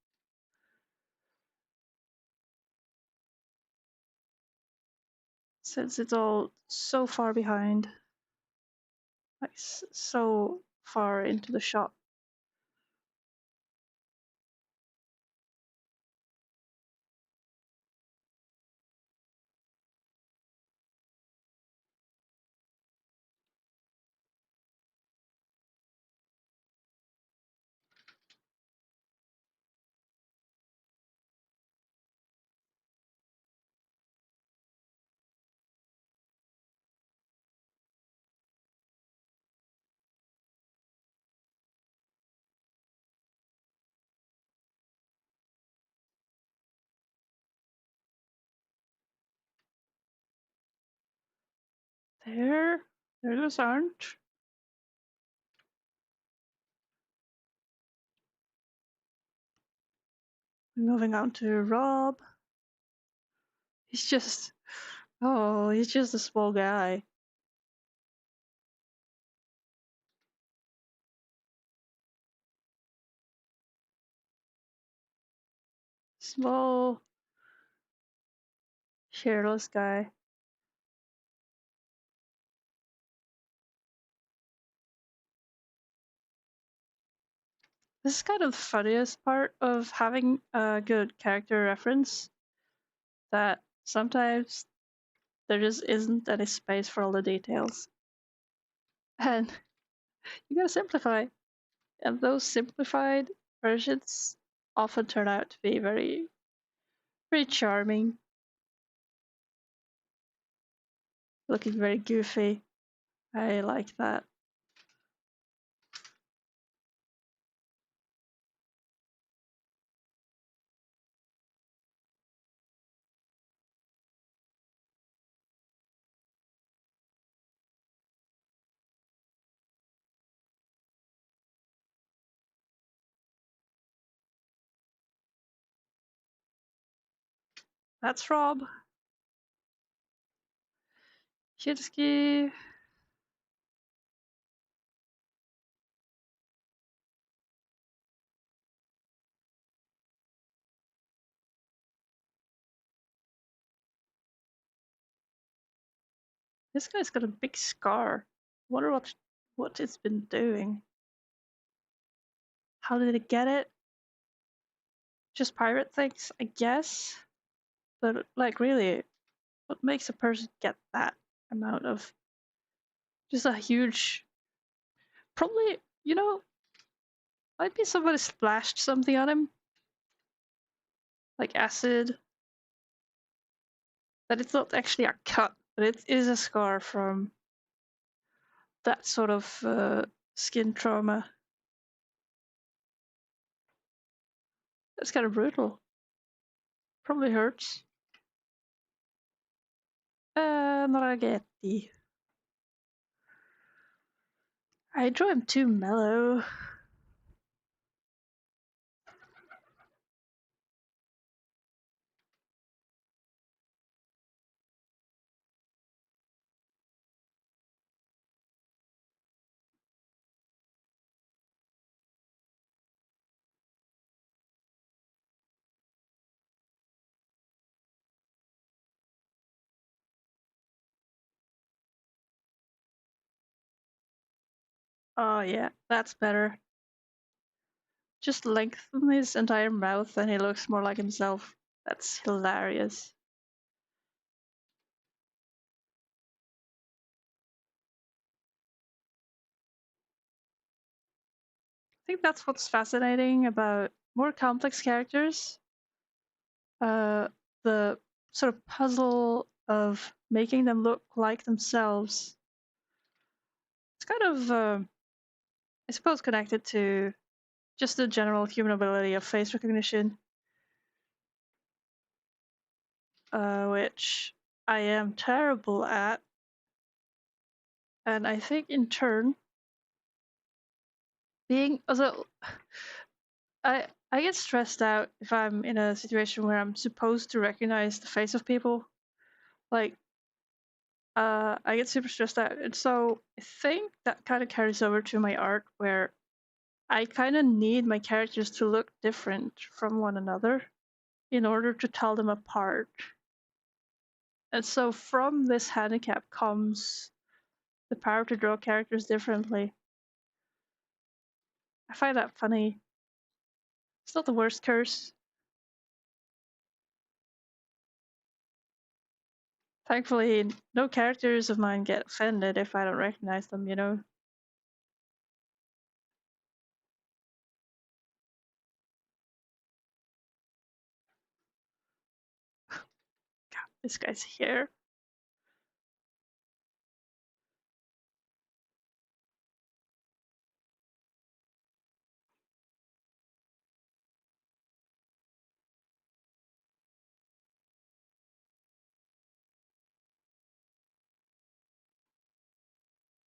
Since it's all so far behind, like so far into the shot. There those aren't. Moving on to Rob. He's just, oh, he's just a small guy. Small, hairless guy. This is kind of the funniest part of having a good character reference, that sometimes there just isn't any space for all the details. And you gotta simplify. And those simplified versions often turn out to be very, very charming, looking very goofy. I like that. That's Rob. Shinsky. This guy's got a big scar. I wonder what it's been doing. How did it get it? Just pirate things, I guess. But like, really, what makes a person get that amount of just a huge? Probably, might be somebody splashed something on him, like acid. That it's not actually a cut, but it is a scar from that sort of skin trauma. That's kind of brutal. Probably hurts. Spaghetti. I draw him too mellow. Oh yeah, that's better. Just lengthen his entire mouth and he looks more like himself. That's hilarious. I think that's what's fascinating about more complex characters. Uh, the sort of puzzle of making them look like themselves. It's kind of, I suppose, connected to just the general human ability of face recognition, which I am terrible at. And I think in turn, being also, I get stressed out if I'm in a situation where I'm supposed to recognize the face of people. Like, I get super stressed out, and so I think that kind of carries over to my art, where I kind of need my characters to look different from one another in order to tell them apart. And so from this handicap comes the power to draw characters differently. I find that funny. It's not the worst curse. Thankfully, no characters of mine get offended if I don't recognize them, you know? God, this guy's here.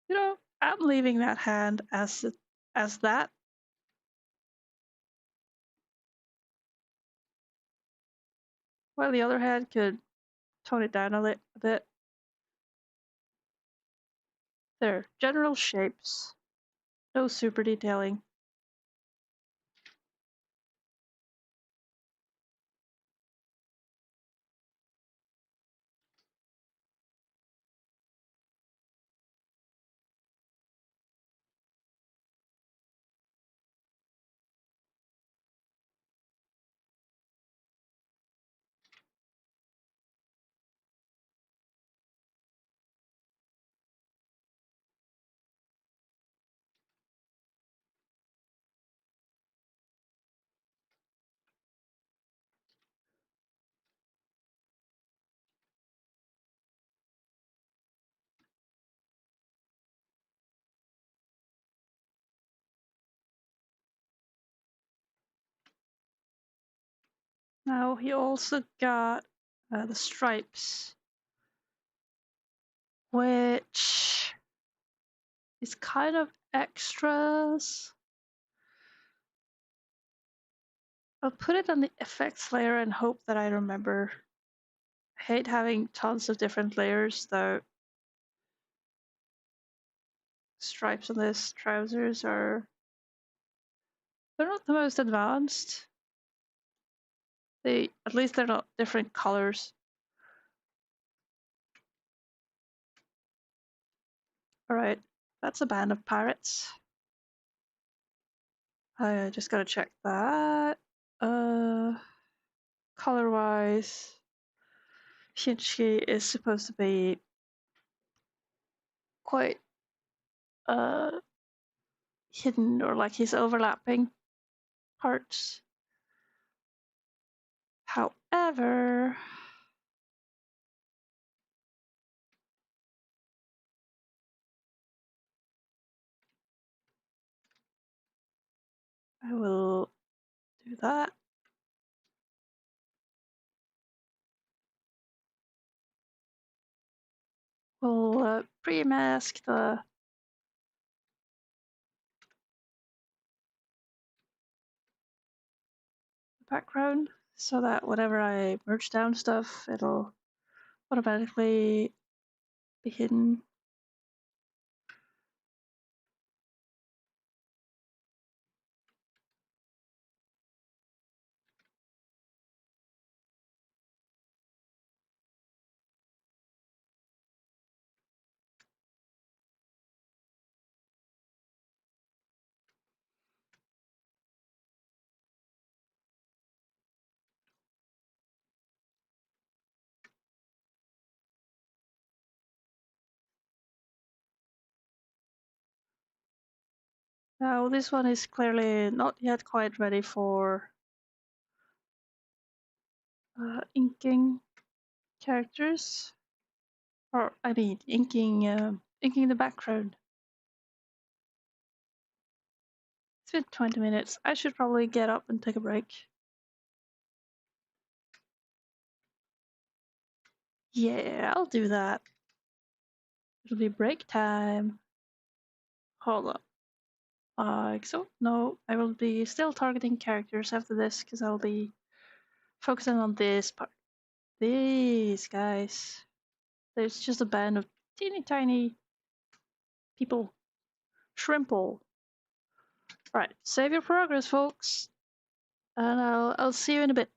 You know, I'm leaving that hand as that. While the other hand could tone it down a bit. There, general shapes. No super detailing. Now he also got the stripes, which is kind of extras. I'll put it on the effects layer and hope that I remember. I hate having tons of different layers, though. Stripes on this trousers are, they're not the most advanced. At least they're not different colors. All right, that's a band of pirates. I just gotta check that. Color wise, Shinji is supposed to be quite uh hidden, or like he's overlapping parts. However, I will do that. We'll pre-mask the background so that whenever I merge down stuff, it'll automatically be hidden. Now this one is clearly not yet quite ready for inking characters, or I mean inking the background. It's been 20 minutes. I should probably get up and take a break. Yeah, I'll do that. It'll be break time. Hold up. So no, I will be still targeting characters after this because I'll be focusing on this part. These guys. There's just a band of teeny tiny people. Shrimple. Right, save your progress, folks. And I'll see you in a bit.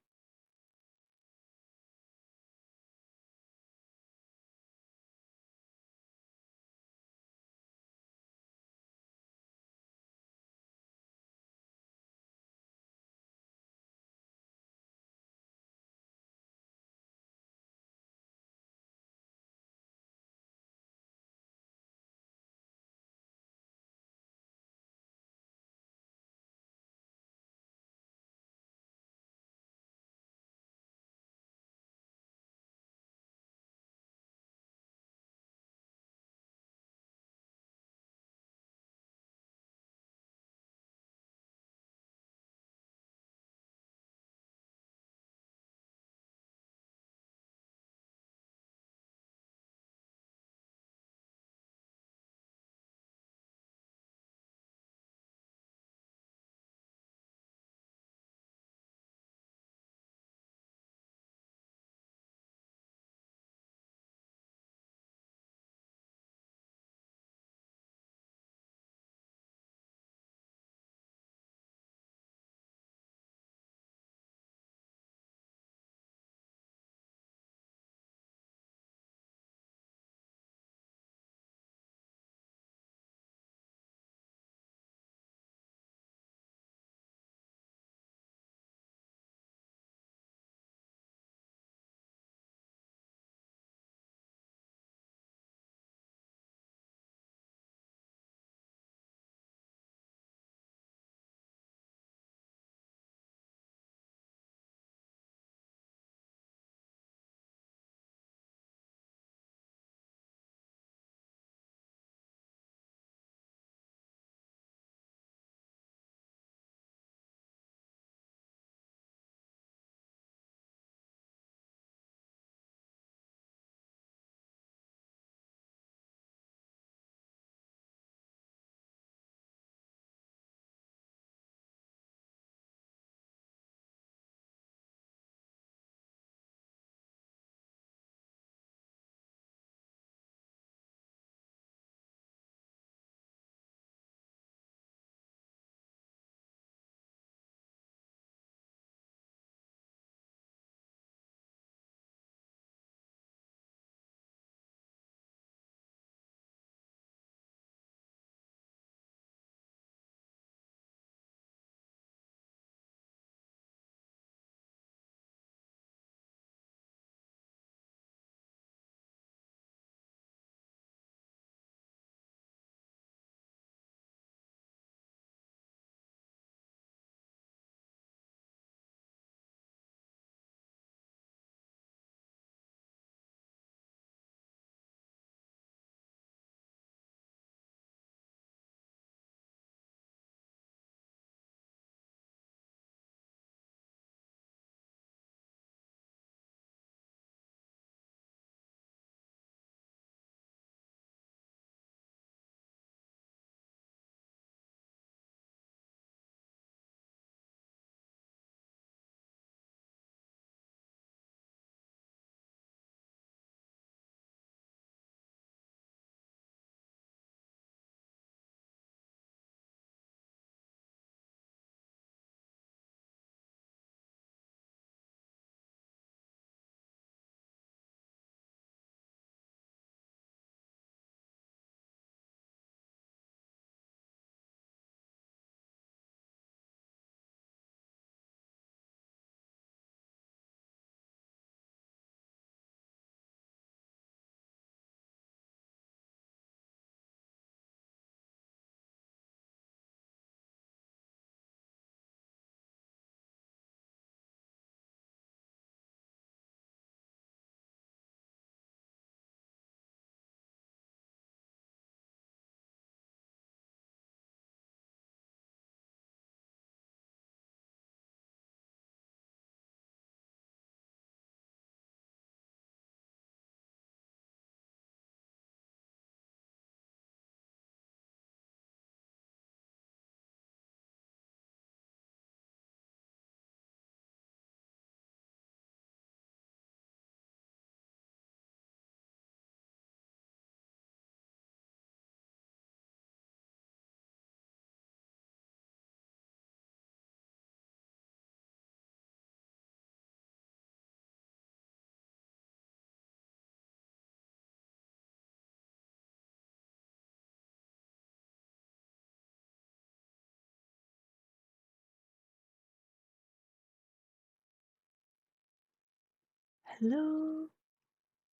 Hello,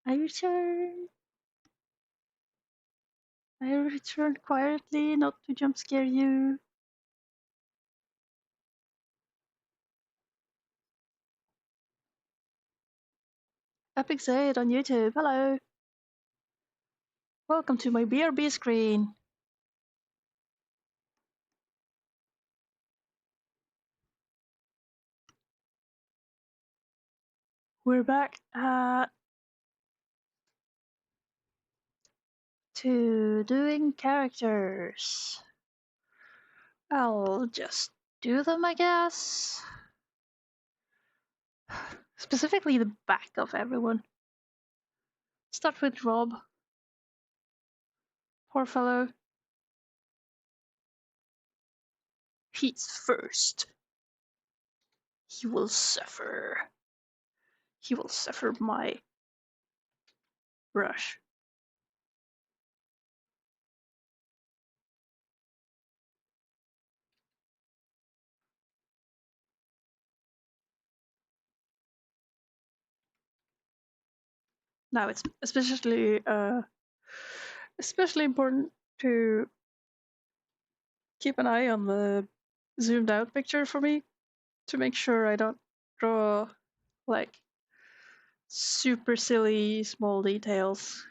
I returned. I returned quietly, not to jump scare you. Epic Zaid on YouTube. Hello. Welcome to my BRB screen. We're back to doing characters. I'll just do them, I guess. Specifically the back of everyone. Start with Rob. Poor fellow. He's first. He will suffer. He will suffer my rush. Now it's especially important to keep an eye on the zoomed out picture for me to make sure I don't draw like super silly small details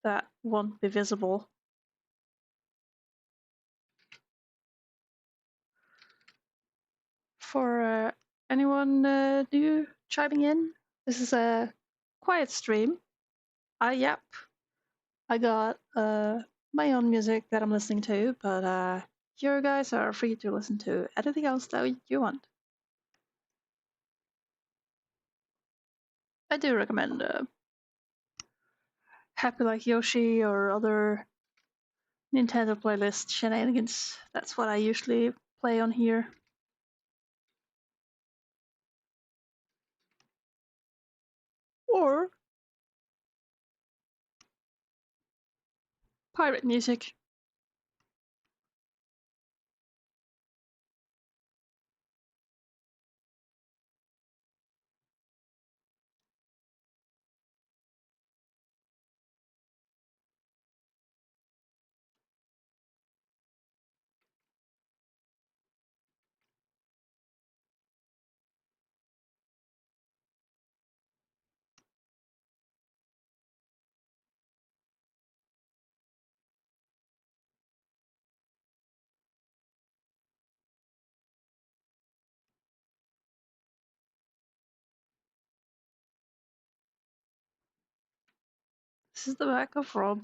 that won't be visible. For anyone new chiming in, this is a quiet stream. I yap. I got my own music that I'm listening to, but you guys are free to listen to anything else that you want. I do recommend Happy Like Yoshi or other Nintendo playlist shenanigans. That's what I usually play on here. Or pirate music. This is the back of Rob.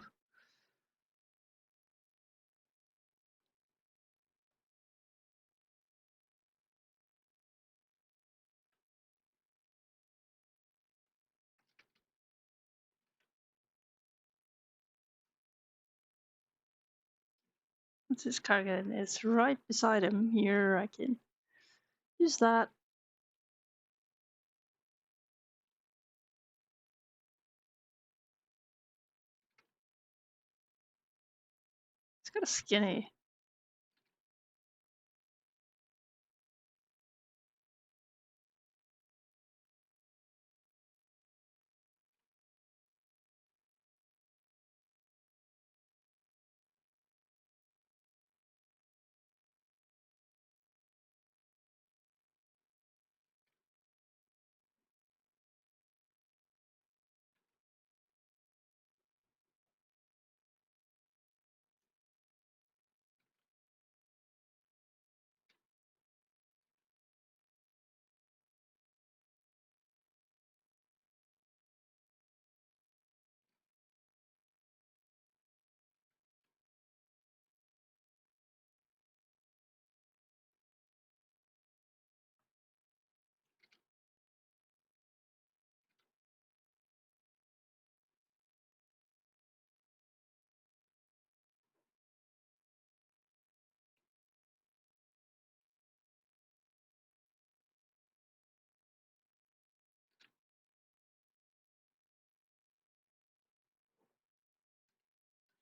It's his cardigan. It's right beside him. Here, I can use that. It's kind of skinny.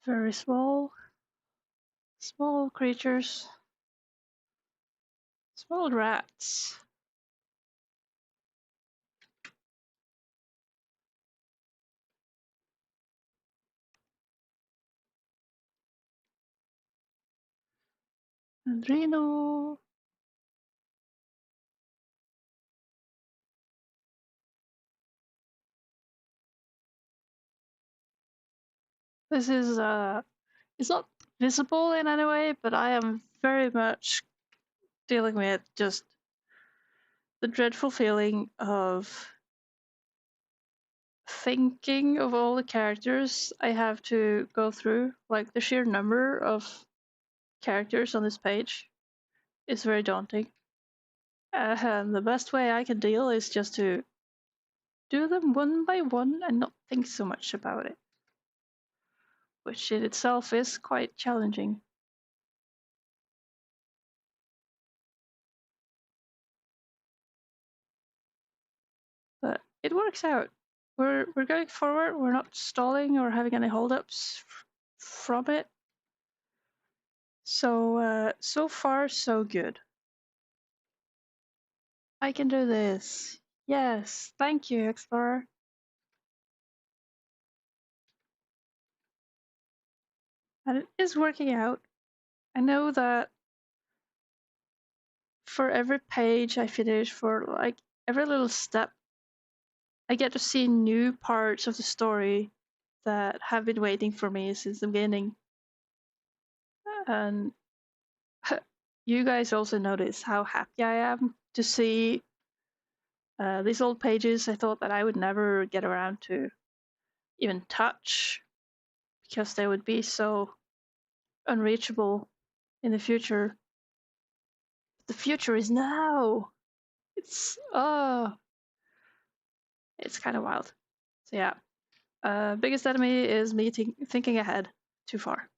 Very small. Small creatures. Old rats. Adreno. This is it's not visible in any way, but I am very much dealing with just the dreadful feeling of thinking of all the characters I have to go through. Like the sheer number of characters on this page is very daunting. And the best way I can deal is just to do them one by one and not think so much about it, which in itself is quite challenging. But it works out. We're going forward. We're not stalling or having any holdups from it. So so far so good. I can do this. Yes, thank you, Explorer. And it is working out. I know that for every page I finish, for like every little step, I get to see new parts of the story that have been waiting for me since the beginning. And you guys also notice how happy I am to see these old pages I thought that I would never get around to even touch because they would be so unreachable in the future. The future is now. It's kind of wild. So yeah, biggest enemy is me thinking ahead too far.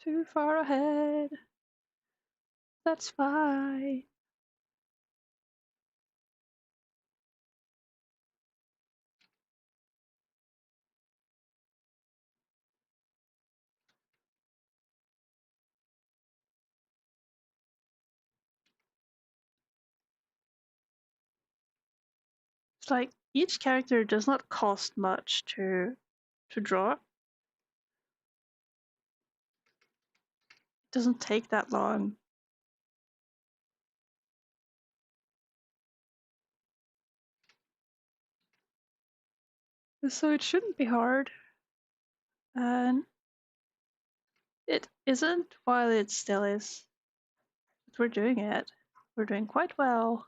Too far ahead. That's fine. It's like each character does not cost much to draw. It doesn't take that long. So it shouldn't be hard. And it isn't while it still is. But we're doing it. We're doing quite well.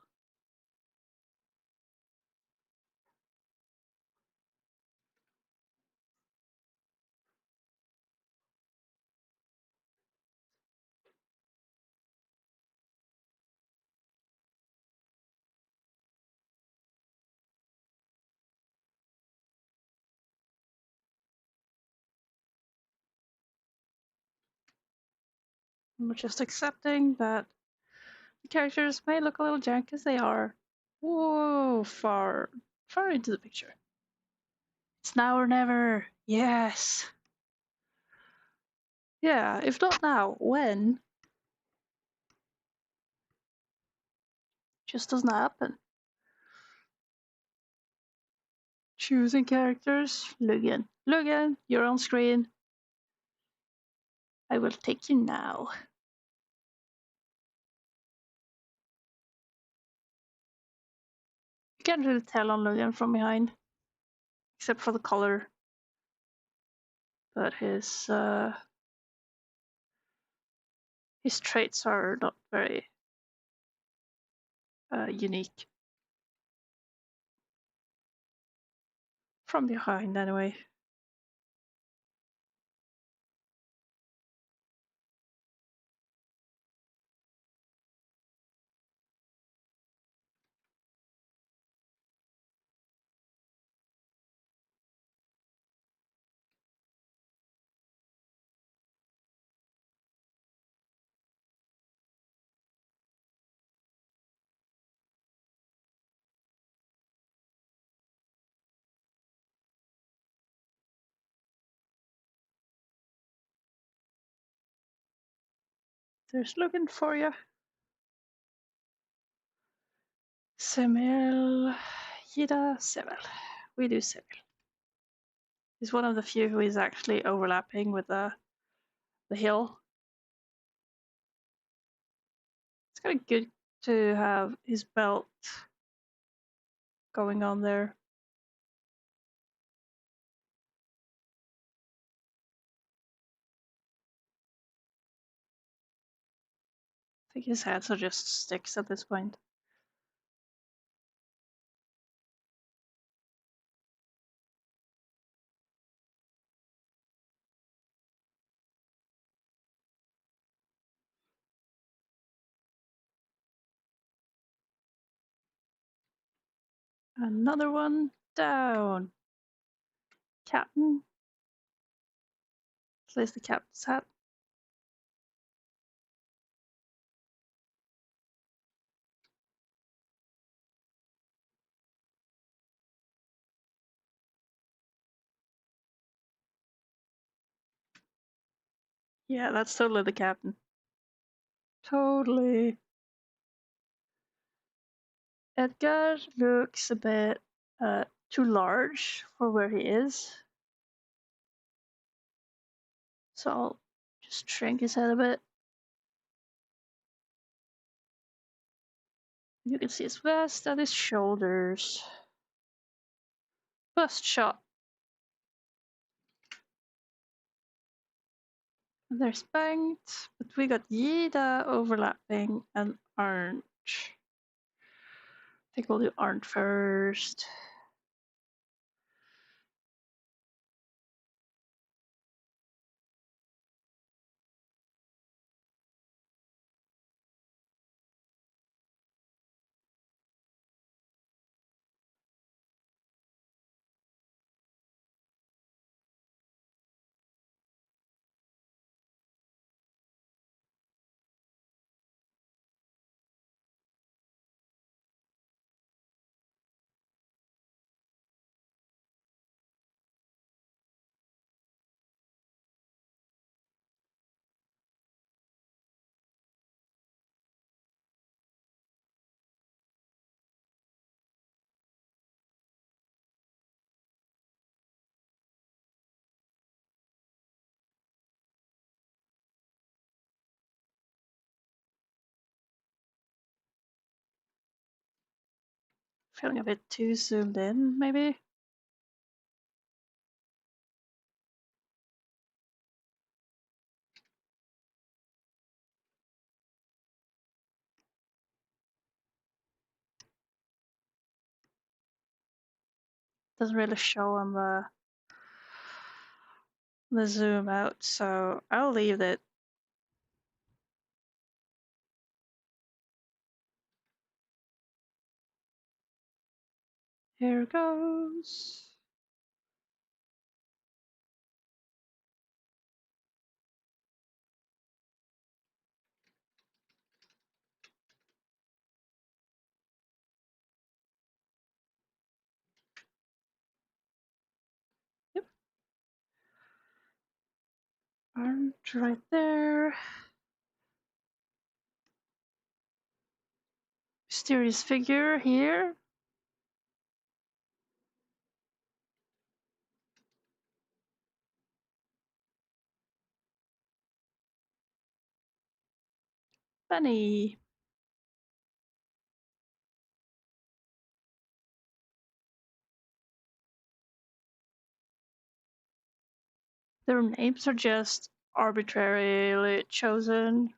We're just accepting that the characters may look a little jank as they are. Whoa, far into the picture. It's now or never. Yes. Yeah, if not now, when? Just doesn't happen. Choosing characters. Lugan. Lugan, you're on screen. I will take you now. You can't really tell on Lugan from behind, except for the color. But his traits are not very unique. From behind, anyway. There's looking for you. Semil. Yida Semil. We do Semil. He's one of the few who is actually overlapping with the hill. It's kind of good to have his belt going on there. I think his hands are just sticks at this point. Another one down. Captain. Place the captain's hat. Yeah, that's totally the captain. Totally. Edgar looks a bit too large for where he is. So I'll just shrink his head a bit. You can see his vest and his shoulders. Bust shot. And there's Bengt, but we got Yida overlapping and Arndt. I think we'll do Arndt first. Feeling a bit too zoomed in, maybe? Doesn't really show on the zoom out, so I'll leave it. Here goes. Yep. Arndt right there. Mysterious figure here. Benny. Their names are just arbitrarily chosen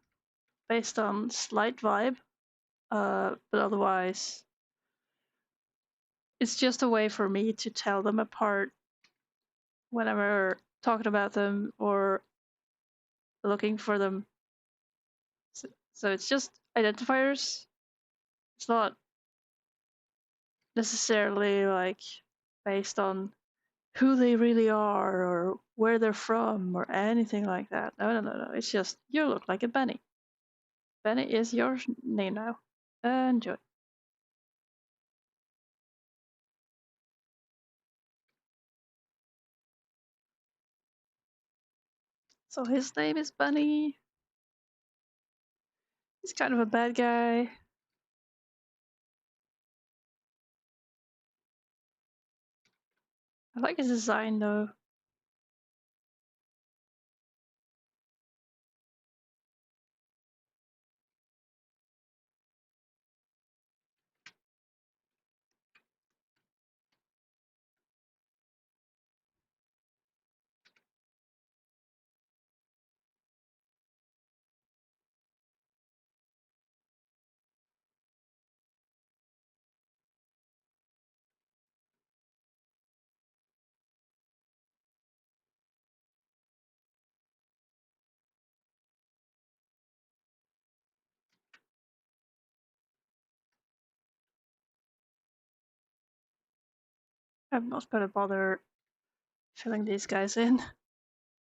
based on slight vibe, but otherwise, it's just a way for me to tell them apart whenever talking about them or looking for them. So it's just identifiers. It's not necessarily like based on who they really are or where they're from or anything like that. No. It's just you look like a Benny. Benny is your name now. Enjoy. So his name is Benny. He's kind of a bad guy. I like his design though. I'm not gonna bother filling these guys in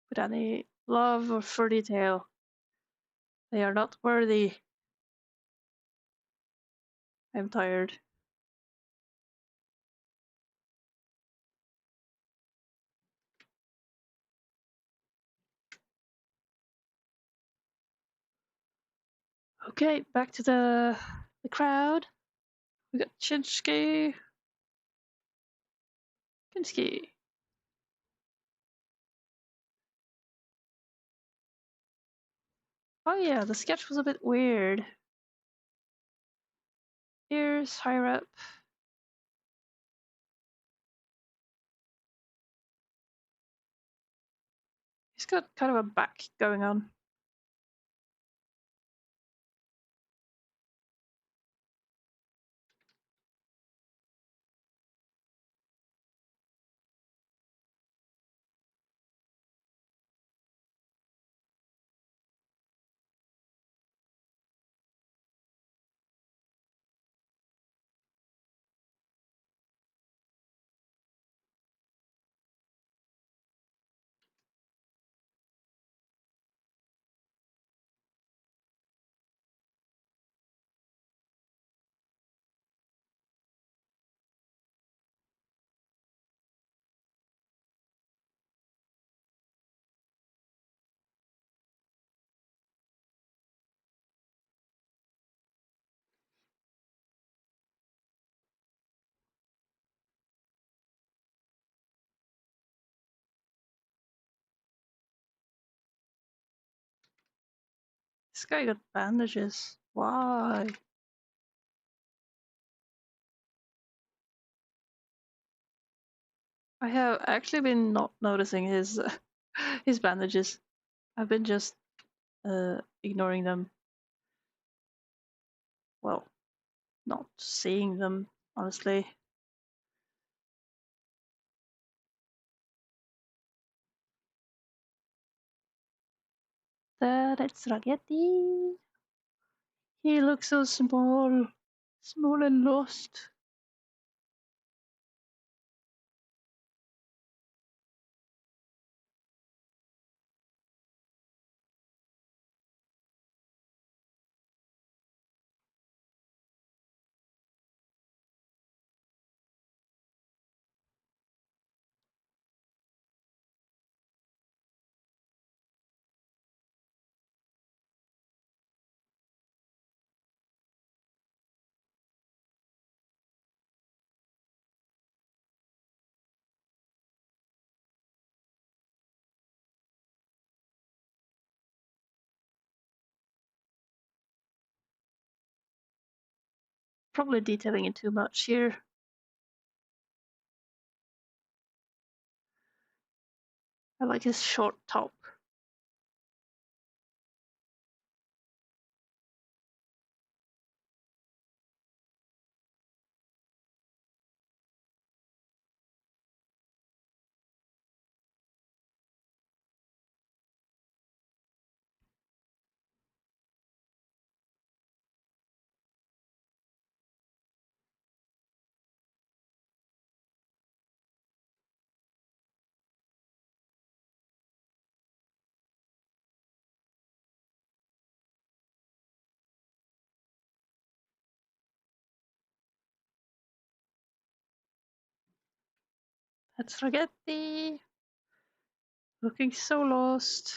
with any love or for detail. They are not worthy. I'm tired. Okay, back to the crowd. We got Chinsky. Kinsky. Oh yeah, the sketch was a bit weird. Here's higher up. He's got kind of a back going on. This guy got bandages. Why? I have actually been not noticing his his bandages. I've been just ignoring them. Well, not seeing them, honestly. That's Ragetti. He looks so small. Small and lost. Probably detailing it too much here. I like his short top. That's Ragetti. Looking so lost.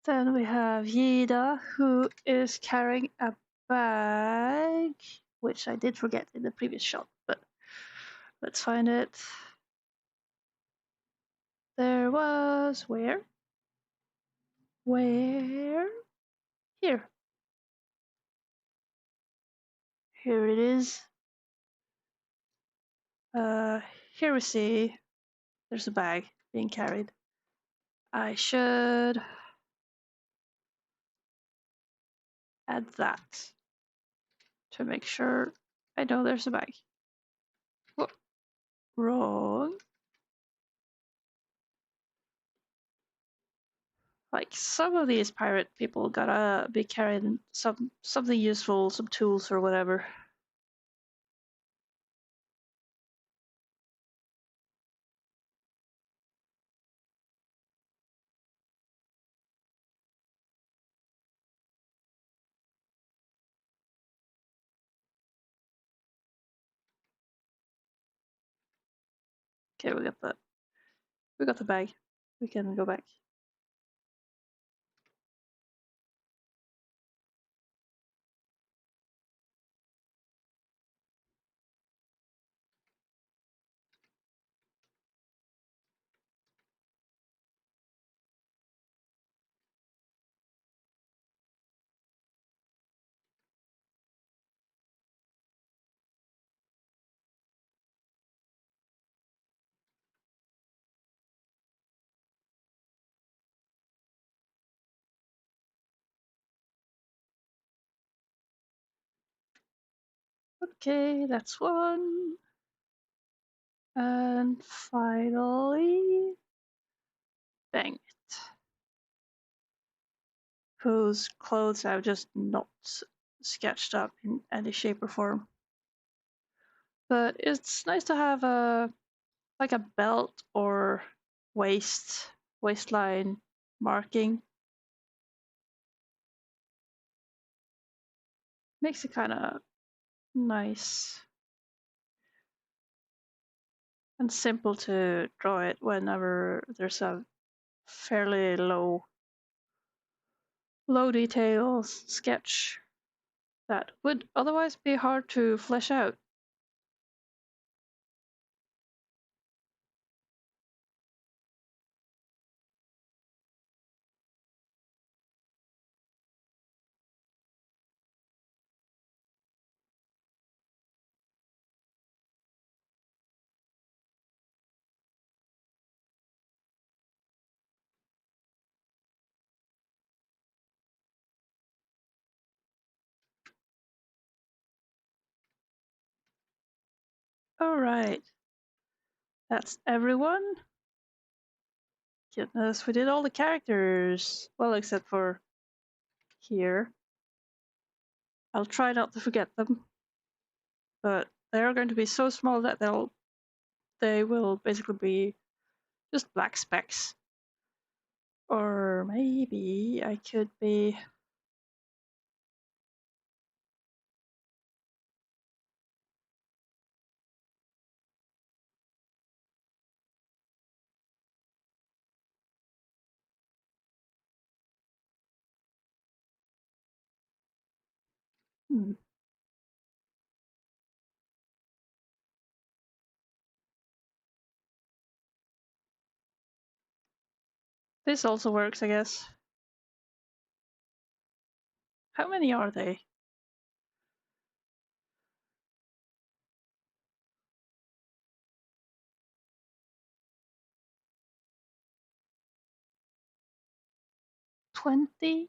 Then we have Yida, who is carrying a bag, which I did forget in the previous shot, but let's find it. There was where? Where? Here. Here it is. Here we see there's a bag being carried. I should add that to make sure I know there's a bag. Whoa, wrong. Like some of these pirate people gotta be carrying something useful, some tools or whatever. Okay, we got the bag. We can go back. Okay, that's one. And finally, dang it. Whose clothes I've just not sketched up in any shape or form. But it's nice to have like a belt or waistline marking. Makes it kind of nice and simple to draw it whenever there's a fairly low detail sketch that would otherwise be hard to flesh out. Alright, that's everyone. Goodness, we did all the characters. Well, except for here. I'll try not to forget them, but they're going to be so small that they will basically be just black specks. Or maybe I could be. Hmm. This also works, I guess. How many are they? 20?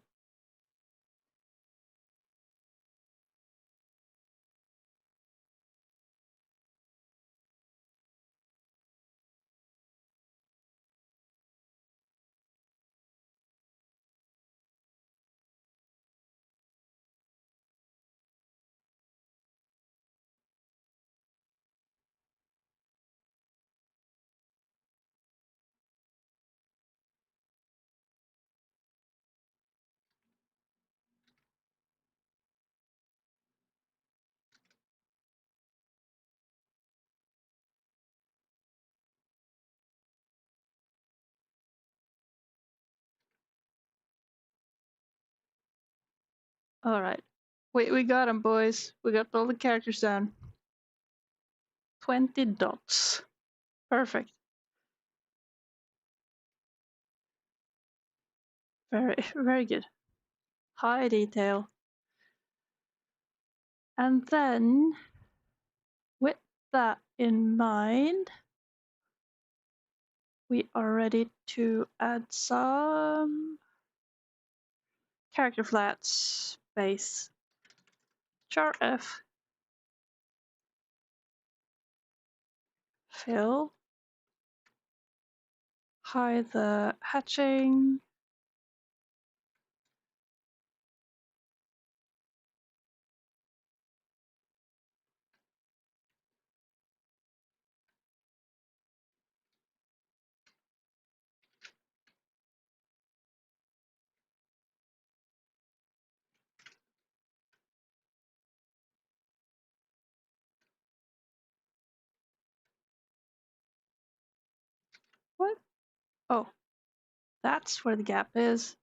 All right. Wait, we got them, boys. We got all the characters done. 20 dots. Perfect. Very, very good. High detail. And then, with that in mind, we are ready to add some character flats. Base. Char F. Fill. Hide the hatching. What? Oh, that's where the gap is.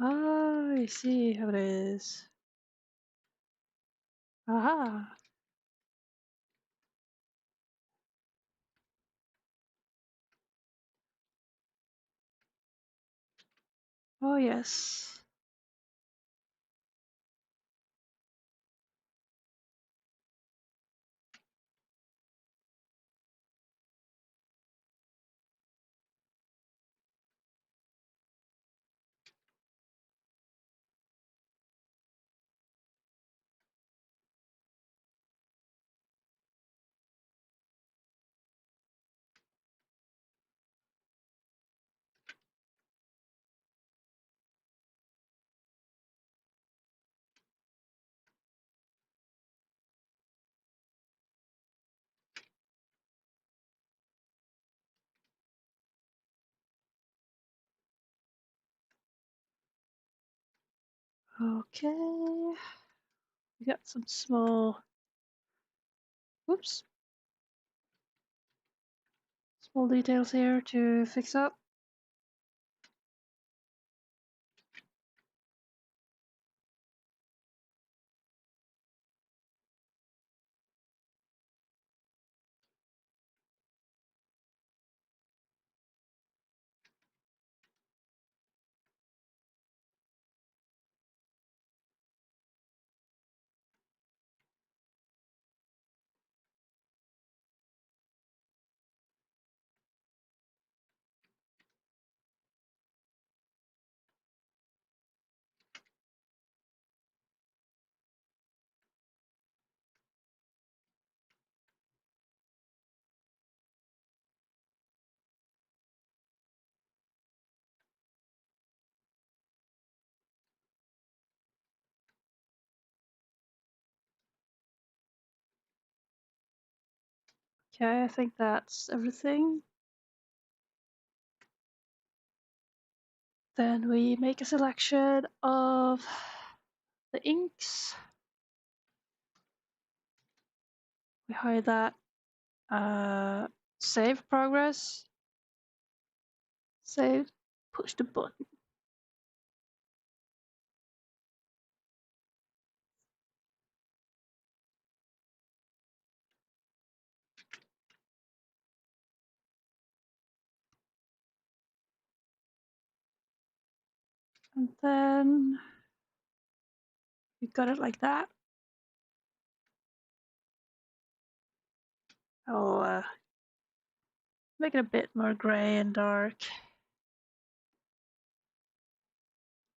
Ah, I see how it is. Aha. Oh, yes. Okay. We got some small, whoops, small details here to fix up. Okay, I think that's everything. Then we make a selection of the inks. We hide that. Save progress. Save. Push the button. And then we got it like that. I'll make it a bit more gray and dark.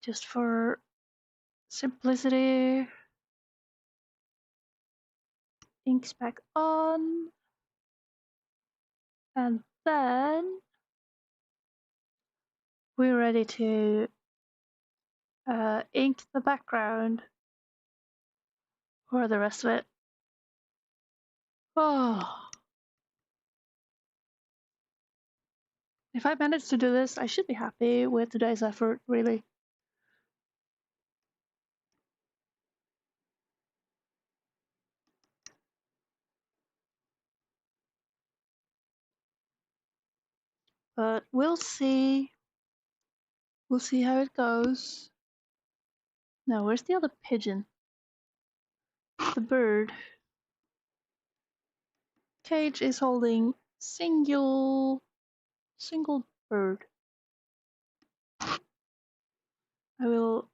Just for simplicity. Inks back on. And then we're ready to ink the background for the rest of it. Oh. If I manage to do this, I should be happy with today's effort, really. But we'll see. We'll see how it goes. Now, where's the other pigeon? The bird. Cage is holding single bird. I will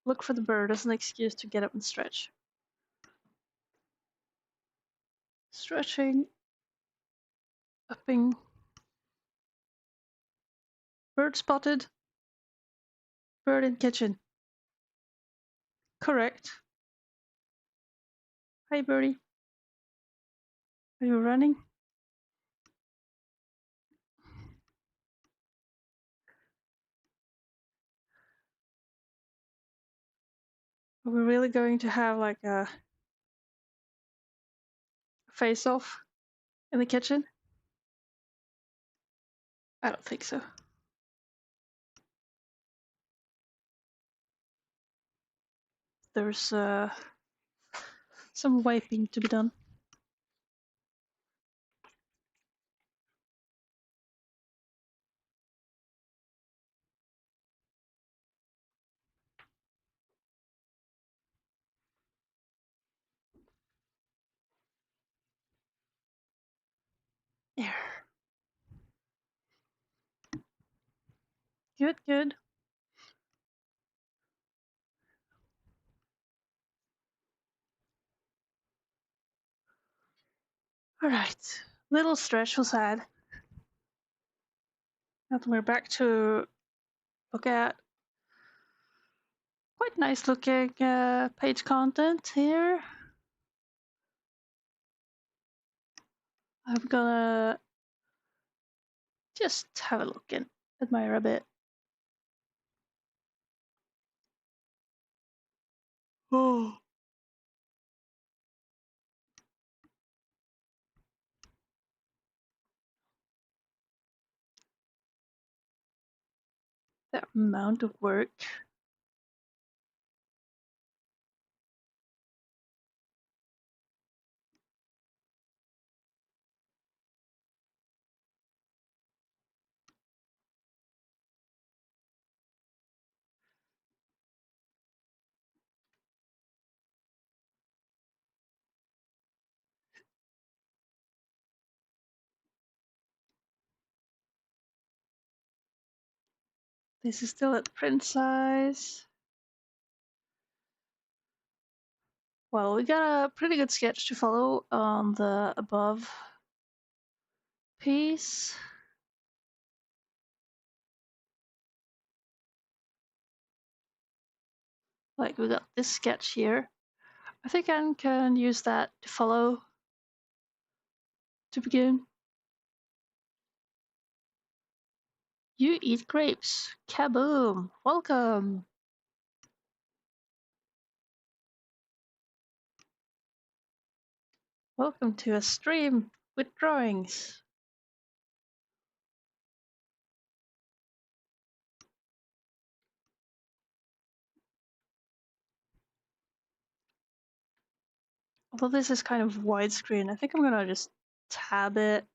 look for the bird as an excuse to get up and stretch. Stretching. Upping. Bird spotted. Bird in kitchen. Correct. Hi, birdie. Are you running? Are we really going to have like a face-off in the kitchen? I don't think so. There's some wiping to be done. There. Good, good. All right. Little stretch was had. Now we're back to look at quite nice looking page content here. I'm gonna just have a look and admire a bit. Oh. That amount of work. This is still at print size. Well, we got a pretty good sketch to follow on the above piece. Like we got this sketch here. I think I can use that to follow to begin. You eat grapes. Kaboom! Welcome! Welcome to a stream with drawings. Although this is kind of widescreen, I think I'm gonna just tab it,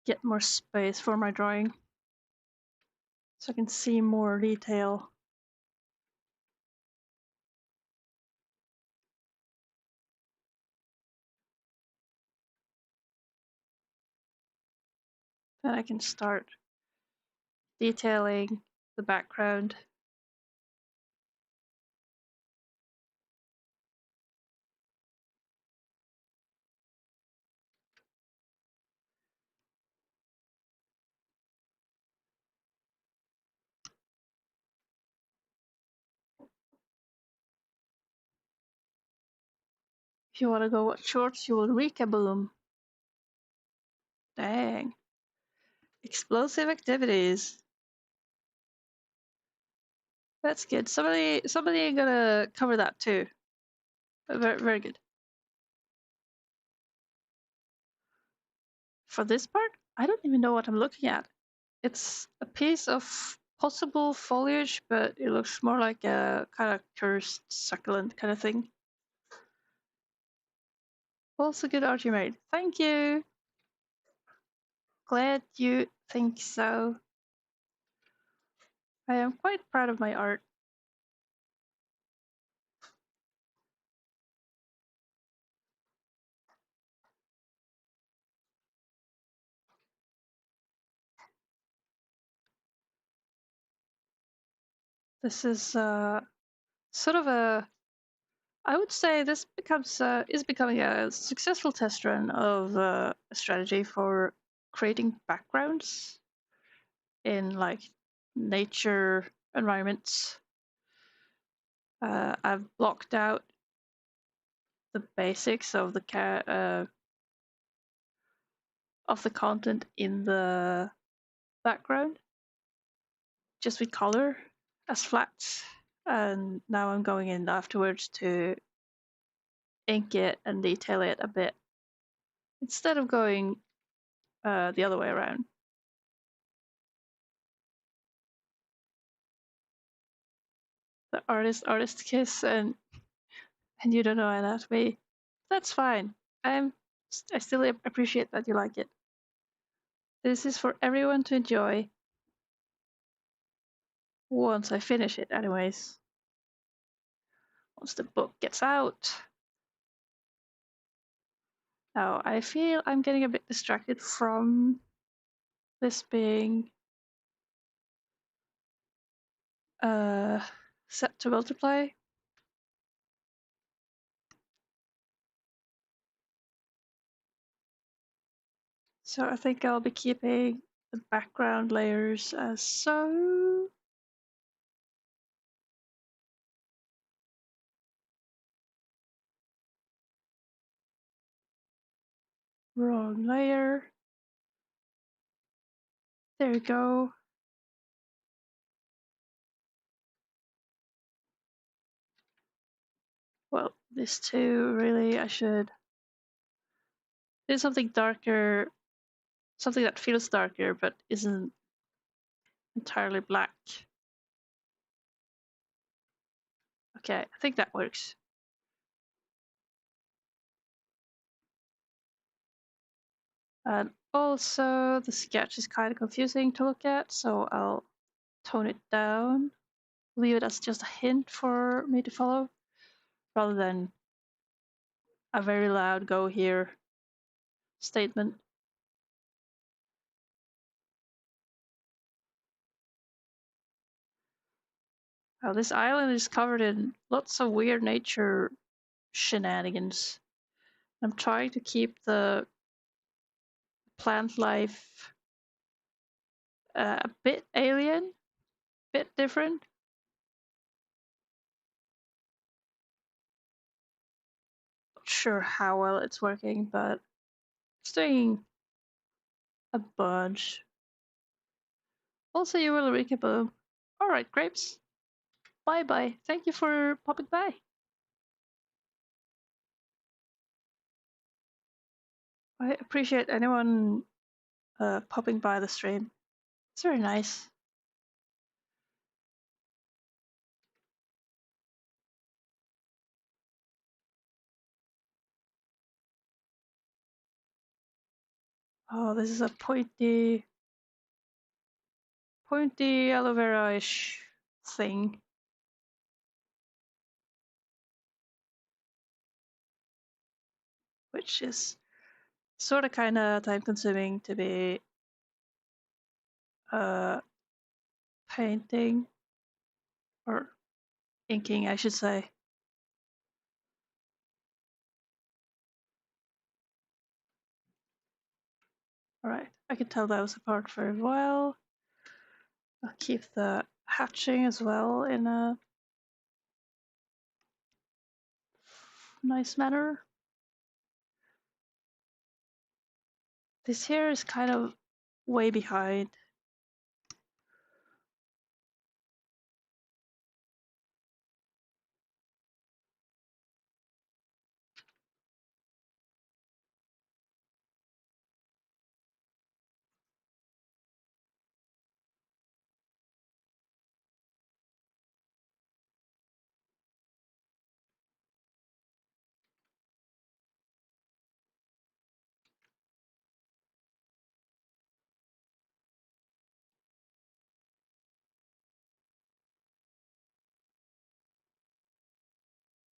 get more space for my drawing, so I can see more detail. Then I can start detailing the background. If you want to go watch shorts, you will Rikaboom. Dang. Explosive activities. That's good. Somebody gonna cover that too. Very, very good. For this part, I don't even know what I'm looking at. It's a piece of possible foliage, but it looks more like a kind of cursed succulent kind of thing. Also good art you made. Thank you. Glad you think so. I am quite proud of my art. This is sort of a, I would say this is becoming a successful test run of a strategy for creating backgrounds in like nature environments. I've blocked out the basics of the content in the background, just with color as flats. And now I'm going in afterwards to ink it and detail it a bit instead of going the other way around. The artist kiss, and you don't know anatomy. That's fine. I still appreciate that you like it. This is for everyone to enjoy once I finish it, anyways. Once the book gets out. Now, I feel I'm getting a bit distracted from this being set to multiply. So I think I'll be keeping the background layers as so. Wrong layer. There we go. Well, this too, really, I should do something darker, something that feels darker but isn't entirely black. Okay, I think that works. And also, the sketch is kind of confusing to look at, so I'll tone it down, leave it as just a hint for me to follow, rather than a very loud go here statement. Oh, this island is covered in lots of weird nature shenanigans. I'm trying to keep the plant life a bit alien, a bit different. Not sure how well it's working, but it's doing a bunch. Also, you will recap. Alright, grapes. Bye bye. Thank you for popping by. I appreciate anyone popping by the stream. It's very nice. Oh, this is a pointy aloe vera-ish thing. Which is sort of kind of time consuming to be painting or inking, I should say. Alright, I can tell those apart very well. I'll keep the hatching as well in a nice manner. This here is kind of way behind.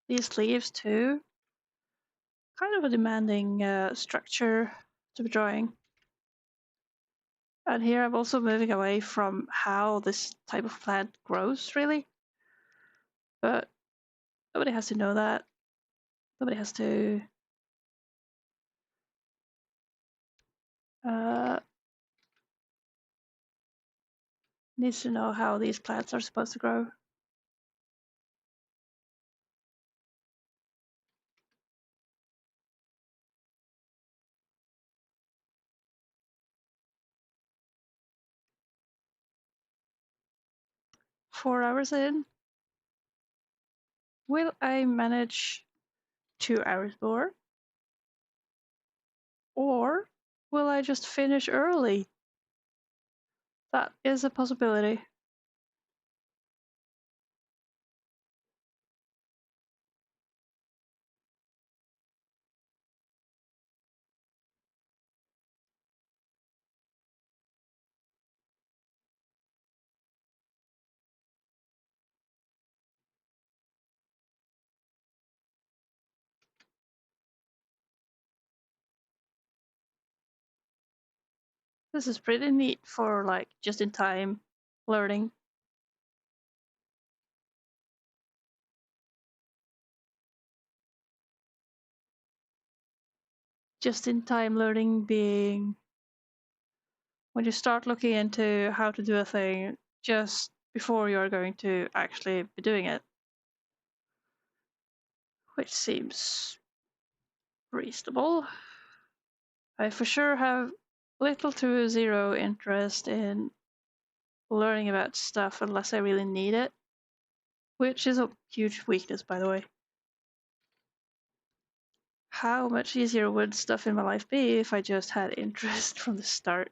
These leaves too. Kind of a demanding structure to be drawing. And here I'm also moving away from how this type of plant grows, really. But nobody has to know that. Nobody has to uh, needs to know how these plants are supposed to grow. $4 in. Will I manage 2 hours more? Or will I just finish early? That is a possibility. This is pretty neat for like just in time learning. Just in time learning being when you start looking into how to do a thing just before you're going to actually be doing it, which seems reasonable. I for sure have little to zero interest in learning about stuff unless I really need it, which is a huge weakness, by the way. How much easier would stuff in my life be if I just had interest from the start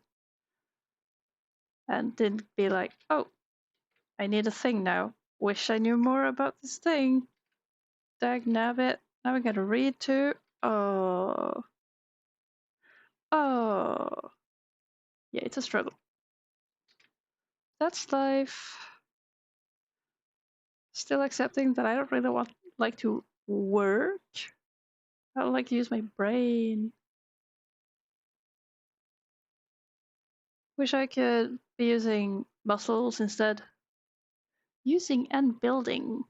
and didn't be like, oh, I need a thing now. Wish I knew more about this thing. Dag nabbit. Now I gotta read too. Oh. Oh. Yeah, it's a struggle. That's life. Still accepting that I don't really like to work. I don't like to use my brain. Wish I could be using muscles instead. Using and building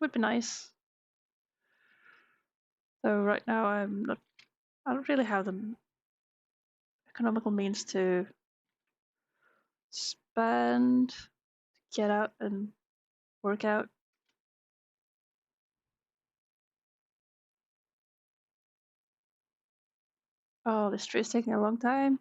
would be nice. So right now I don't really have the economical means to spend, get out and work out. Oh, this tree is taking a long time.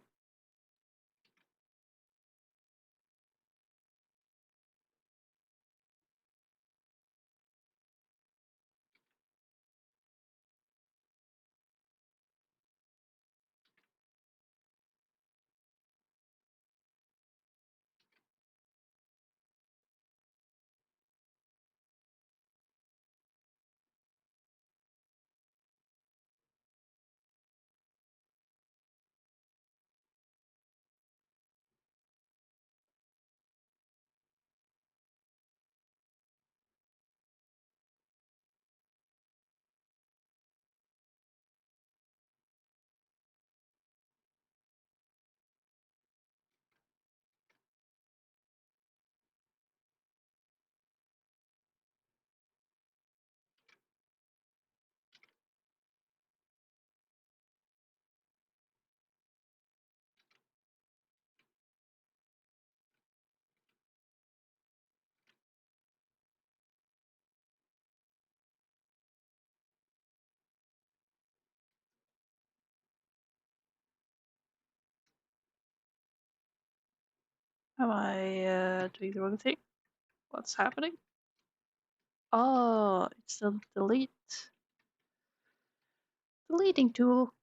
Am I doing the wrong thing? What's happening? Oh, it's the deleting tool.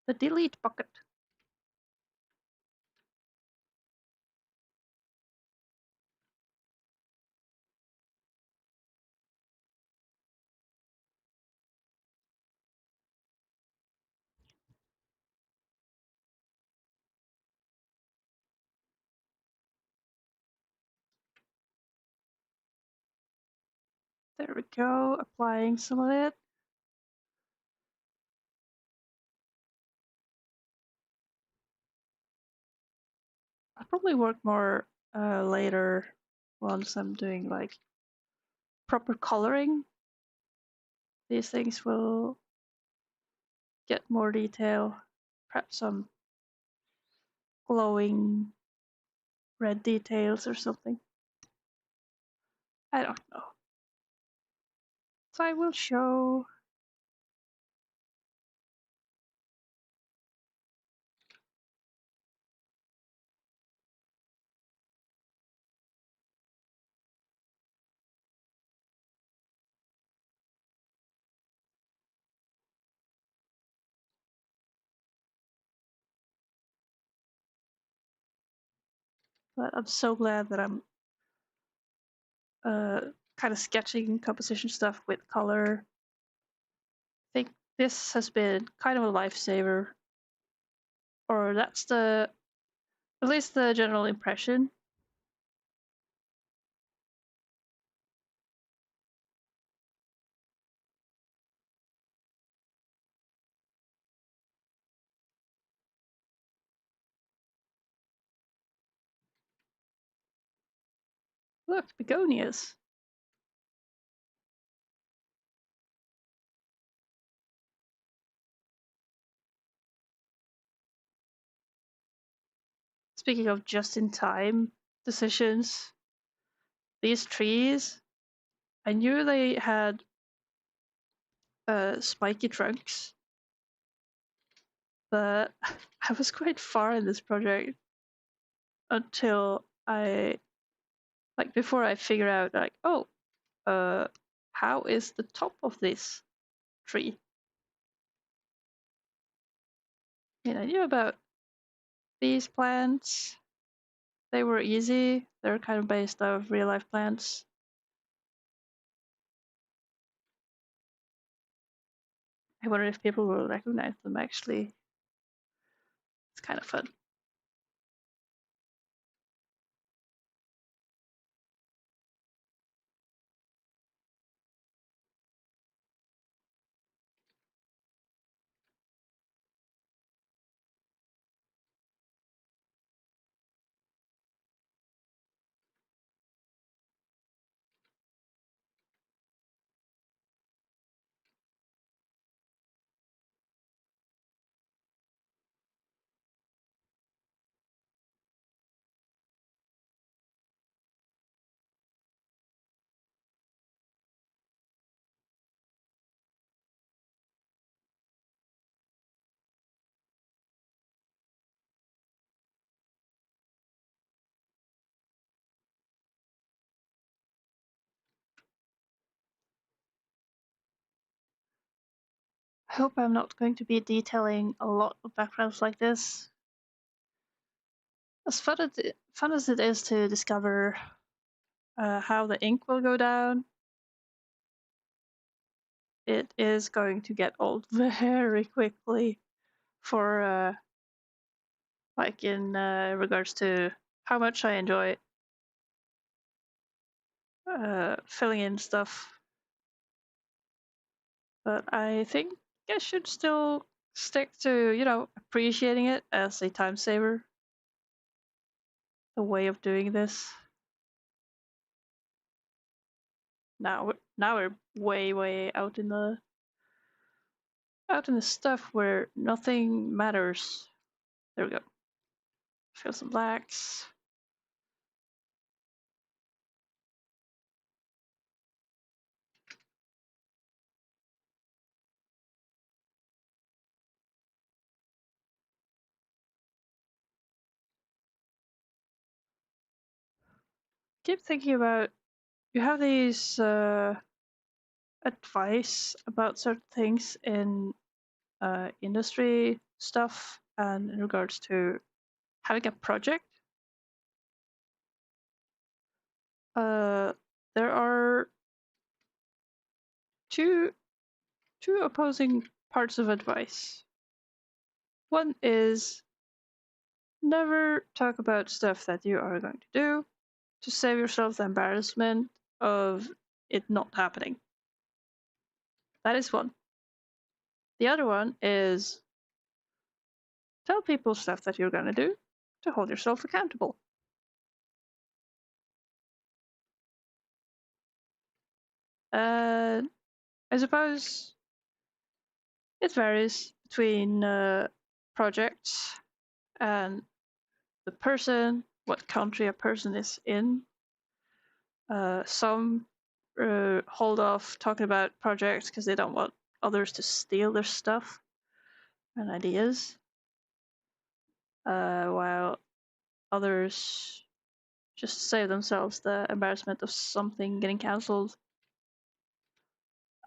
The delete bucket. There we go, applying some of it. I'll probably work more later once I'm doing like proper coloring. These things will get more detail, perhaps some glowing red details or something. I don't know. So I will show. But I'm so glad that I'm kind of sketching composition stuff with color. I think this has been kind of a lifesaver, or that's at least the general impression. Look, begonias. Speaking of just-in-time decisions, these trees, I knew they had spiky trunks, but I was quite far in this project until before I figured out, like, oh, how is the top of this tree? And I knew about these plants. They were easy. They're kind of based off real life plants. I wonder if people will recognize them actually. It's kind of fun. I hope I'm not going to be detailing a lot of backgrounds like this. As fun as it is to discover how the ink will go down, it is going to get old very quickly for like in regards to how much I enjoy filling in stuff. But I think I should still stick to, appreciating it as a time saver. The way of doing this. Now we're way out in the stuff where nothing matters. There we go. Fill some blacks. keep thinking about, you have these advice about certain things in industry stuff and in regards to having a project. There are two opposing parts of advice. One is never talk about stuff that you are going to do to save yourself the embarrassment of it not happening. That is one. The other one is tell people stuff that you're going to do to hold yourself accountable. I suppose it varies between projects and the person, what country a person is in. Some hold off talking about projects because they don't want others to steal their stuff and ideas, while others just save themselves the embarrassment of something getting cancelled.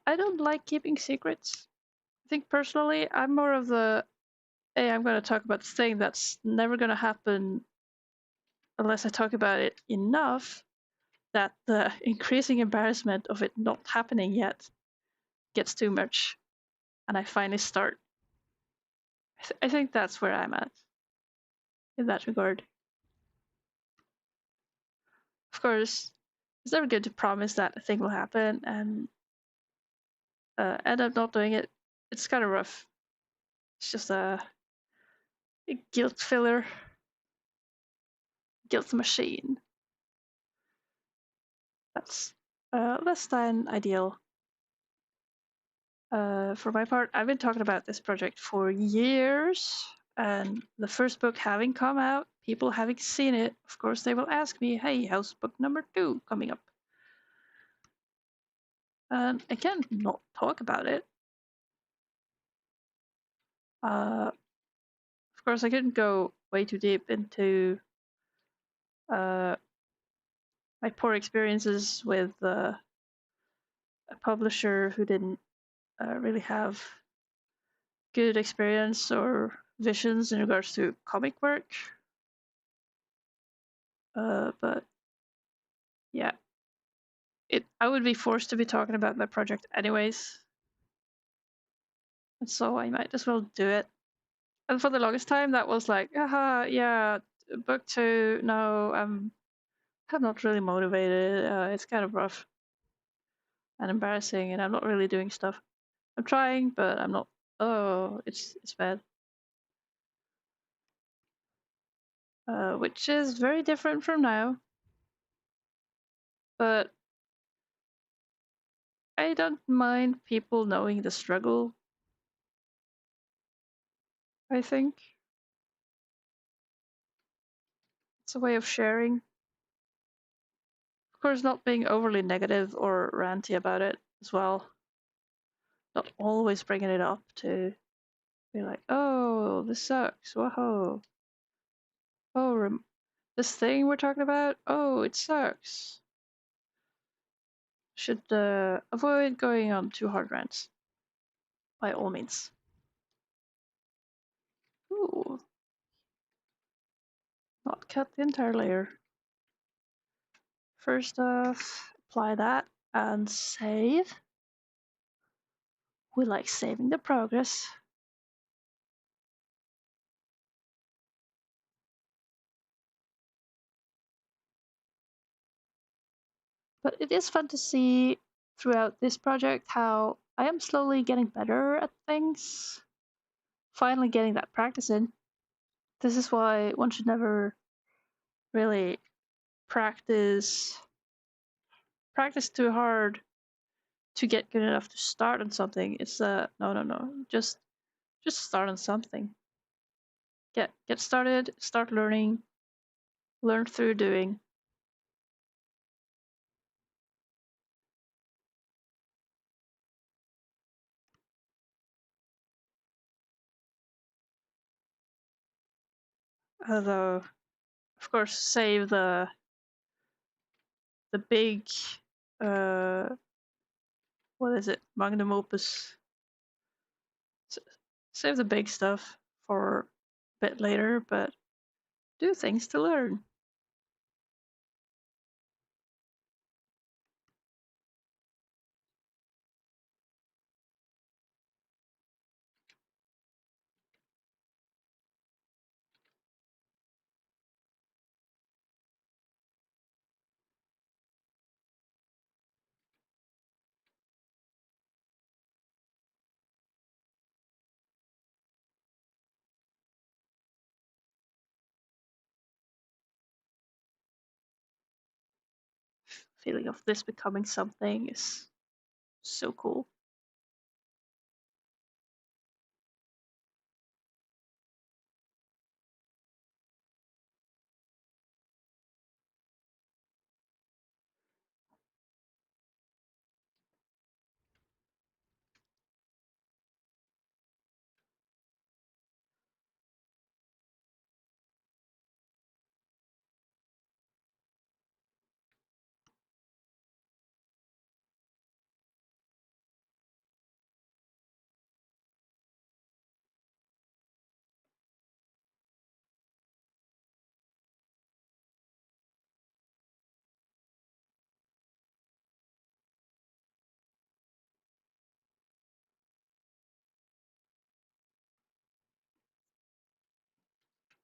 I don't like keeping secrets. I think personally, I'm more of the, hey, I'm going to talk about the thing that's never going to happen unless I talk about it enough that the increasing embarrassment of it not happening yet gets too much, and I finally start. I think that's where I'm at in that regard. Of course, it's never good to promise that a thing will happen and end up not doing it. It's kind of rough. It's just a guilt filler, guilt machine. That's less than ideal. For my part, I've been talking about this project for years, and the first book having come out, people having seen it, of course, they will ask me, hey, how's book number 2 coming up? And I can't not talk about it. Of course, I couldn't go way too deep into my poor experiences with a publisher who didn't really have good experience or visions in regards to comic work. But yeah, I would be forced to be talking about my project anyways, and so I might as well do it. And for the longest time, that was like, haha, yeah, book 2. No, I'm not really motivated. It's kind of rough and embarrassing, and I'm not really doing stuff. I'm trying, but I'm not. Oh, it's bad. Which is very different from now, but I don't mind people knowing the struggle. I think it's a way of sharing. Of course, not being overly negative or ranty about it as well. Not always bringing it up to be like, oh, this sucks. Whoa. Oh, this thing we're talking about? Oh, it sucks. Should avoid going on too hard rants, by all means. Ooh, not cut the entire layer. First off, apply that and save. We like saving the progress. But it is fun to see throughout this project how I am slowly getting better at things. Finally getting that practice in. This is why one should never really practice too hard to get good enough to start on something. It's no. Just start on something. Get started, start learning, learn through doing. Although, of course, save the the big, uh, what is it, magnum opus. Save the big stuff for a bit later, but do things to learn. Feeling of this becoming something is so cool.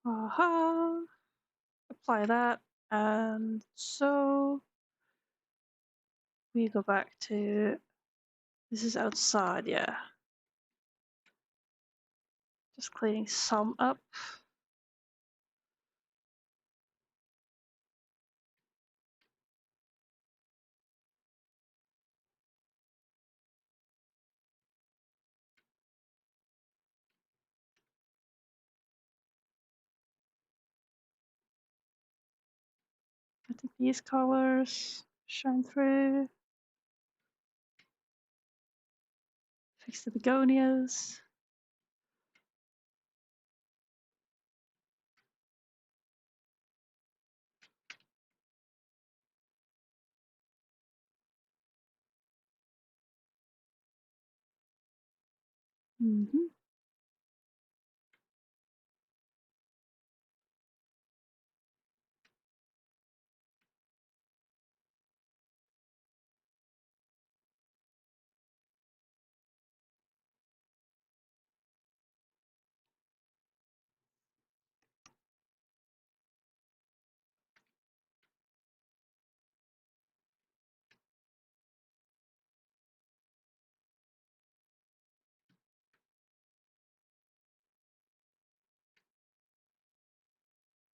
Aha! Apply that, and so we go back to, this is outside, yeah. Just cleaning some up. I think these colors shine through. Fix the begonias. Mm-hmm.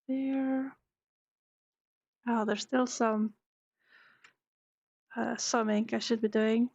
There. Oh, there's still some ink I should be doing.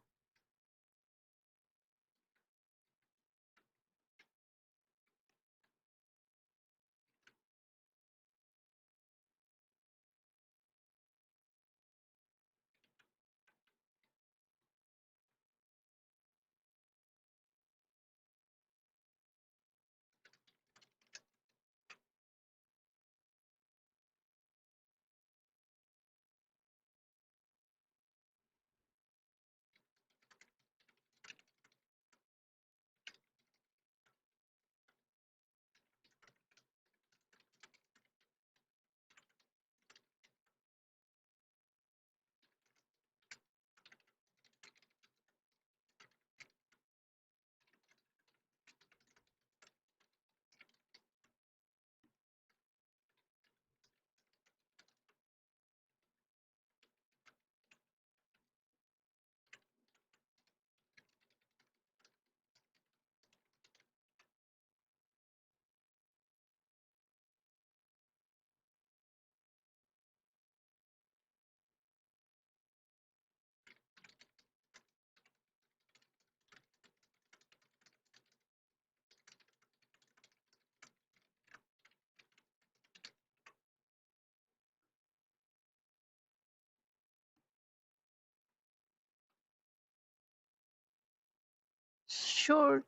Short,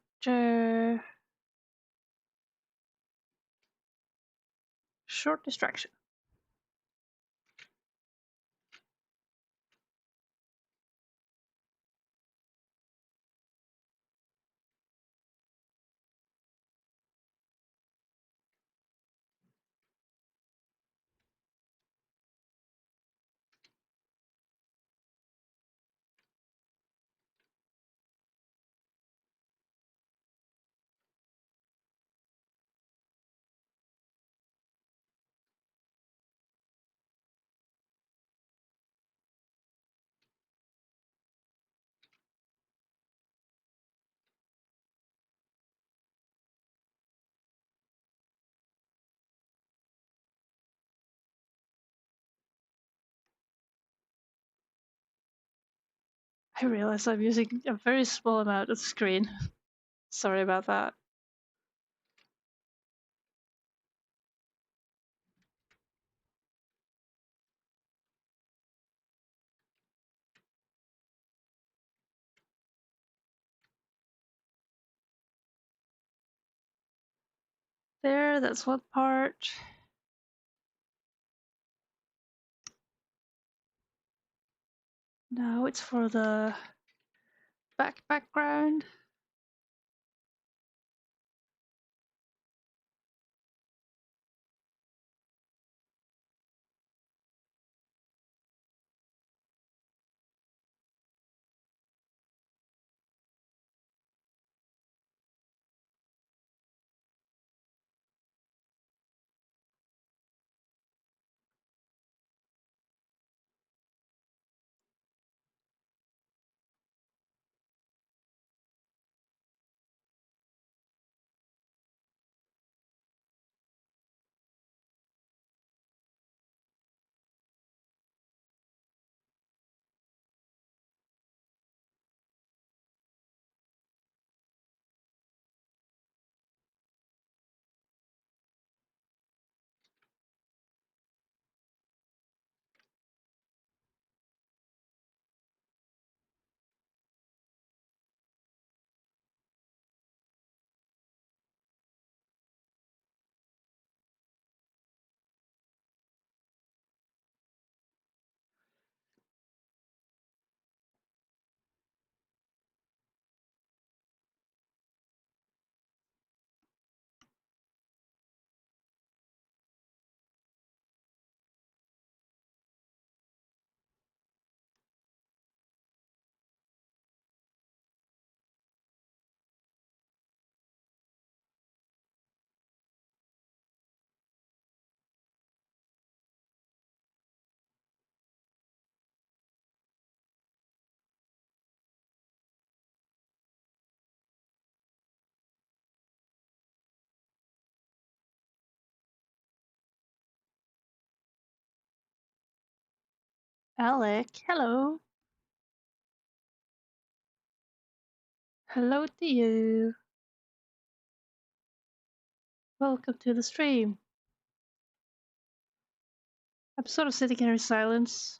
short distraction. I realize I'm using a very small amount of screen. Sorry about that. There, that's one part. Now it's for the background. Alec, hello. Hello to you. Welcome to the stream. I'm sort of sitting here in silence.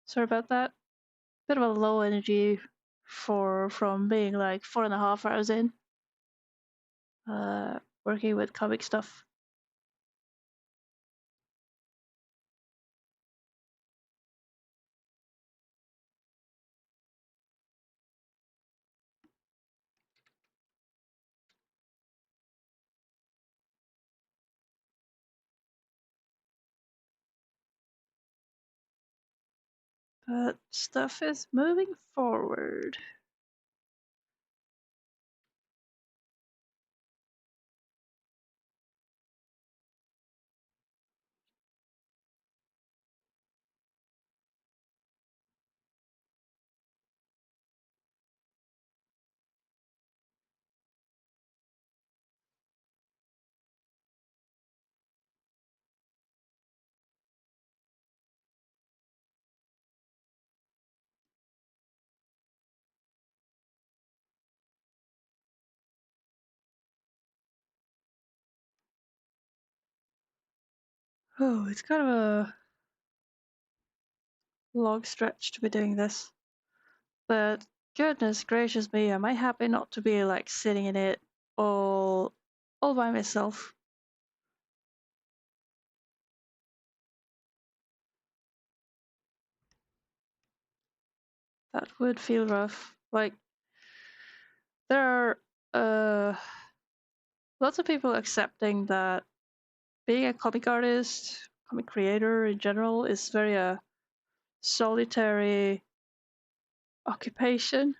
Sorry about that. Bit of a low energy from being like 4.5 hours in. Working with comic stuff. But stuff is moving forward. Oh, it's kind of a long stretch to be doing this. But goodness gracious me, am I happy not to be like sitting in it all by myself. That would feel rough. Like there are lots of people accepting that being a comic artist, comic creator in general is very solitary occupation.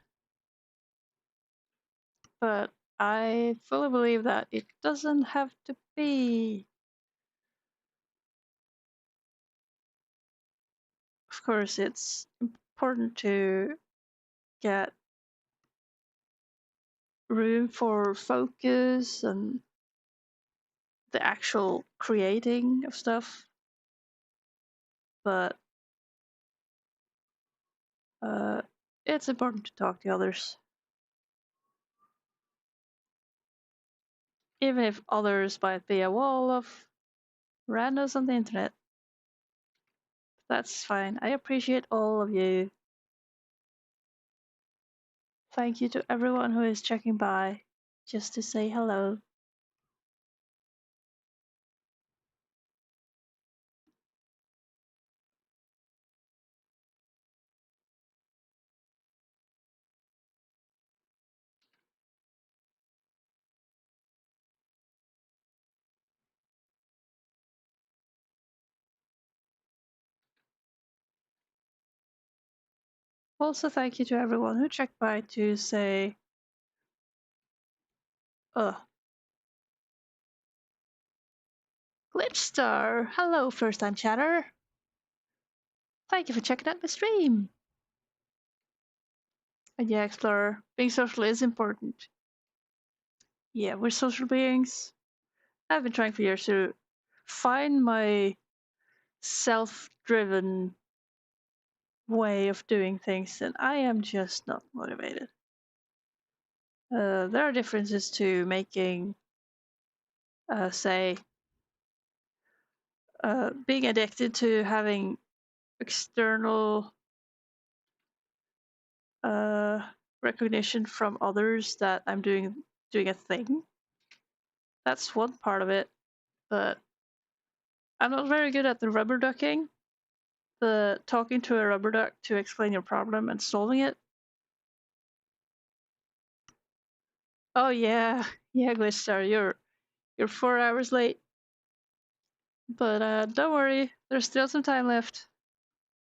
But I fully believe that it doesn't have to be. Of course, it's important to get room for focus and the actual creating of stuff. But It's important to talk to others, even if others might be a wall of randos on the internet. That's fine. I appreciate all of you. Thank you to everyone who is checking by just to say hello. Also, thank you to everyone who checked by to say, Glitchstar, hello, first time chatter. Thank you for checking out my stream. And yeah, Explorer, being social is important. Yeah, we're social beings. I've been trying for years to find my self-driven way of doing things, and I am just not motivated. There are differences to making, say, being addicted to having external recognition from others that I'm doing a thing. That's one part of it, but I'm not very good at the rubber ducking, the talking to a rubber duck to explain your problem and solving it. Oh yeah, yeah, Glitchstar, you're 4 hours late, but don't worry, there's still some time left.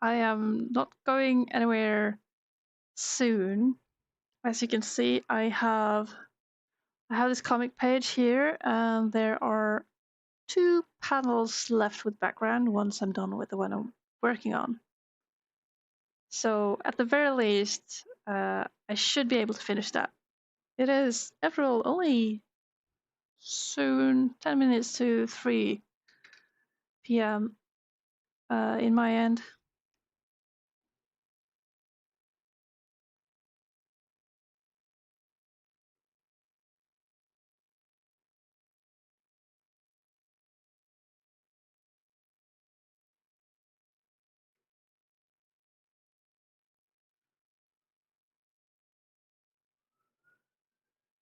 I am not going anywhere soon. As you can see, I have this comic page here, and there are 2 panels left with background once I'm done with the one I'm working on. So at the very least, I should be able to finish that. It is, after all, only soon 10 minutes to 3 p.m. In my end.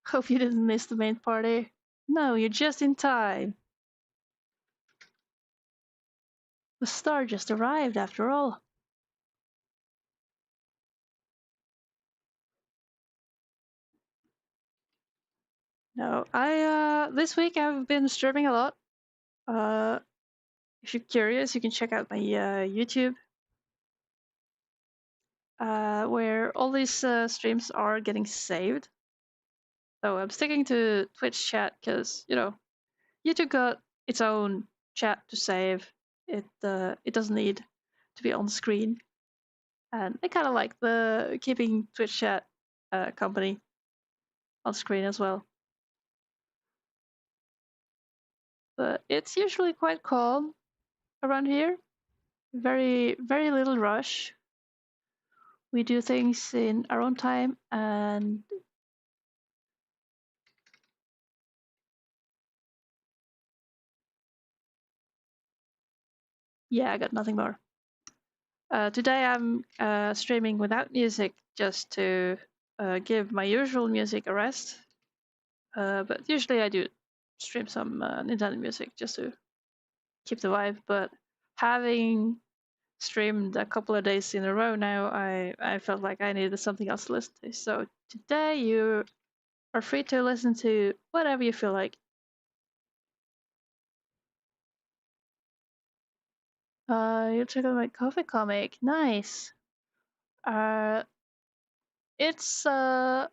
Hope you didn't miss the main party. No, you're just in time. The star just arrived after all. No, I this week I've been streaming a lot. Uh, if you're curious, you can check out my YouTube, where all these streams are getting saved. So I'm sticking to Twitch chat because YouTube got its own chat to save. It doesn't need to be on screen, and I kind of like the keeping Twitch chat company on screen as well. But it's usually quite calm around here. Very very little rush. We do things in our own time, and yeah, I got nothing more. Today I'm streaming without music just to give my usual music a rest. But usually I do stream some Nintendo music just to keep the vibe. But having streamed a couple of days in a row now, I felt like I needed something else to listen to. So today you are free to listen to whatever you feel like. You check out my coffee comic. Nice. Uh, it's uh,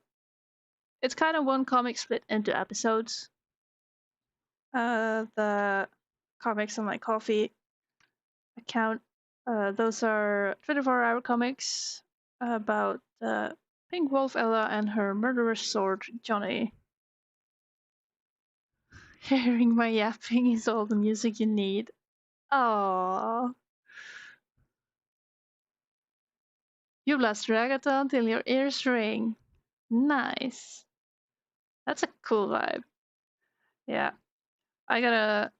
it's kind of one comic split into episodes. The comics on my coffee account, those are 24-hour comics about Pink Wolf Ella and her murderous sword Johnny. Hearing my yapping is all the music you need. Aww. You blast reggaeton till your ears ring. Nice. That's a cool vibe. Yeah. I gotta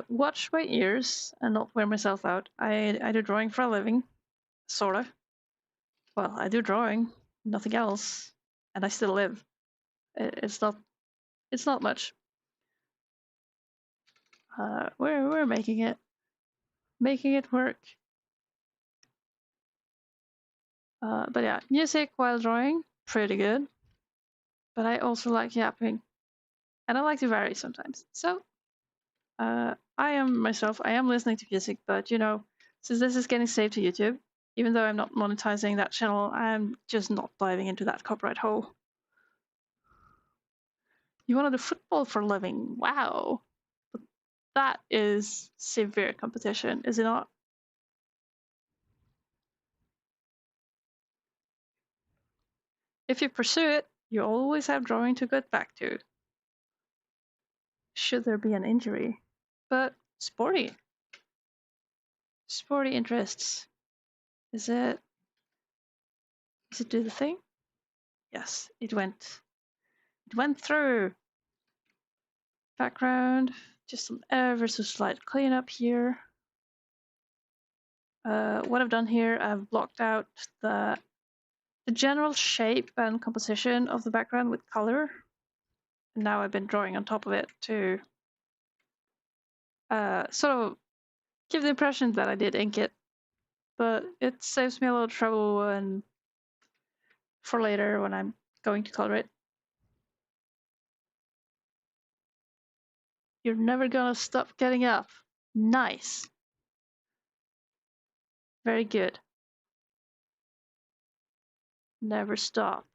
watch my ears and not wear myself out. I do drawing for a living, sort of. Well, I do drawing, nothing else, and I still live. It's not much. We're making it work. But yeah, music while drawing, pretty good. But I also like yapping, and I like to vary sometimes. So I am myself. I am listening to music, but you know, since this is getting saved to YouTube, even though I'm not monetizing that channel, I'm just not diving into that copyright hole. You want to do football for a living? Wow, but that is severe competition, is it not? If you pursue it, you always have drawing to get back to, should there be an injury. But sporty interests. Is it? Does it do the thing? Yes, it went. It went through. Background, just some ever so slight cleanup here. What I've done here, I've blocked out the general shape and composition of the background with color. And now I've been drawing on top of it to sort of give the impression that I did ink it. But it saves me a lot of trouble and for later when I'm going to color it. You're never gonna stop getting up. Nice. Very good. Never stop.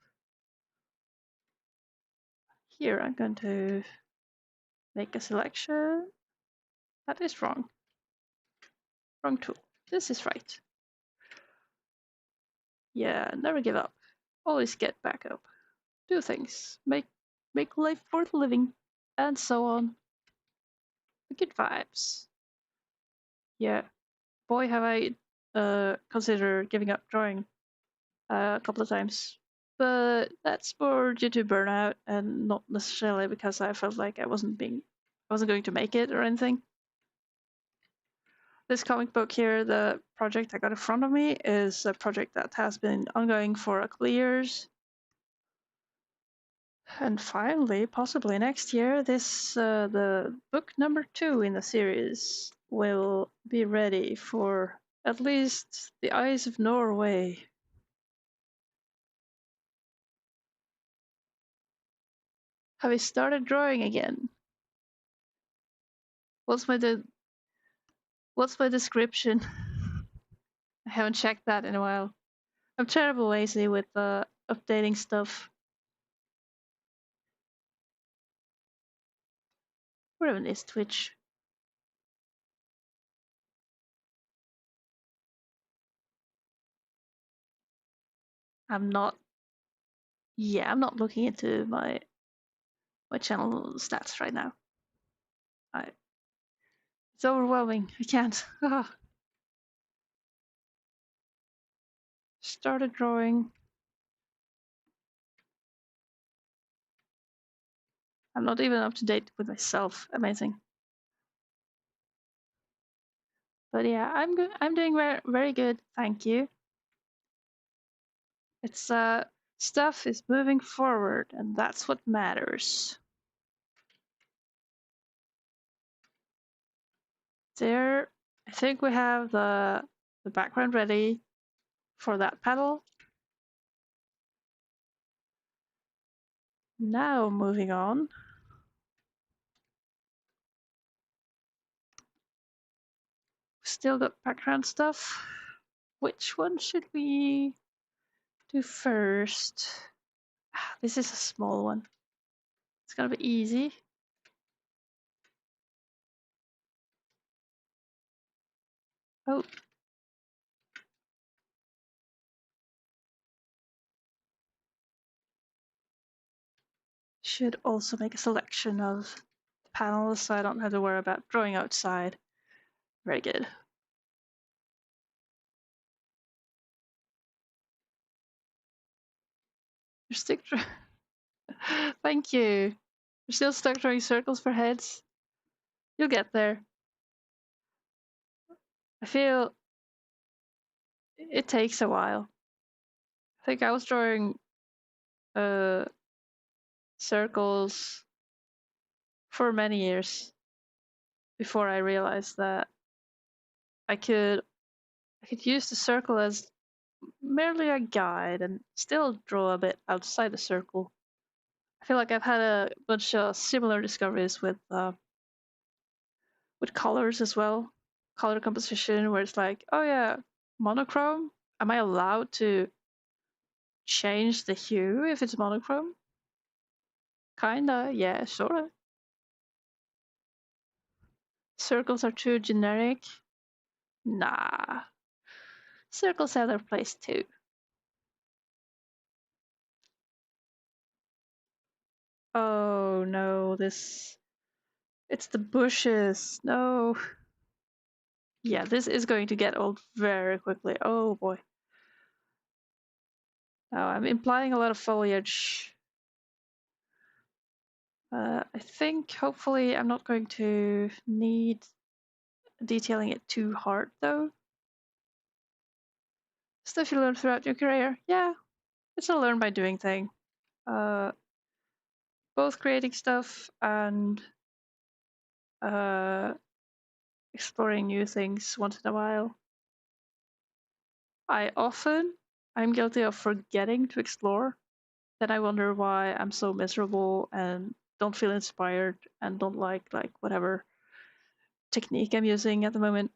Here I'm going to make a selection. That is wrong. Wrong tool. This is right. Yeah, never give up. Always get back up. Do things. Make life worth living. And so on. Good vibes. Yeah. Boy, have I considered giving up drawing a couple of times. But that's more due to burnout and not necessarily because I felt like I wasn't going to make it or anything. This comic book here, the project I got in front of me, is a project that has been ongoing for a couple of years. And finally, possibly next year, the book number 2 in the series will be ready for at least the eyes of Norway. Have I started drawing again? What's my description? I haven't checked that in a while. I'm terribly lazy with updating stuff. Where even is Twitch? I'm not. Yeah, I'm not looking into my channel stats right now. It's overwhelming. I can't. Started drawing. I'm not even up to date with myself. Amazing. But yeah, I'm good. I'm doing very, very good. Thank you. It's stuff is moving forward, and that's what matters. There, I think we have the background ready for that panel. Now moving on. Still got background stuff. Which one should we do first? This is a small one. It's gonna be easy. Oh. Should also make a selection of the panels so I don't have to worry about drawing outside. Very good. You're stick. Thank you. You're still stuck drawing circles for heads. You'll get there. I feel it takes a while. I think I was drawing uh circles for many years before I realized that I could I could use the circle as merely a guide and still draw a bit outside the circle. I feel like I've had a bunch of similar discoveries with colors as well, color composition, where it's like, oh yeah, monochrome. Am I allowed to change the hue if it's monochrome? Kinda, yeah, sorta. Circles are too generic. Nah, circles have their place too. Oh no, it's the bushes. No. Yeah, this is going to get old very quickly. Oh boy. Now I'm implying a lot of foliage. I think hopefully I'm not going to need detailing it too hard though. Stuff you learn throughout your career. Yeah, it's a learn by doing thing. Uh, both creating stuff and uh, exploring new things once in a while. I'm guilty of forgetting to explore. Then I wonder why I'm so miserable and don't feel inspired and don't like whatever technique I'm using at the moment.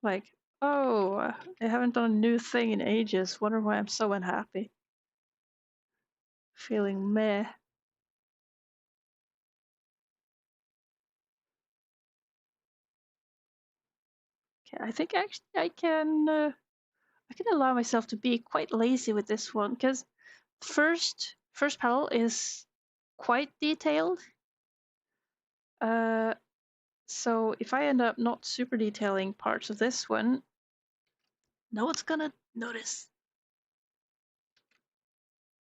Like, oh, I haven't done a new thing in ages. Wonder why I'm so unhappy. Feeling meh. Okay, I think actually I can allow myself to be quite lazy with this one because first panel is quite detailed. Uh, so if I end up not super detailing parts of this one, no one's gonna notice.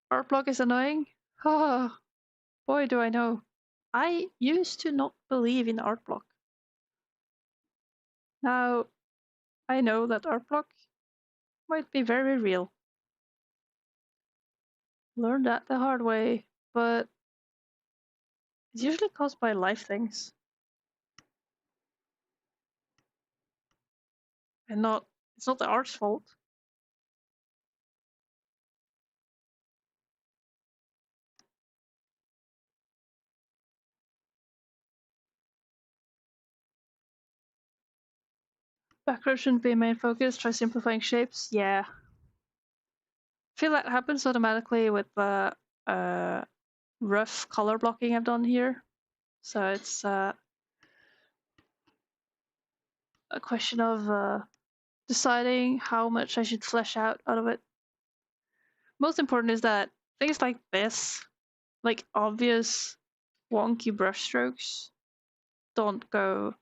Art block is annoying. Oh, boy, do I know. I used to not believe in art block. Now I know that art block might be very real. Learned that the hard way, but it's usually caused by life things and not it's not the art's fault. Background shouldn't be a main focus. Try simplifying shapes. Yeah. I feel that happens automatically with the uh, rough color blocking I've done here. So it's a question of deciding how much I should flesh out of it. Most important is that things like this, like obvious wonky brushstrokes, don't go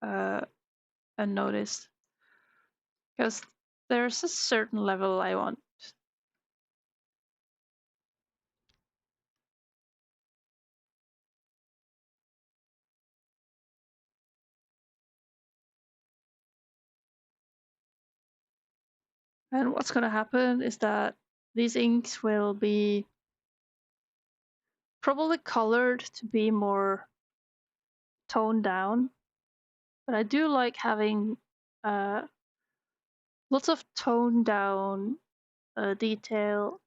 uh, unnoticed. Because there's a certain level I want. And what's going to happen is that these inks will be probably colored to be more toned down. But I do like having uh, lots of toned down detail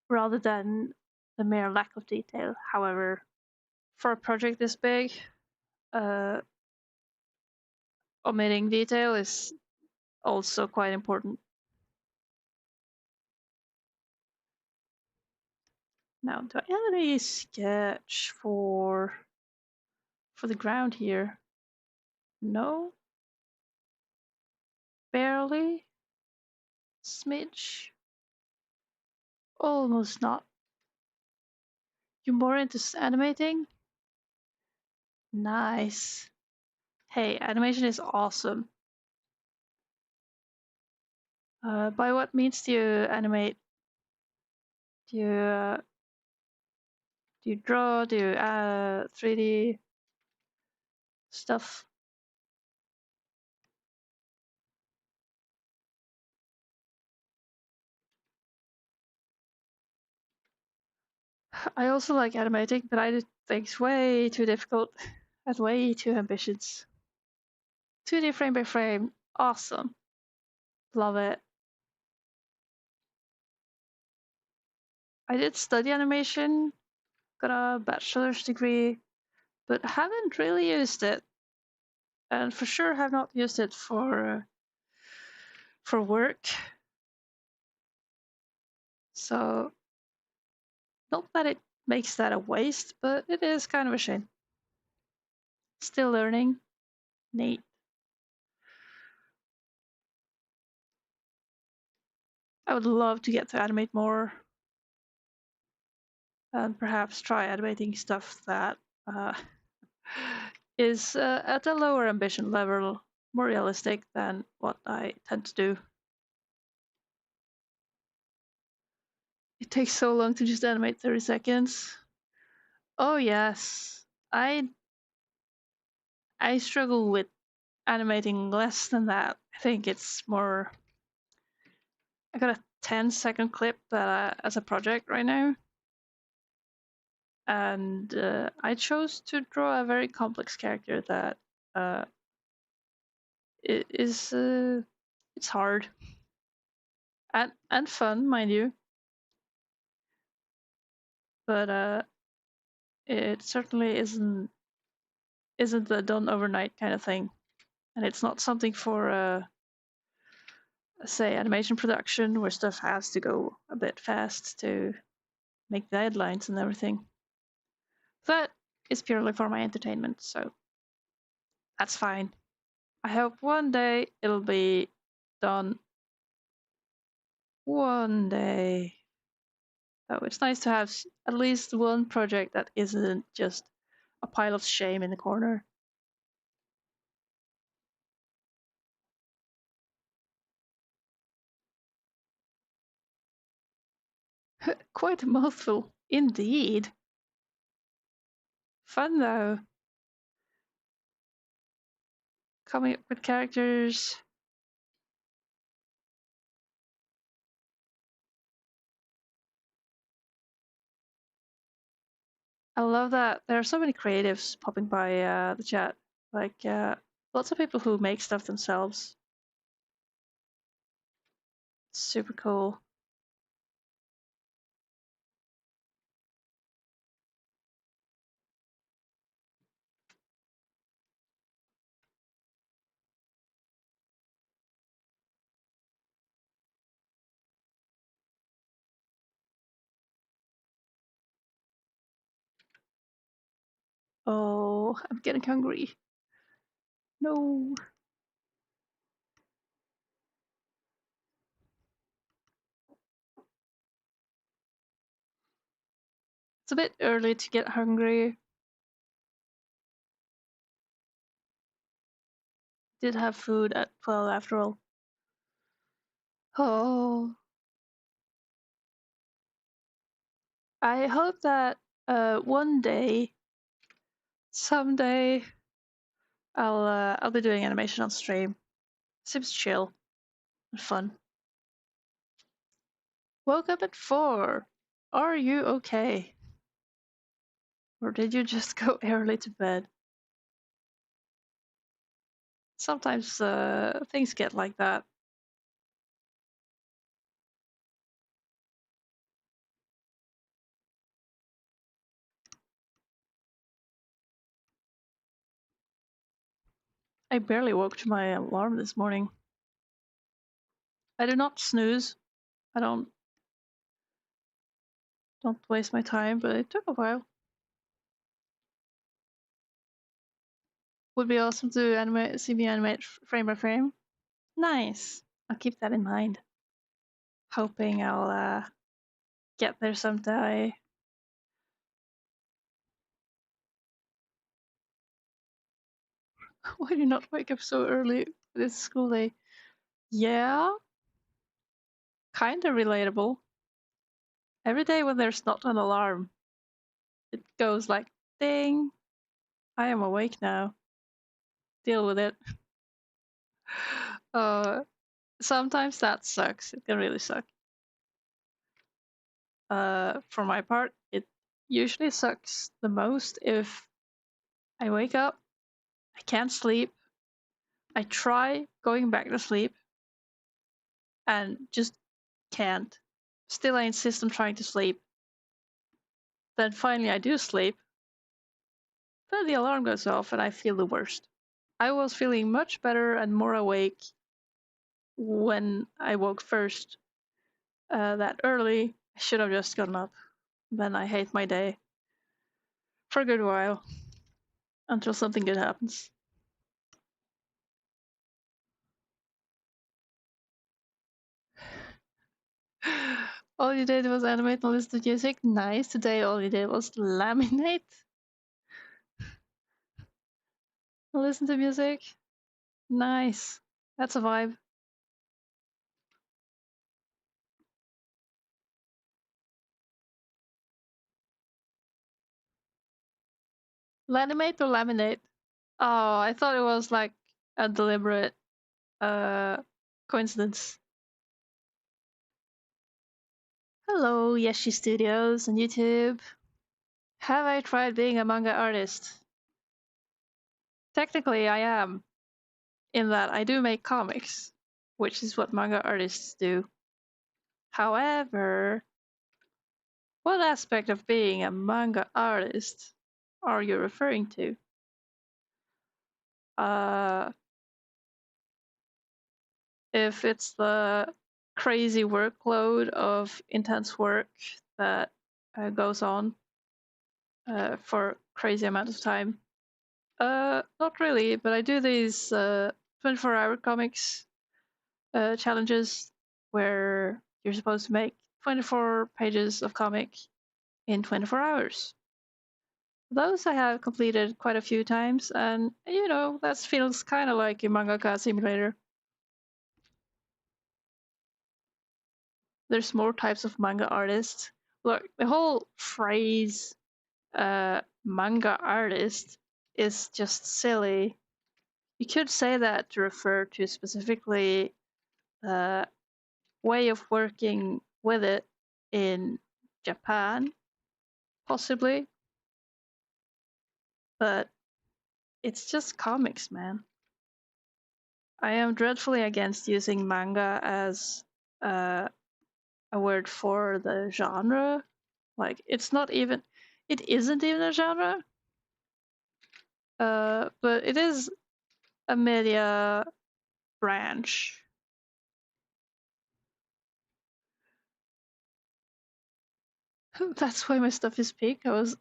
rather than the mere lack of detail. However, for a project this big, uh, omitting detail is also quite important. Now, do I have any sketch for the ground here? No, barely. Smidge. Almost not. You more into animating? Nice. Hey, animation is awesome. By what means do you animate? Do you do you draw? Do you 3D stuff? I also like animating, but I did things way too difficult. Had way too ambitious. 2D frame by frame, awesome. Love it. I did study animation, got a bachelor's degree, but haven't really used it. And for sure have not used it for work. So not that it makes that a waste, but it is kind of a shame. Still learning. Neat. I would love to get to animate more and perhaps try animating stuff that is at a lower ambition level, more realistic than what I tend to do. It takes so long to just animate 30 seconds. Oh yes, I struggle with animating less than that. I think it's more. I got a 10-second clip that as a project right now, and I chose to draw a very complex character that uh, is it's hard and fun, mind you, but it certainly isn't a done overnight kind of thing, and it's not something for say animation production where stuff has to go a bit fast to make deadlines and everything. That is purely for my entertainment, so that's fine. I hope one day it'll be done. One day. Oh, it's nice to have at least one project that isn't just a pile of shame in the corner. Quite a mouthful, indeed. Fun though. Coming up with characters. I love that there are so many creatives popping by the chat. Like lots of people who make stuff themselves. Super cool. Oh, I'm getting hungry. No. It's a bit early to get hungry. Did have food at 12 after all. Oh, I hope that one day, someday, I'll be doing animation on stream. Seems chill and fun. Woke up at 4. Are you okay? Or did you just go early to bed? Sometimes things get like that. I barely woke to my alarm this morning. I do not snooze. I don't waste my time, but it took a while. Would be awesome to see me animate frame by frame. Nice. I'll keep that in mind. Hoping I'll get there someday. Why do you not wake up so early for this school day? Yeah, Kinda relatable. Every day when there's not an alarm, it goes like, ding, I am awake now. Deal with it. Uh, Sometimes that sucks. It can really suck. For my part, it usually sucks the most if I wake up, I can't sleep, I try going back to sleep, and just can't. Still, I insist on trying to sleep. Then finally, I do sleep. Then the alarm goes off, and I feel the worst. I was feeling much better and more awake when I woke first that early. I should have just gotten up. Then I hate my day for a good while until something good happens. All you did was animate and listen to music. Nice. Today all you did was laminate and listen to music. Nice. That's a vibe. Laminate or laminate? Oh, I thought it was like a deliberate uh coincidence. Hello, Yeshi Studios on YouTube. Have I tried being a manga artist? Technically, I am, in that I do make comics, which is what manga artists do. However, what aspect of being a manga artist are you referring to? Uh, if it's the crazy workload of intense work that goes on for crazy amount of time, not really, but I do these 24-hour comics challenges where you're supposed to make 24 pages of comic in 24 hours. Those I have completed quite a few times, and that feels kind of like a mangaka simulator. There's more types of manga artists. Look, the whole phrase manga artist is just silly. You could say that to refer to specifically the way of working with it in Japan, possibly, but it's just comics, man. I am dreadfully against using manga as uh, a word for the genre. Like, it isn't even a genre, but it is a media branch. That's why my stuff is peak. I was,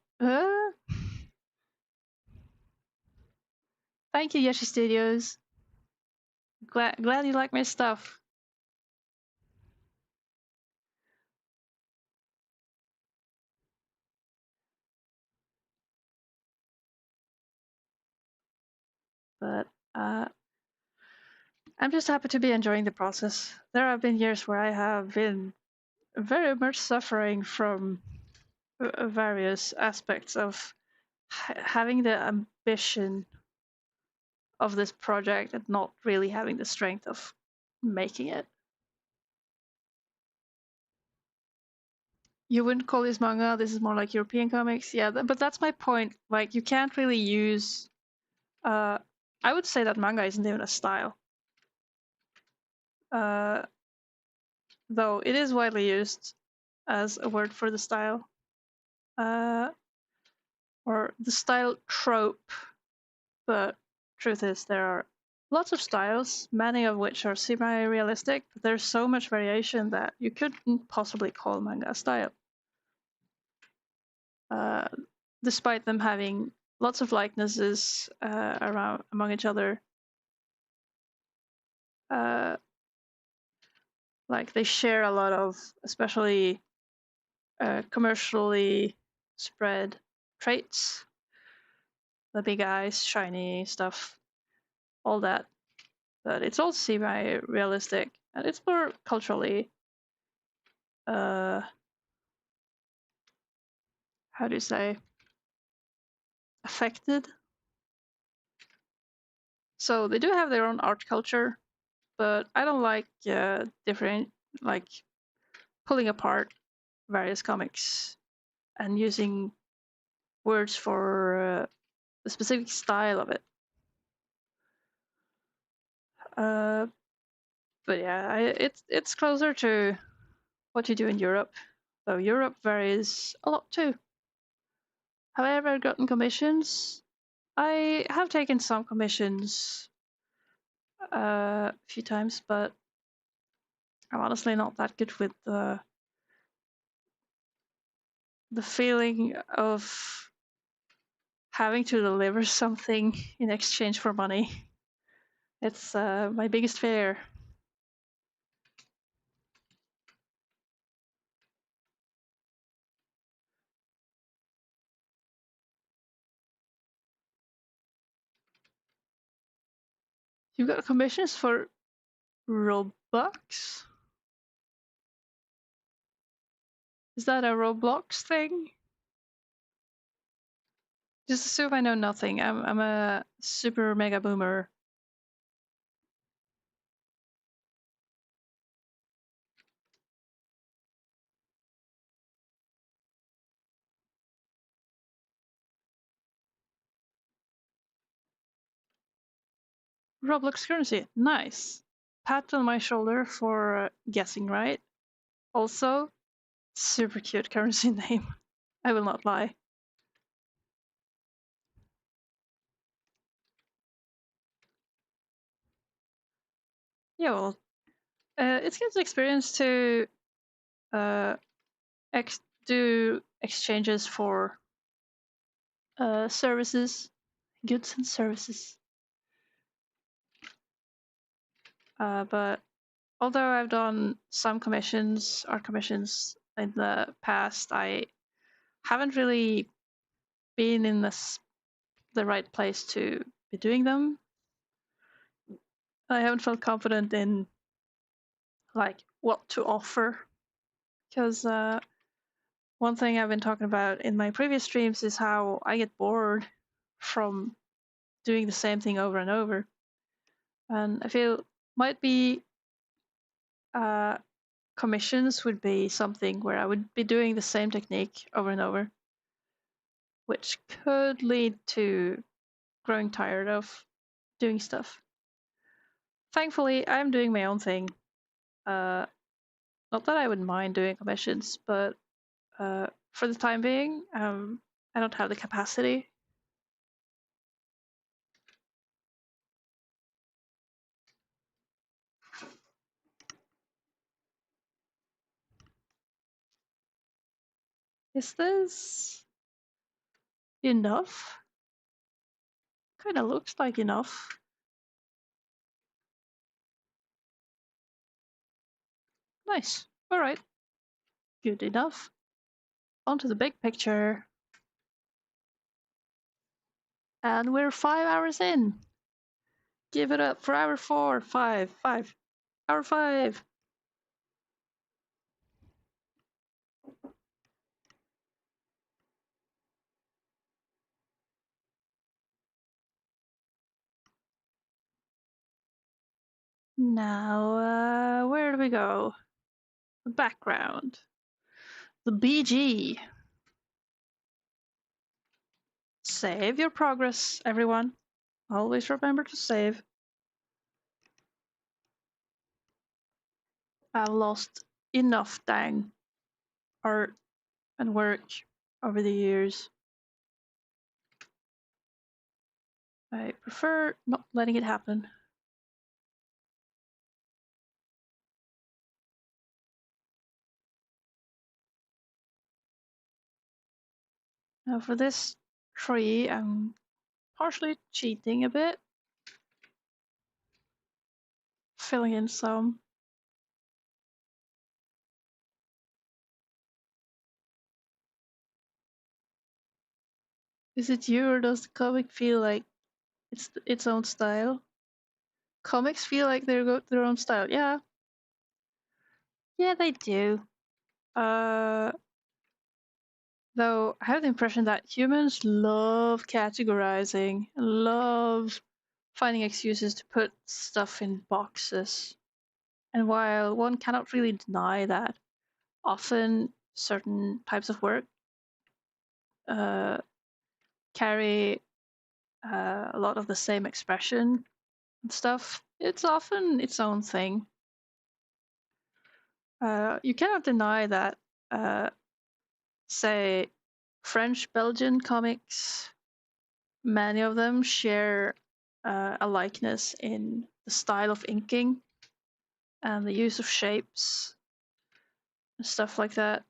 thank you, Yoshi Studios. Glad you like my stuff. But I'm just happy to be enjoying the process. There have been years where I have been very much suffering from various aspects of having the ambition of this project and not really having the strength of making it. You wouldn't call this manga, this is more like European comics. Yeah, but that's my point. Like, you can't really use. I would say that manga isn't even a style. Uh, though it is widely used as a word for the style. Or the style trope. But truth is, there are lots of styles, many of which are semi-realistic, but there's so much variation that you couldn't possibly call manga a style. Uh, Despite them having lots of likenesses around among each other, uh, like they share a lot of, especially commercially spread traits, the big eyes, shiny stuff, all that. But it's all semi-realistic, and it's more culturally uh, how do you say, affected. So they do have their own art culture, but I don't like different, like pulling apart various comics and using words for the specific style of it. Uh, but yeah, it's closer to what you do in Europe. Though Europe varies a lot too. Have I ever gotten commissions? I have taken some commissions a few times, but I'm honestly not that good with the feeling of having to deliver something in exchange for money. It's my biggest fear. You've got commissions for Robux? Is that a Roblox thing? Just assume I know nothing. I'm a super mega boomer. Roblox currency, nice. Pat on my shoulder for guessing right. Also, super cute currency name. I will not lie. Yeah, well, it's good experience to uh, do exchanges for services, goods and services. But although I've done some commissions, art commissions in the past, I haven't really been in the right place to be doing them. I haven't felt confident in like what to offer because one thing I've been talking about in my previous streams is how I get bored from doing the same thing over and over, and I feel might be uh, commissions would be something where I would be doing the same technique over and over, which could lead to growing tired of doing stuff. Thankfully, I'm doing my own thing. Uh, Not that I would mind doing commissions, but for the time being, I don't have the capacity. Is this enough? Kind of looks like enough. Nice. All right. Good enough. On to the big picture. And we're 5 hours in. Give it up for hour 4, 5, 5. Hour 5. Now, where do we go? The background. The BG. Save your progress, everyone. Always remember to save. I've lost enough dang art and work over the years. I prefer not letting it happen. Now for this tree, I'm partially cheating a bit, filling in some. Is it you or does the comic feel like it's its own style? Comics feel like they're their own style. Yeah, yeah, they do. Uh, though I have the impression that humans love categorizing, love finding excuses to put stuff in boxes. And while one cannot really deny that often certain types of work uh, carry a lot of the same expression and stuff, it's often its own thing. You cannot deny that, uh, say, French Belgian comics, many of them share a likeness in the style of inking and the use of shapes and stuff like that.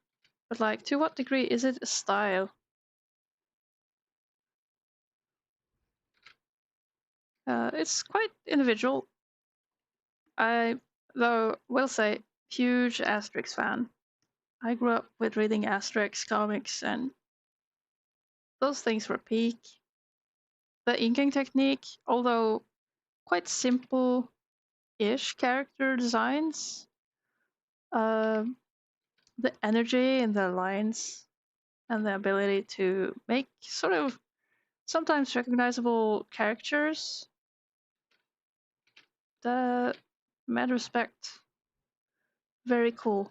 But like, to what degree is it a style? It's quite individual. I, though, will say, huge Asterix fan. I grew up with reading Asterix comics, and those things were peak. The inking technique, although quite simple-ish character designs, um, the energy in the lines and the ability to make sort of sometimes recognizable characters, the mad respect, very cool.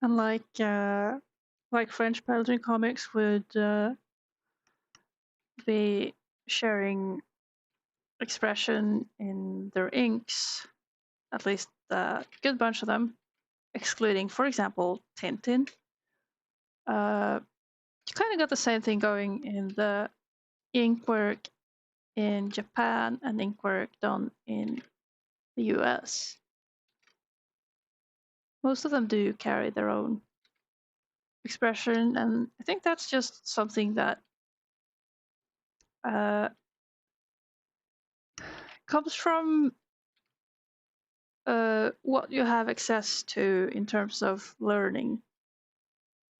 And like French Belgian comics would be sharing expression in their inks, at least a good bunch of them, excluding, for example, Tintin. You kind of got the same thing going in the ink work in Japan and ink work done in the US. Most of them do carry their own expression, and I think that's just something that uh, comes from what you have access to in terms of learning.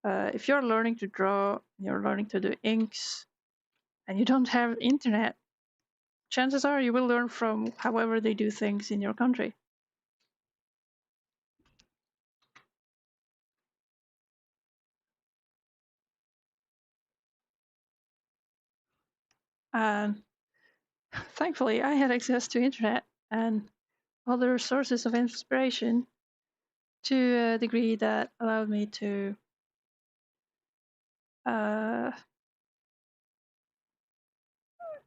If you're learning to draw, you're learning to do inks, and you don't have internet, chances are you will learn from however they do things in your country. And thankfully, I had access to internet and other sources of inspiration to a degree that allowed me to uh,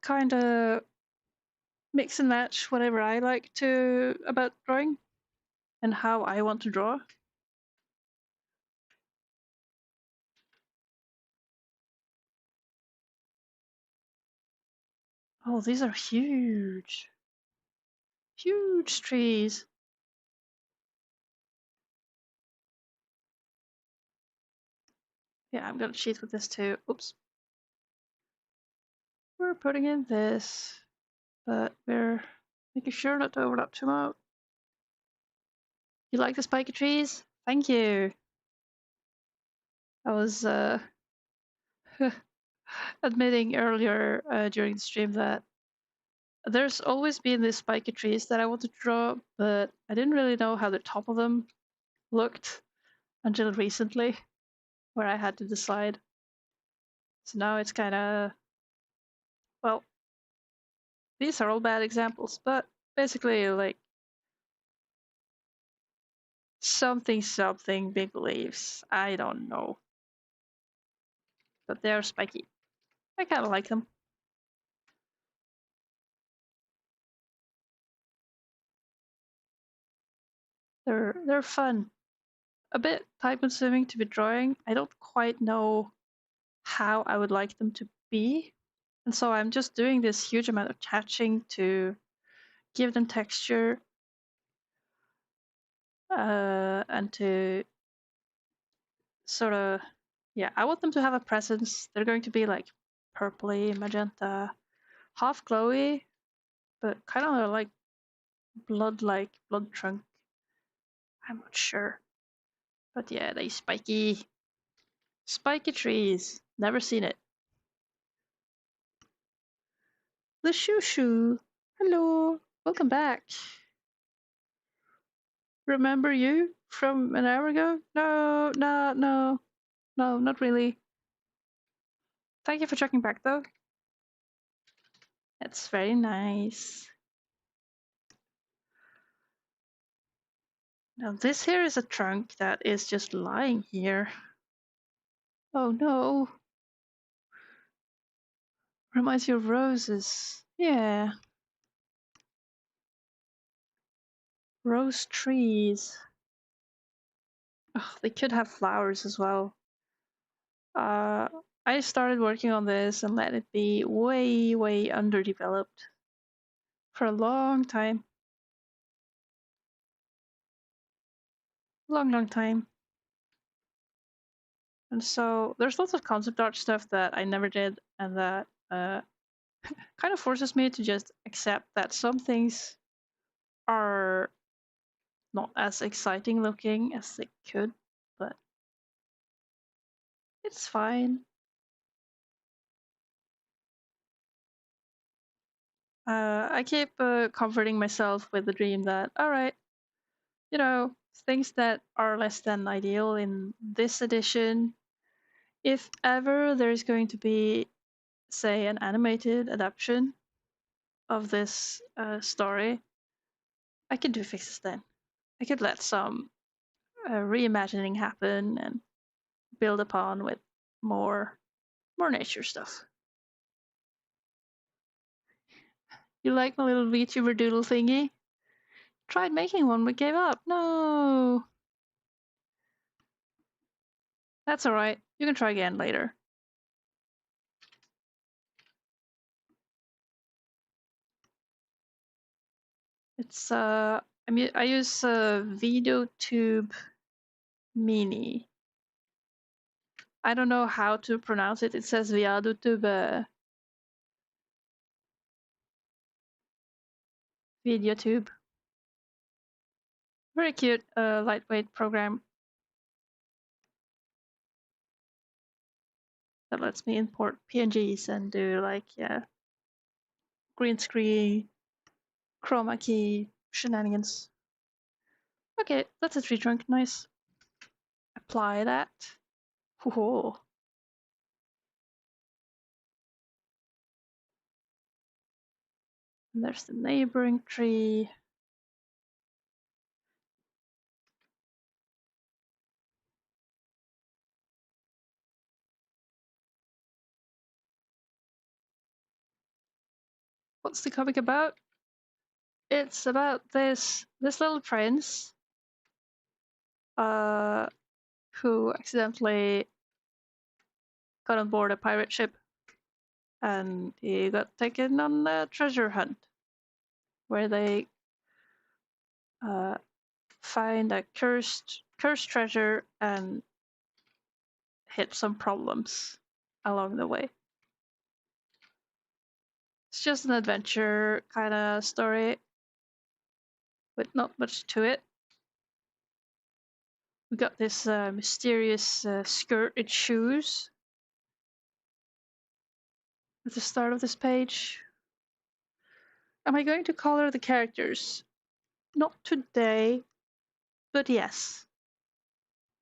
kind of mix and match whatever I like to about drawing and how I want to draw. Oh, these are huge, huge trees. Yeah, I'm gonna cheat with this too. Oops. We're putting in this, but we're making sure not to overlap too much. You like the spiky trees? Thank you. I was admitting earlier during the stream that there's always been these spiky trees that I wanted to draw, but I didn't really know how the top of them looked until recently, where I had to decide. So now it's kind of, well, these are all bad examples, but basically like something big leaves. I don't know, but they're spiky. I kind of like them. They're fun. A bit time consuming to be drawing. I don't quite know how I would like them to be. And so I'm just doing this huge amount of hatching to give them texture and to sort of Yeah, I want them to have a presence. They're going to be like purpley, magenta, half glowy, but kind of like blood trunk. I'm not sure. But yeah, they spiky. Spiky trees. Never seen it. The shoo shoo. Hello. Welcome back. Remember you from an hour ago? No, no, no. No, not really. Thank you for checking back though. That's very nice. Now this here is a trunk that is just lying here. Oh no. Reminds you of roses. Yeah. Rose trees. Ugh, they could have flowers as well. Uh, I started working on this and let it be way, way underdeveloped for a long time. Long, long time. And so there's lots of concept art stuff that I never did and that kind of forces me to just accept that some things are not as exciting looking as they could, but it's fine. I keep comforting myself with the dream that, all right, you know, things that are less than ideal in this edition, if ever there's going to be, say, an animated adaptation of this story, I could do fixes then. I could let some reimagining happen and build upon with more nature stuff. You like my little VTuber doodle thingy? Tried making one but gave up. No. That's alright. You can try again later. It's I use VideoTube Mini. I don't know how to pronounce it. It says VideoTube. VideoTube. Very cute, lightweight program that lets me import PNGs and do like green screen, chroma key shenanigans. Okay, that's a tree trunk. Nice. Apply that. Whoa. And there's the neighboring tree. What's the comic about? It's about this little prince uh who accidentally got on board a pirate ship and he got taken on a treasure hunt where they find a cursed treasure and hit some problems along the way. It's just an adventure kind of story with not much to it. We got this mysterious skirted shoes at the start of this page. Am I going to color the characters? Not today, but yes.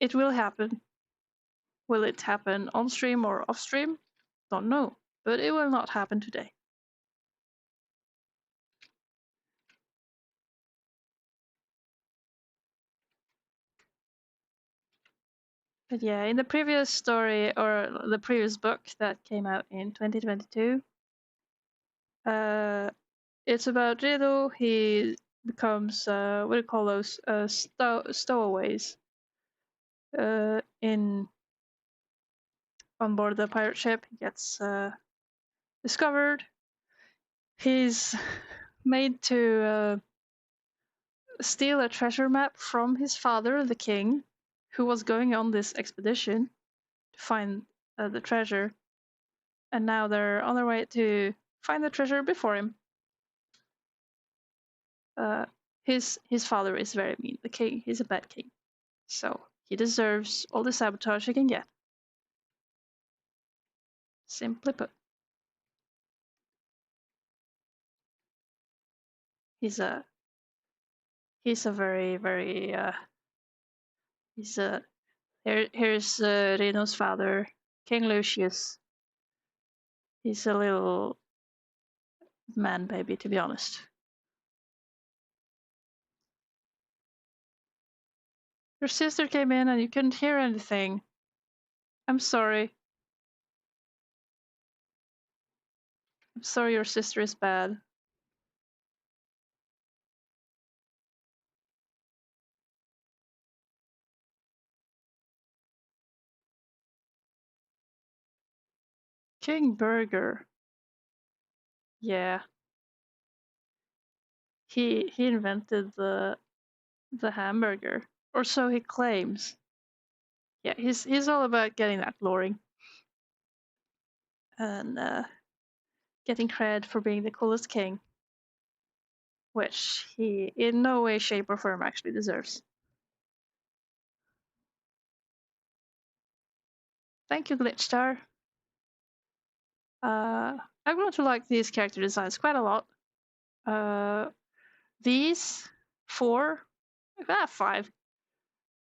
It will happen. Will it happen on stream or off stream? Don't know, but it will not happen today. But yeah, in the previous story or the previous book that came out in 2022, it's about Rido. He becomes what do you call those stowaways in on board the pirate ship. He gets discovered. He's made to steal a treasure map from his father, the king, who was going on this expedition. to find the treasure, and now they're on their way to find the treasure before him. Uh, his father is very mean. The king, he's a bad king, so he deserves all the sabotage he can get. Simply put, he's a he's a very he's a here's Reno's father, King Lucius. He's a little man baby, to be honest. Your sister came in and you couldn't hear anything. I'm sorry. I'm sorry your sister is bad. King Burger. Yeah. He invented the hamburger. Or so he claims. Yeah, he's all about getting that glory. And getting cred for being the coolest king. Which he in no way, shape, or form actually deserves. Thank you, Glitchstar. I've grown to like these character designs quite a lot. These 4, 5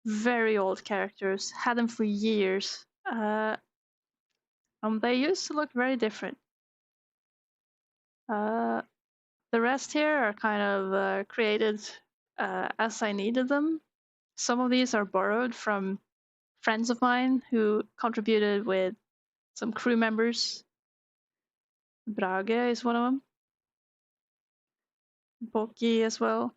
very old characters, had them for years. They used to look very different. The rest here are kind of created as I needed them. Some of these are borrowed from friends of mine who contributed with some crew members. Brage is one of them. Boki as well.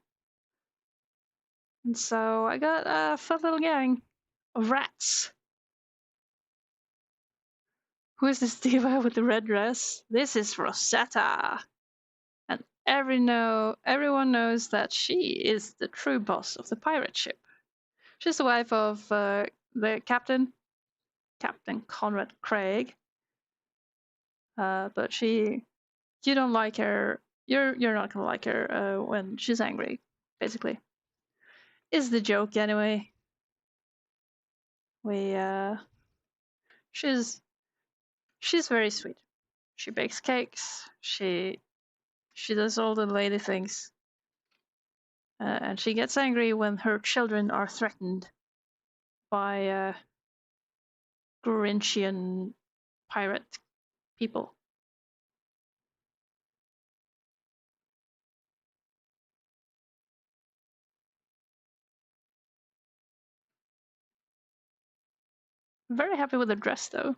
And so I got a fun little gang of rats. Who is this diva with the red dress? This is Rosetta. And everyone knows that she is the true boss of the pirate ship. She's the wife of the captain, Captain Conrad Craig. But you don't like her. You're not gonna like her when she's angry. Basically, is the joke anyway. We she's very sweet. She bakes cakes. She does all the lady things. And she gets angry when her children are threatened by Grinchian pirate people. I'm very happy with the dress, though.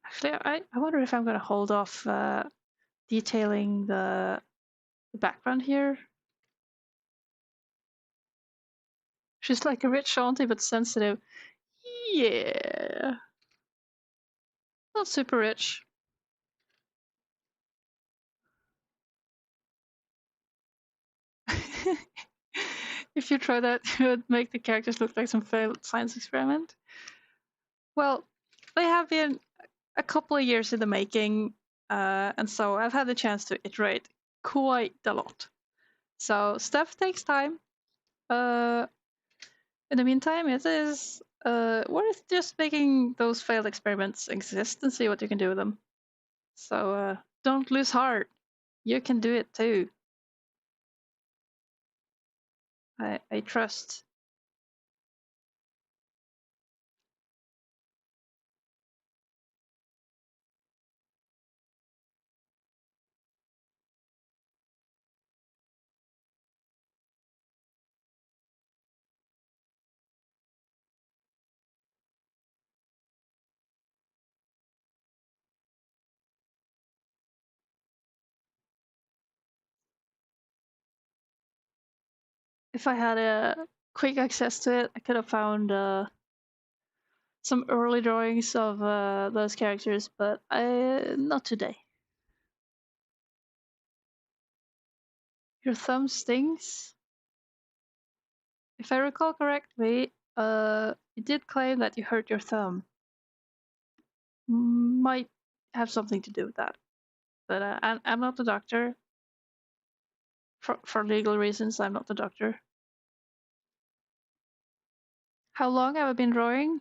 Actually, I wonder if I'm going to hold off detailing the background here. She's like a rich auntie, but sensitive. Yeah. Not super rich. If you try that, it would make the characters look like some failed science experiment. Well, they have been a couple of years in the making, and so I've had the chance to iterate quite a lot. So stuff takes time. In the meantime, it is worth just making those failed experiments exist and see what you can do with them. So don't lose heart. You can do it too. I trust. If I had a quick access to it, I could have found some early drawings of those characters, but not today. Your thumb stings? If I recall correctly, you did claim that you hurt your thumb. Might have something to do with that. But I'm not the doctor. For legal reasons, I'm not the doctor. How long have I been drawing?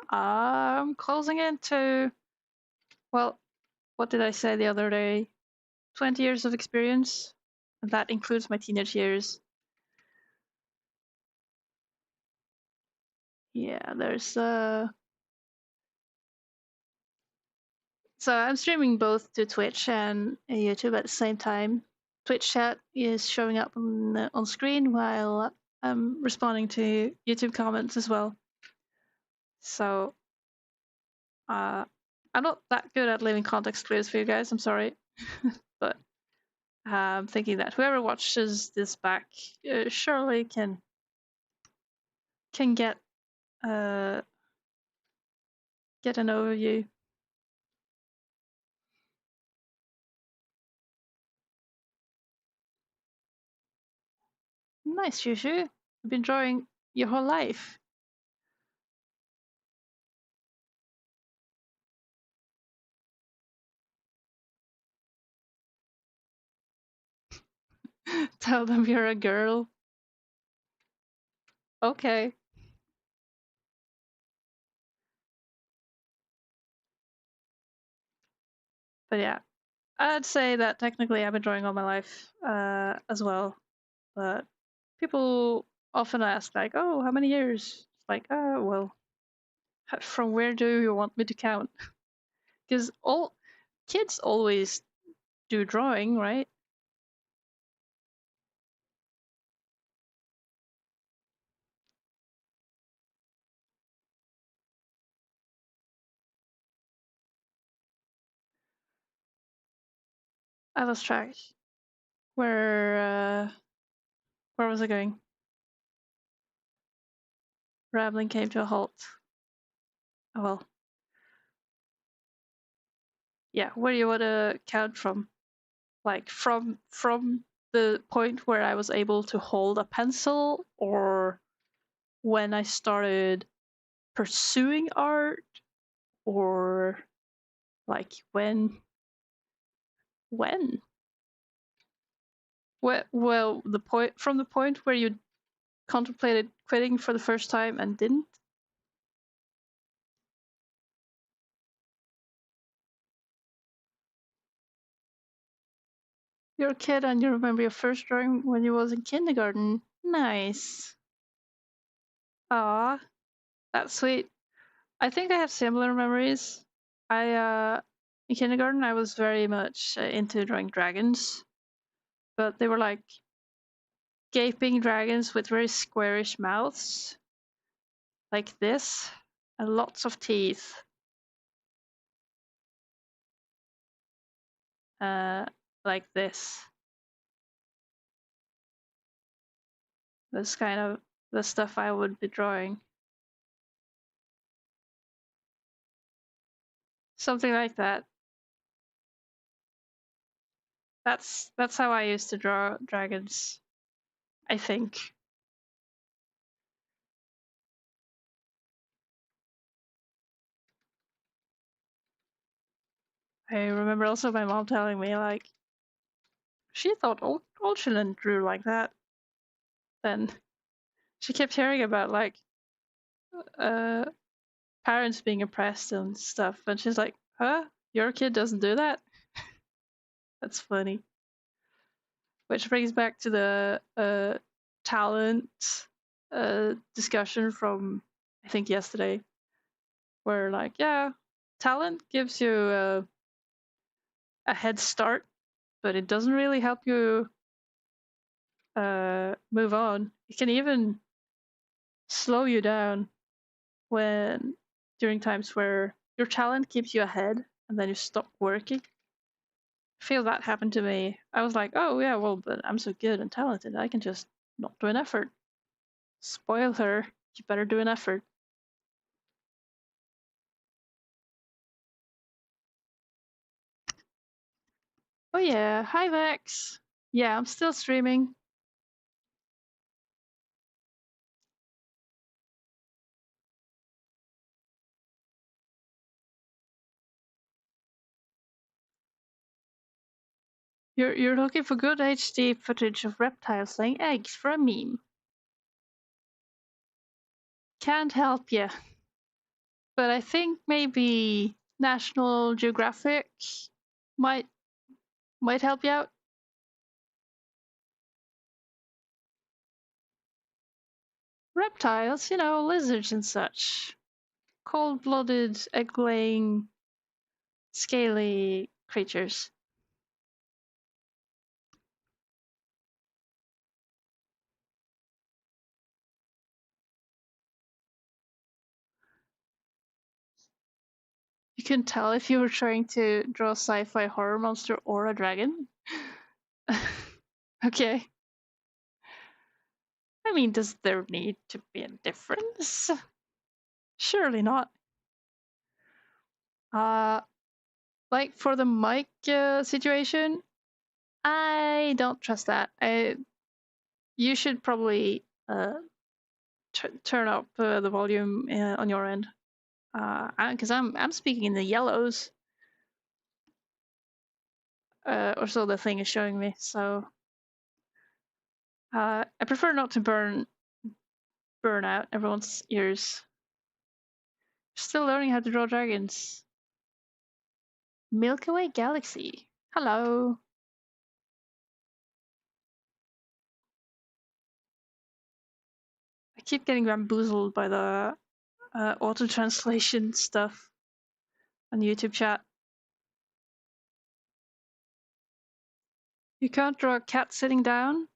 I'm closing into, well, what did I say the other day? 20 years of experience. And that includes my teenage years. Yeah, there's so I'm streaming both to Twitch and YouTube at the same time. Twitch chat is showing up on screen while I'm responding to YouTube comments as well. So I'm not that good at leaving context clues for you guys. I'm sorry, but I'm thinking that whoever watches this back surely can uh, get an overview. Nice, Shushu. You've been drawing your whole life. Tell them you're a girl. Okay. But yeah, I'd say that technically I've been drawing all my life as well. But people often ask, like, oh, how many years? Like, oh, well, from where do you want me to count? Because all kids always do drawing, right? I lost track. Where was I going? Rambling came to a halt. Oh well, yeah. Where do you want to count from? Like from the point where I was able to hold a pencil, or when I started pursuing art, or like when? Well, the point from the point where you contemplated quitting for the first time and didn't. You're a kid and you remember your first drawing when you was in kindergarten. Nice. Ah, that's sweet. I think I have similar memories. I in kindergarten I was very much into drawing dragons, but they were like gaping dragons with very squarish mouths, like this, and lots of teeth. Uh, like this. That's kind of the stuff I would be drawing. Something like that. That's how I used to draw dragons, I think. I remember also my mom telling me like she thought all children drew like that. Then she kept hearing about like uh parents being oppressed and stuff, and she's like, "Huh? Your kid doesn't do that?" That's funny. Which brings back to the talent discussion from I think yesterday, where like, yeah, talent gives you a head start, but it doesn't really help you move on. It can even slow you down when during times where your talent keeps you ahead and then you stop working. I feel that happened to me. I was like, oh yeah, well, but I'm so good and talented, I can just not do an effort. Spoil her. You better do an effort. Oh yeah, hi Vex. Yeah, I'm still streaming. You're looking for good HD footage of reptiles laying eggs for a meme. Can't help you, but I think maybe National Geographic might help you out. Reptiles, lizards and such. Cold-blooded, egg-laying, scaly creatures. You can tell if you were trying to draw a sci-fi horror monster or a dragon. Okay. I mean, does there need to be a difference? Surely not. Like for the mic situation, I don't trust that. You should probably turn up the volume on your end, because I'm speaking in the yellows, or so the thing is showing me. So I prefer not to burn out everyone's ears. Still learning how to draw dragons. Milky Way Galaxy. Hello. I keep getting bamboozled by the auto translation stuff on YouTube chat. You can't draw a cat sitting down?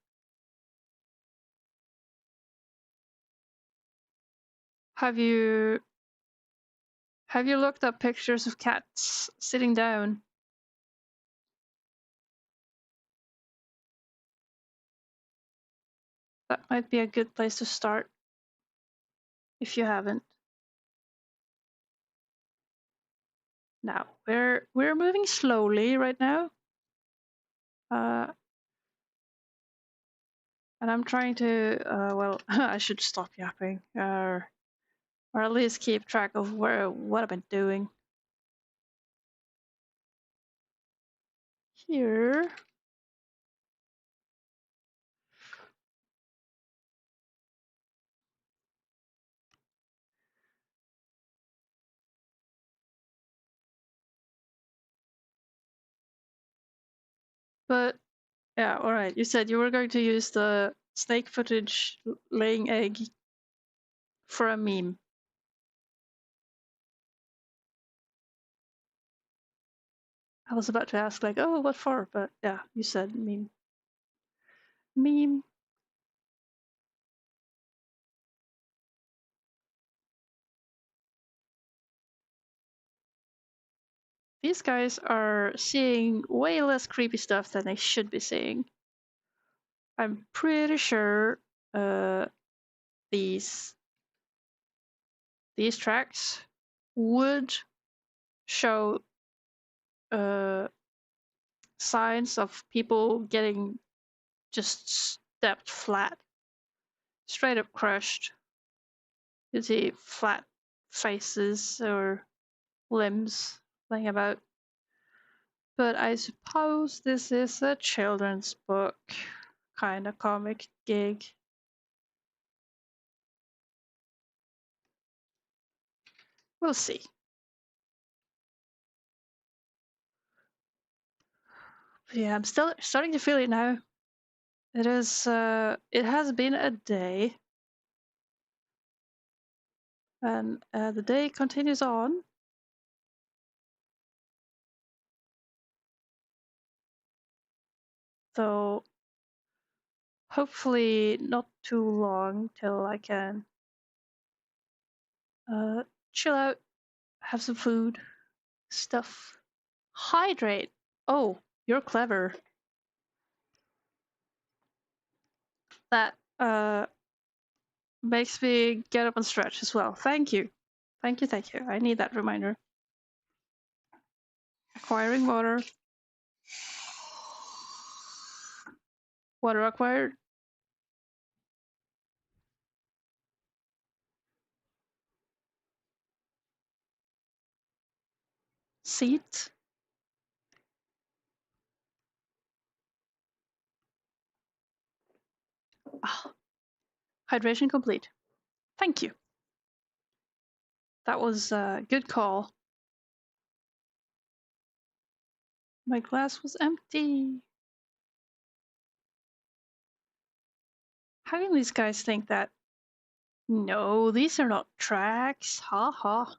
Have you looked up pictures of cats sitting down? That might be a good place to start if you haven't. Now, we're moving slowly right now. And I'm trying to well, I should stop yapping, or at least keep track of what I've been doing. Here. But yeah, all right. You said you were going to use the snake footage laying egg for a meme. I was about to ask, like, oh, what for? But yeah, you said meme. Meme. These guys are seeing way less creepy stuff than they should be seeing. I'm pretty sure these tracks would show signs of people getting just stepped flat, straight up crushed. You see flat faces or limbs laying about. But I suppose this is a children's book kind of comic gig. We'll see. But yeah, I'm still starting to feel it now. It is. It has been a day, and the day continues on. So hopefully not too long till I can chill out, have some food, stuff, hydrate. Oh, you're clever. That makes me get up and stretch as well. Thank you. Thank you, thank you. I need that reminder. Acquiring water. Water acquired. Seat. Hydration complete. Thank you. That was a good call. My glass was empty. How can these guys think that? No, these are not tracks. Ha ha.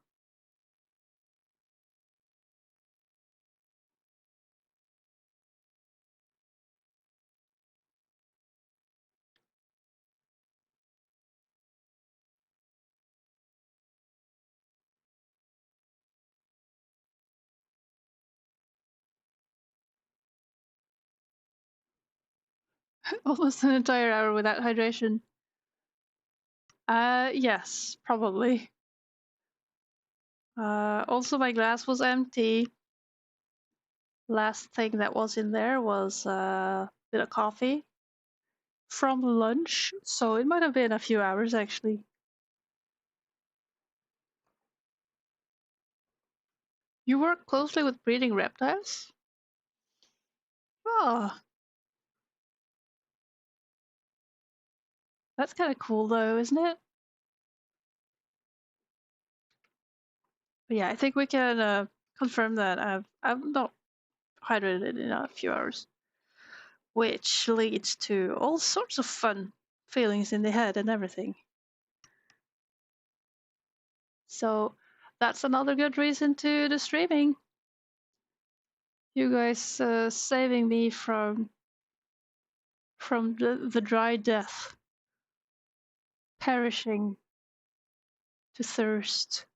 Almost an entire hour without hydration. Yes, probably. Also, my glass was empty. Last thing that was in there was a bit of coffee from lunch, so it might have been a few hours actually. You work closely with breeding reptiles? Oh, that's kind of cool though, isn't it? But yeah, I think we can confirm that I'm not hydrated in a few hours, which leads to all sorts of fun feelings in the head and everything. So that's another good reason to the streaming. You guys saving me from the dry death, perishing to thirst.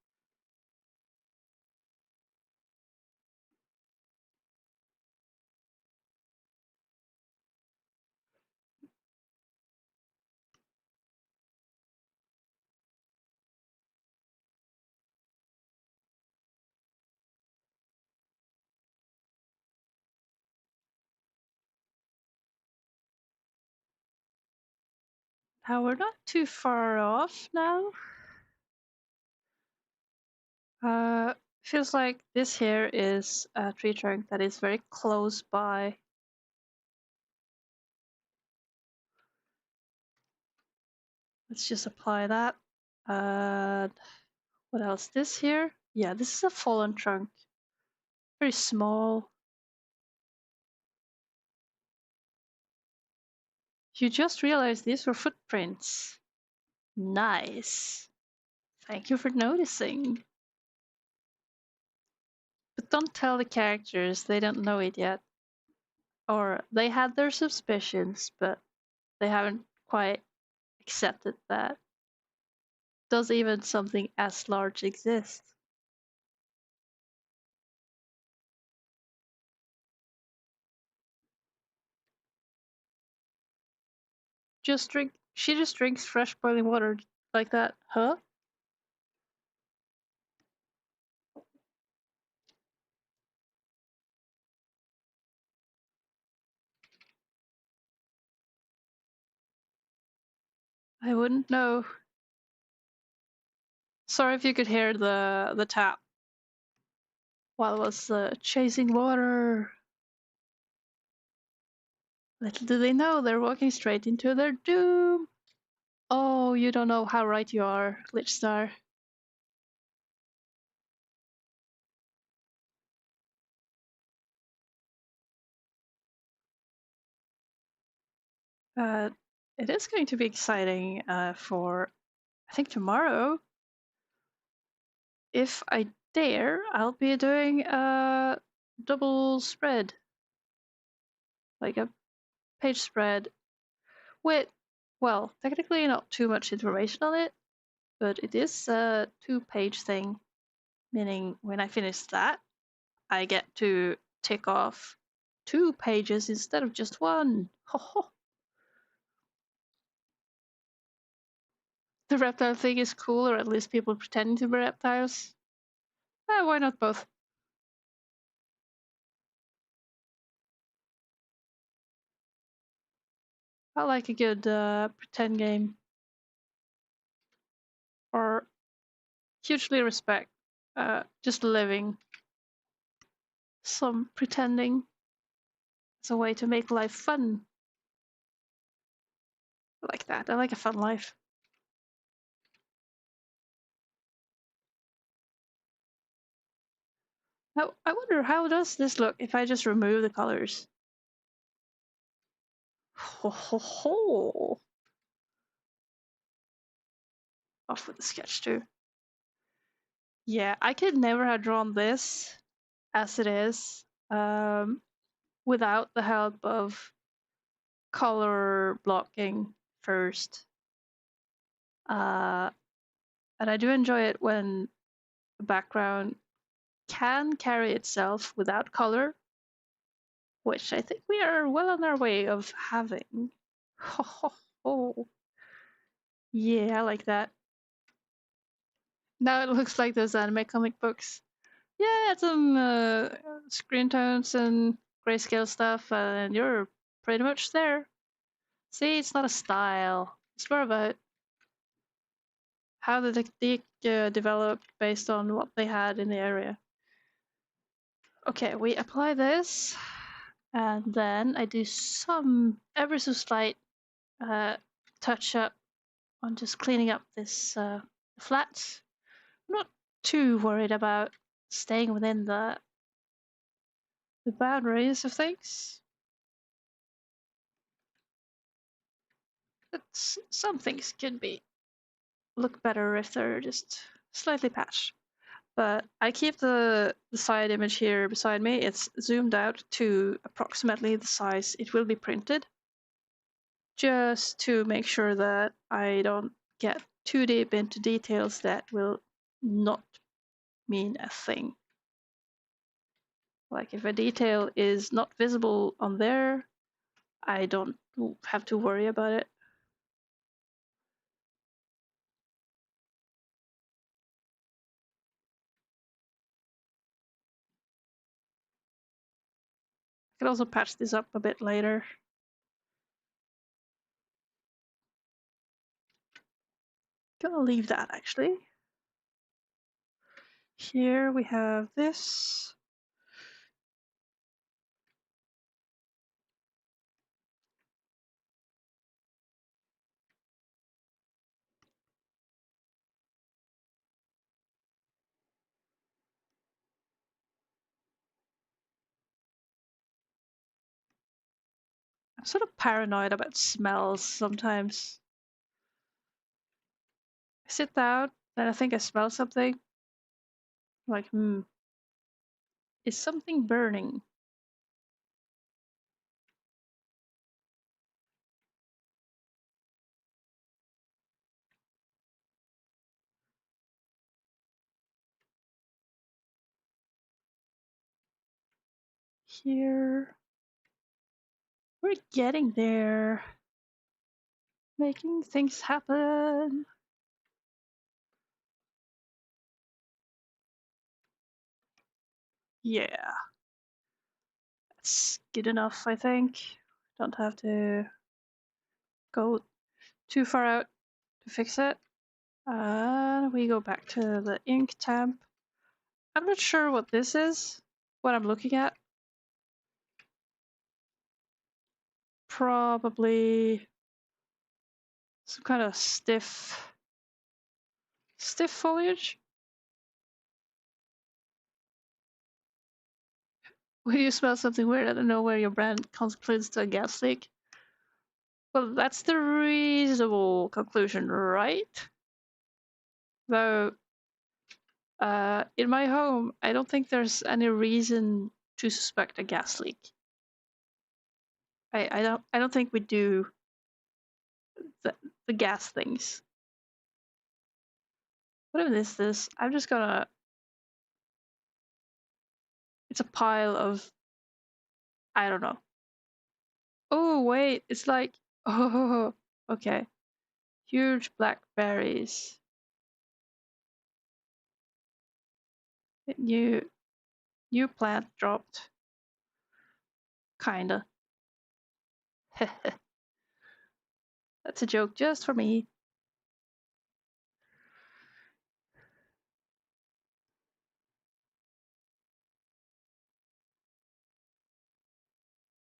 Now we're not too far off now. Feels like this here is a tree trunk that is very close by. Let's just apply that. What else? This here? Yeah, this is a fallen trunk. Very small. You just realized these were footprints. Nice. Thank you for noticing. But don't tell the characters, they don't know it yet. Or they had their suspicions, but they haven't quite accepted that. Does even something as large exist? Just drink. She just drinks fresh boiling water like that, huh? I wouldn't know. Sorry if you could hear the tap while I was chasing water. Little do they know they're walking straight into their doom. Oh, you don't know how right you are, Glitchstar. Uh, it is going to be exciting for, I think, tomorrow. If I dare, I'll be doing a double spread, like a page spread with, well, technically not too much information on it, but it is a 2-page thing, meaning when I finish that, I get to tick off 2 pages instead of just one. Ho ho! The reptile thing is cool, or at least people pretending to be reptiles. Why not both? I like a good pretend game. Or hugely respect just living some pretending as a way to make life fun. I like that. I like a fun life. I wonder how does this look if I just remove the colors? Ho ho ho! Off with the sketch too. Yeah, I could never have drawn this as it is without the help of color blocking first. And I do enjoy it when the background can carry itself without color, which I think we are well on our way of having. Ho ho ho! Yeah, I like that. Now it looks like those anime comic books. Yeah, some screen tones and grayscale stuff, and you're pretty much there. See, it's not a style. It's more about how the technique developed based on what they had in the area. Okay, we apply this, and then I do some ever so slight touch up on just cleaning up this flats. I'm not too worried about staying within the boundaries of things. But some things can be look better if they're just slightly patched. But I keep the side image here beside me. It's zoomed out to approximately the size it will be printed, just to make sure that I don't get too deep into details that will not mean a thing. Like if a detail is not visible on there, I don't have to worry about it. I can also patch this up a bit later. Gonna leave that actually. Here we have this. I'm sort of paranoid about smells sometimes. I sit down, then I think I smell something. I'm like, is something burning? Here. We're getting there. Making things happen. Yeah. That's good enough, I think. Don't have to go too far out to fix it. We go back to the ink temp. I'm not sure what this is, what I'm looking at. Probably some kind of stiff foliage. When you smell something weird, I don't know where your brand concludes to a gas leak. Well, that's the reasonable conclusion, right? Though, in my home, I don't think there's any reason to suspect a gas leak. I don't think we do the gas things. What is this? I'm just gonna. It's a pile of. I don't know. Oh wait, it's like. Oh, okay. Huge blackberries. New plant dropped. Kinda. That's a joke just for me.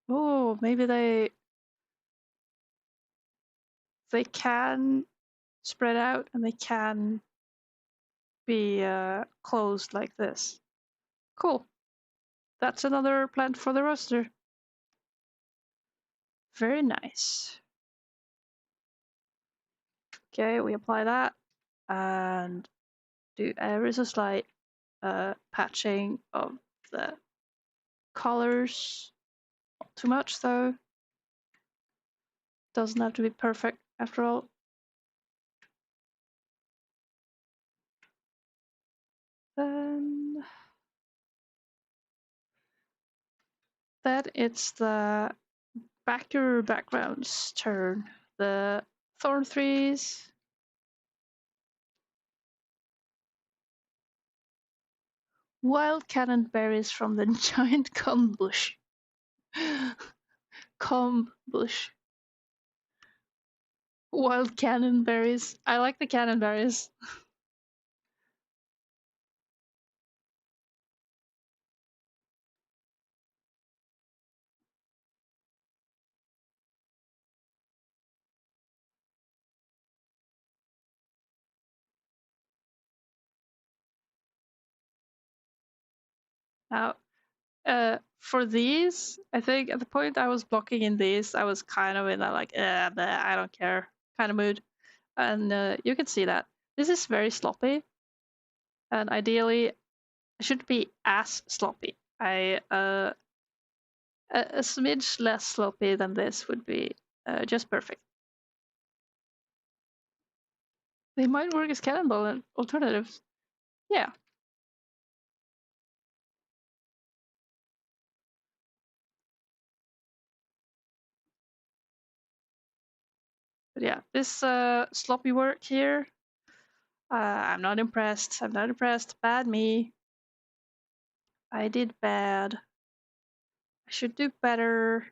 Oh, maybe they can spread out and they can be closed like this. Cool. That's another plant for the roster. Very nice. Okay, we apply that and do ever a slight patching of the colors. Not too much though. Doesn't have to be perfect after all. Then it's the backer background's turn. The thorn trees. Wild cannon berries from the giant comb bush. Comb bush. Wild cannon berries. I like the cannon berries. Now, for these, I think at the point I was blocking in these, I was kind of in that like, I don't care kind of mood. And you can see that. This is very sloppy. And ideally, it shouldn't be as sloppy. A smidge less sloppy than this would be just perfect. They might work as cannonball alternatives. Yeah. But yeah, this sloppy work here, I'm not impressed. I'm not impressed. Bad me. I did bad. I should do better.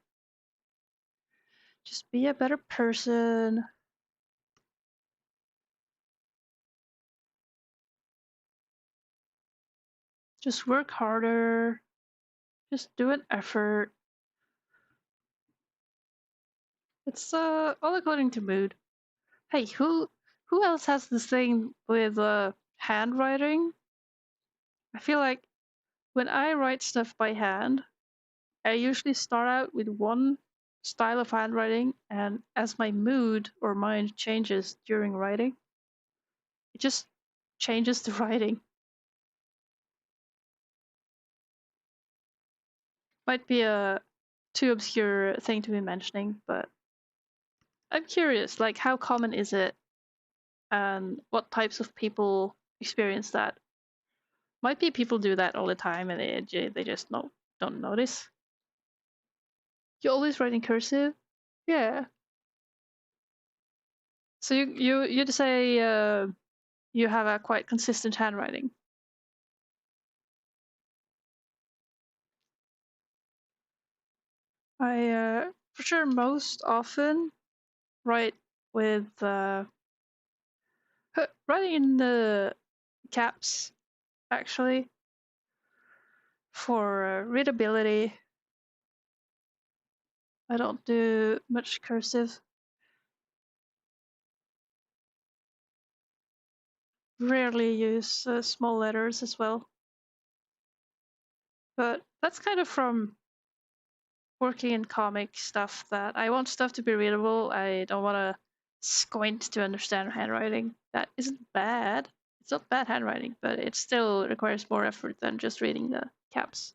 Just be a better person. Just work harder. Just do an effort. It's all according to mood. Hey, who else has this thing with handwriting? I feel like when I write stuff by hand, I usually start out with one style of handwriting, and as my mood or mind changes during writing, it just changes the writing. Might be a too obscure thing to be mentioning, but I'm curious, like how common is it and what types of people experience that? Might be people do that all the time and they just don't notice. You always write in cursive? Yeah. So you'd say you have a quite consistent handwriting. I for sure most often write with writing in the caps actually for readability. I don't do much cursive. Rarely use small letters as well. But that's kind of from working in comic stuff that I want stuff to be readable. I don't want to squint to understand handwriting. That isn't bad. It's not bad handwriting, but it still requires more effort than just reading the caps.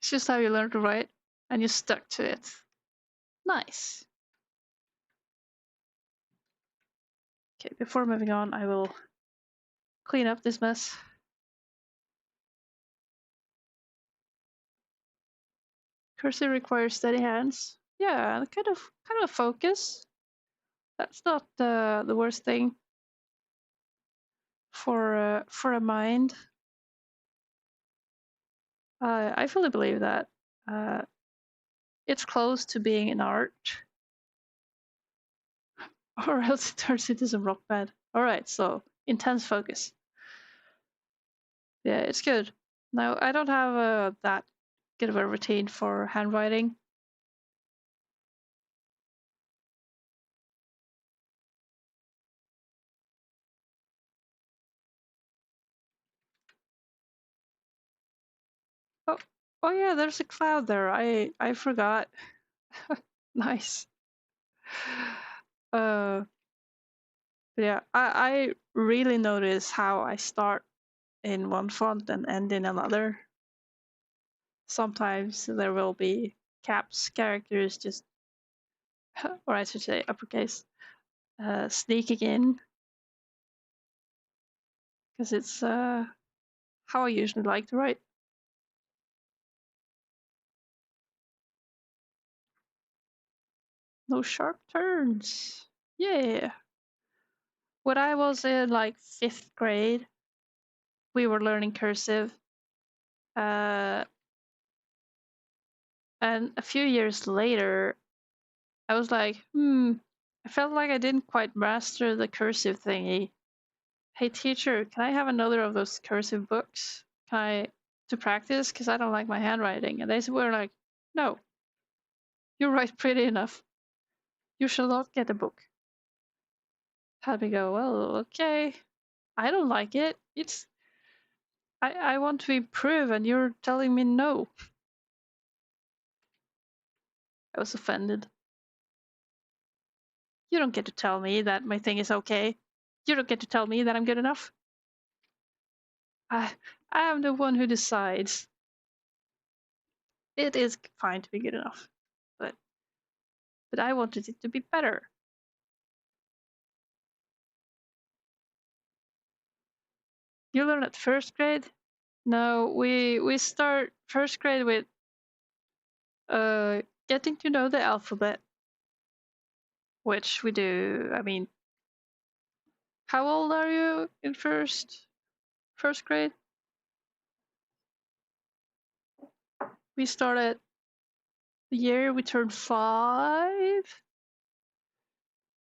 It's just how you learn to write, and you stuck to it. Nice. Okay, before moving on, I will clean up this mess. Cursive requires steady hands. Yeah, kind of focus. That's not the worst thing for a mind. I fully believe that uh, it's close to being an art, or else it turns into some rock band. All right, so intense focus. Yeah, it's good. Now I don't have that good of a routine for handwriting. Oh, oh yeah, there's a cloud there. I forgot. Nice. Uh, but yeah, I really notice how I start in one font and end in another. Sometimes there will be caps characters just, or I should say uppercase, sneaking in because it's how I usually like to write. No sharp turns. Yeah. When I was in like 5th grade, we were learning cursive. Uh, and a few years later, I was like, I felt like I didn't quite master the cursive thingy. Hey teacher, can I have another of those cursive books? Can I to practice? Because I don't like my handwriting. And they were like, no, you write pretty enough. You shall not get a book. Had me go, well, okay. I don't like it. I want to improve and you're telling me no. I was offended. You don't get to tell me that my thing is okay. You don't get to tell me that I'm good enough. I am the one who decides. It is fine to be good enough, but I wanted it to be better. You learn at 1st grade? No, we start 1st grade with getting to know the alphabet, which we do. I mean, how old are you in first grade? We started the year we turned 5,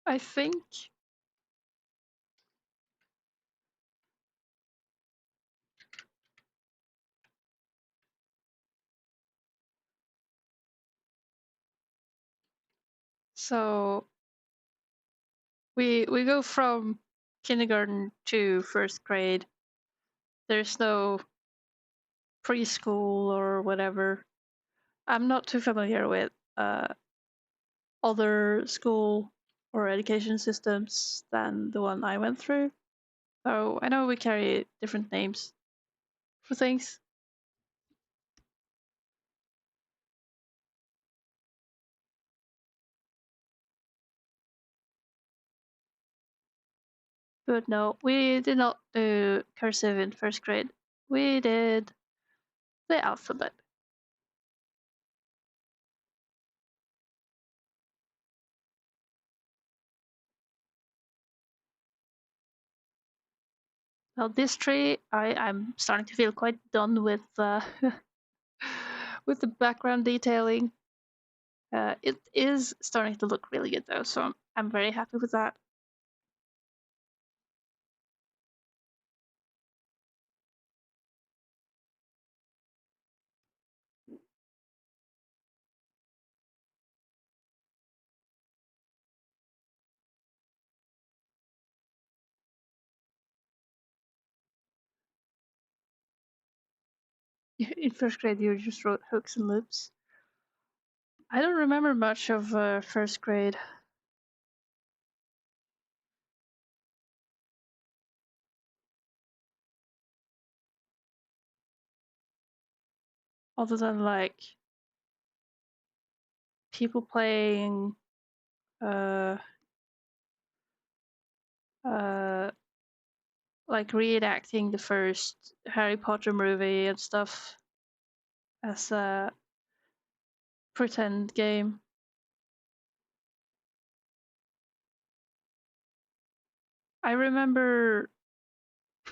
I think. So we go from kindergarten to 1st grade. There's no preschool or whatever. I'm not too familiar with other school or education systems than the one I went through. So I know we carry different names for things. But no, we did not do cursive in 1st grade. We did the alphabet. Now this tree, I'm starting to feel quite done with with the background detailing. It is starting to look really good though, so I'm very happy with that. In 1st grade, you just wrote hooks and loops. I don't remember much of 1st grade. Other than like people playing uh uh like reenacting the first Harry Potter movie and stuff as a pretend game. I remember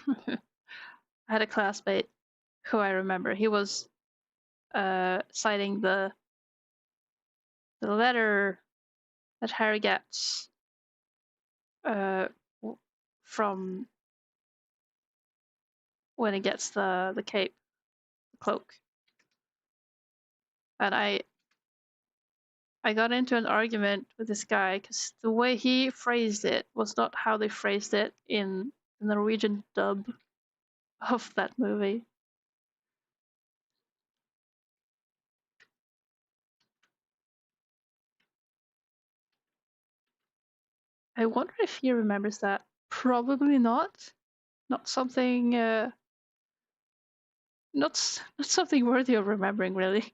I had a classmate who I remember. He was citing the letter that Harry gets uh from when he gets the cape, the cloak. And I got into an argument with this guy because the way he phrased it was not how they phrased it in the Norwegian dub of that movie. I wonder if he remembers that. Probably not. Not something. Not something worthy of remembering, really.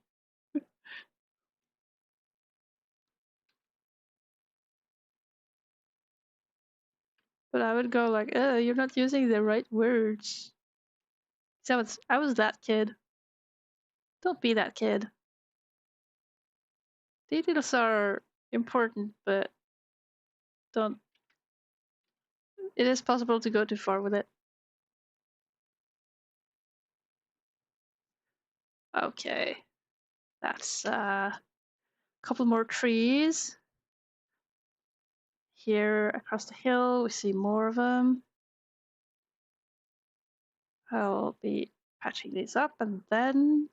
But I would go like, you're not using the right words. So I was that kid. Don't be that kid. Details are important, but don't. It is possible to go too far with it. Okay, that's a couple more trees. Here across the hill, we see more of them. I'll be patching these up, and then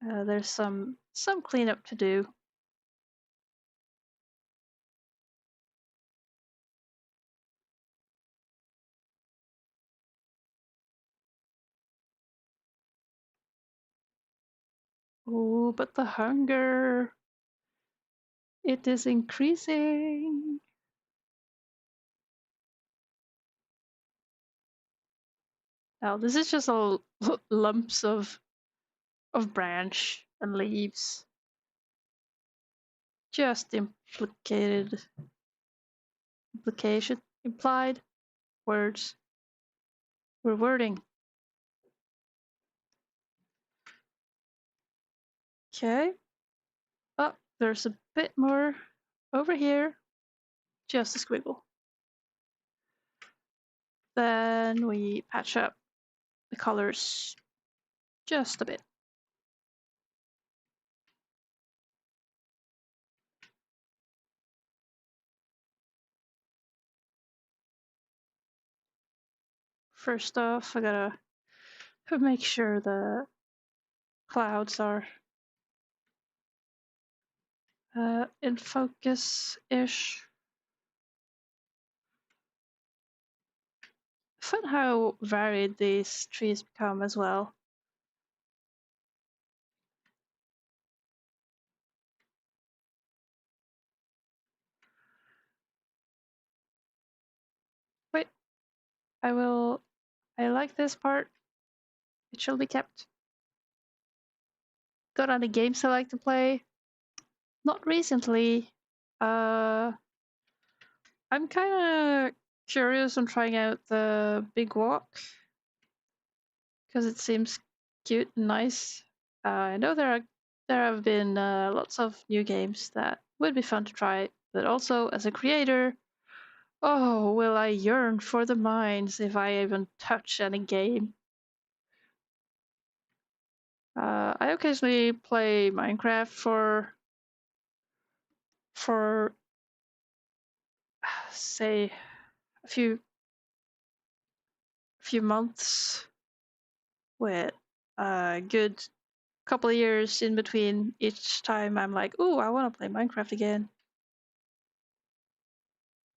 there's some cleanup to do. Oh, but the hunger, it is increasing. Now this is just all lumps of branch and leaves. Just implied words. We're wording. Okay. Oh, there's a bit more over here. Just a squiggle. Then we patch up the colors just a bit. First off, I gotta make sure the clouds are in focus-ish. Fun how varied these trees become as well. Wait, I like this part. It shall be kept. Got any games I like to play? Not recently. I'm kind of curious on trying out the Big Walk because it seems cute and nice. I know there have been lots of new games that would be fun to try, but also as a creator, oh, will I yearn for the mines if I even touch any game. I occasionally play Minecraft for say a few months with a good couple of years in between each time. I'm like, ooh, I want to play Minecraft again.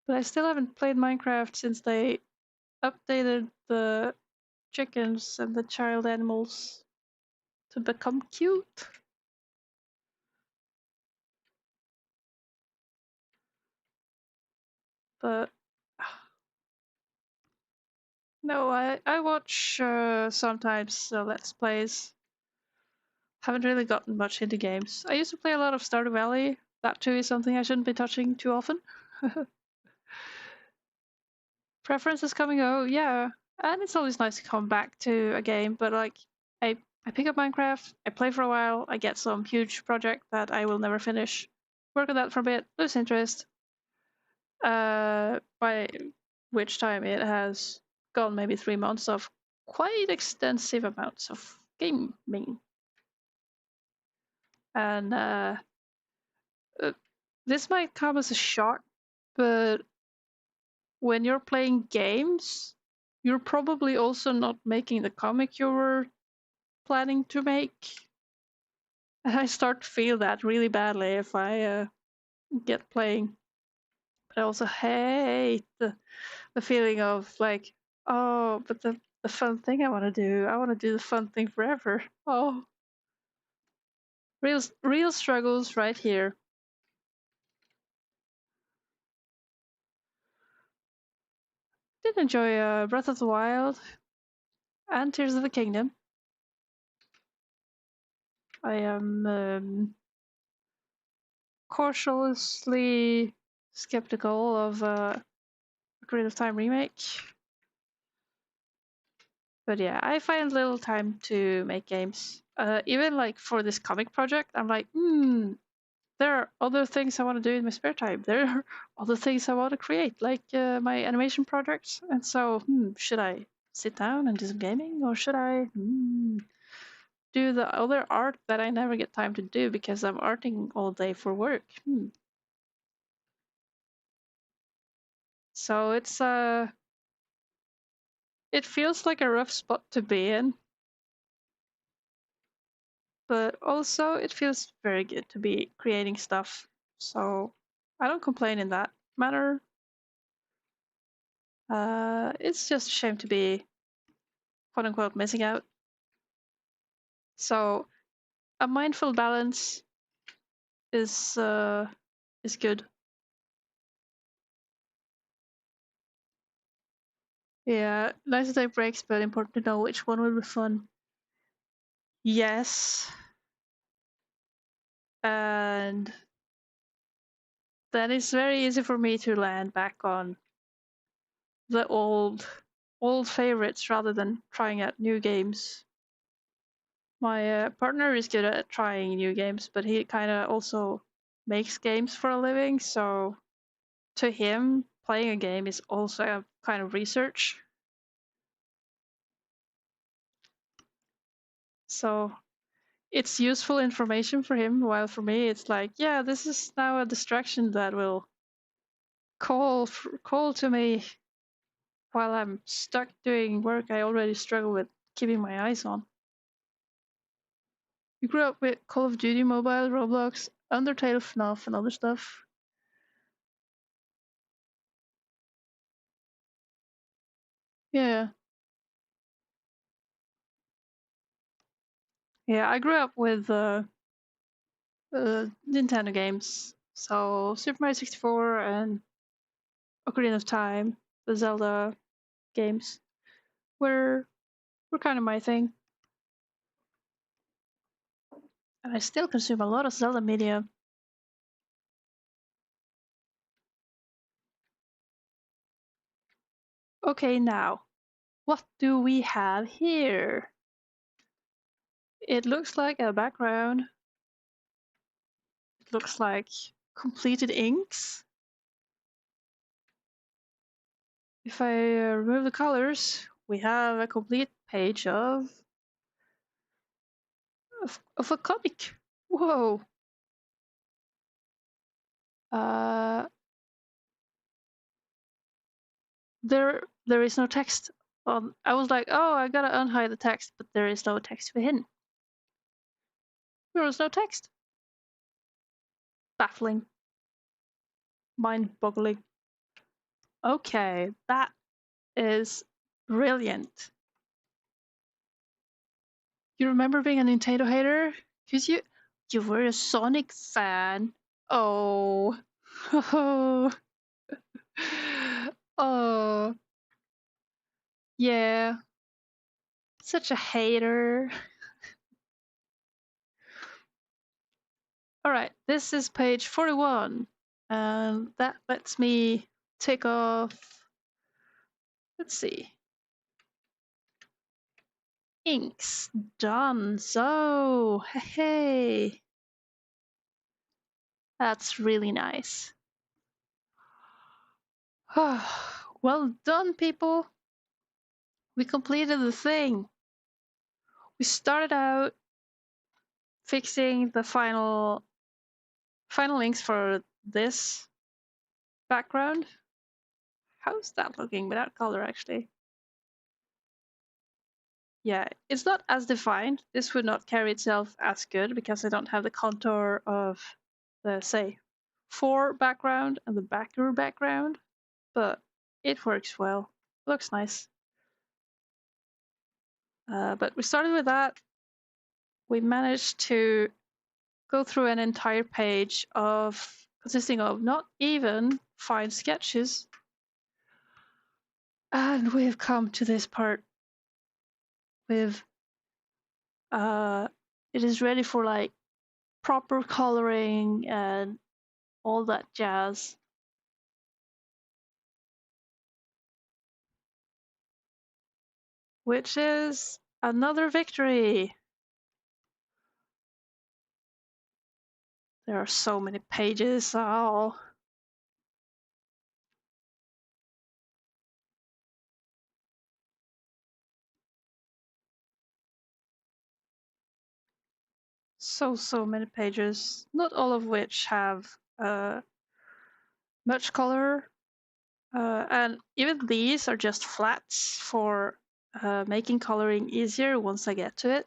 But I still haven't played Minecraft since they updated the chickens and the child animals to become cute. But no, I watch sometimes Let's Plays. Haven't really gotten much into games. I used to play a lot of Stardew Valley. That too is something I shouldn't be touching too often. Preferences coming oh yeah, and it's always nice to come back to a game. But like, I pick up Minecraft, I play for a while, I get some huge project that I will never finish, work on that for a bit, lose interest. By which time it has gone maybe 3 months of quite extensive amounts of gaming. And uh, this might come as a shock, but when you're playing games, you're probably also not making the comic you were planning to make. And I start to feel that really badly if I get playing. But I also hate the feeling of like, oh, but the fun thing I want to do the fun thing forever. Oh, Real struggles right here. Did enjoy Breath of the Wild and Tears of the Kingdom. I am cautiously skeptical of Ocarina of Time remake. But yeah, I find little time to make games. Even like for this comic project, I'm like, there are other things I want to do in my spare time. There are other things I want to create, like my animation projects. And so, should I sit down and do some gaming, or should I do the other art that I never get time to do because I'm arting all day for work? So it feels like a rough spot to be in, but also it feels very good to be creating stuff. So I don't complain in that matter. It's just a shame to be quote unquote missing out. So a mindful balance is good. Yeah, nice to take breaks, but important to know which one will be fun. Yes, and then it's very easy for me to land back on the old favorites rather than trying out new games. My partner is good at trying new games, but he kind of also makes games for a living, so to him, playing a game is also a kind of research. So it's useful information for him, while for me, it's like, yeah, this is now a distraction that will call to me while I'm stuck doing work I already struggle with keeping my eyes on. You grew up with Call of Duty Mobile, Roblox, Undertale, FNAF, and other stuff. Yeah. Yeah, I grew up with Nintendo games. So Super Mario 64 and Ocarina of Time, the Zelda games were kind of my thing. And I still consume a lot of Zelda media. Okay, now, what do we have here? It looks like a background. It looks like completed inks. If I remove the colors, we have a complete page of a comic. Whoa. Uh, there is no text. I was like, oh, I gotta unhide the text, but there is no text for hidden. There was no text. Baffling. Mind-boggling. Okay, that is brilliant. You remember being a Nintendo hater? Cause you were a Sonic fan. Oh. Oh. Oh. Yeah. Such a hater. Alright, this is page 41. And that lets me take off, let's see, inks. Done. So, hey. That's really nice. Well done, people. We completed the thing. We started out fixing the final links for this background. How's that looking without color, actually? Yeah, it's not as defined. This would not carry itself as good because I don't have the contour of the, say, fore background and the backer background, but it works well. Looks nice. But we started with that. We managed to go through an entire page consisting of not even 5 sketches. And we've come to this part with it is ready for like proper coloring and all that jazz. Which is another victory. There are so many pages. Oh. So many pages. Not all of which have much color. And even these are just flats for making coloring easier once I get to it.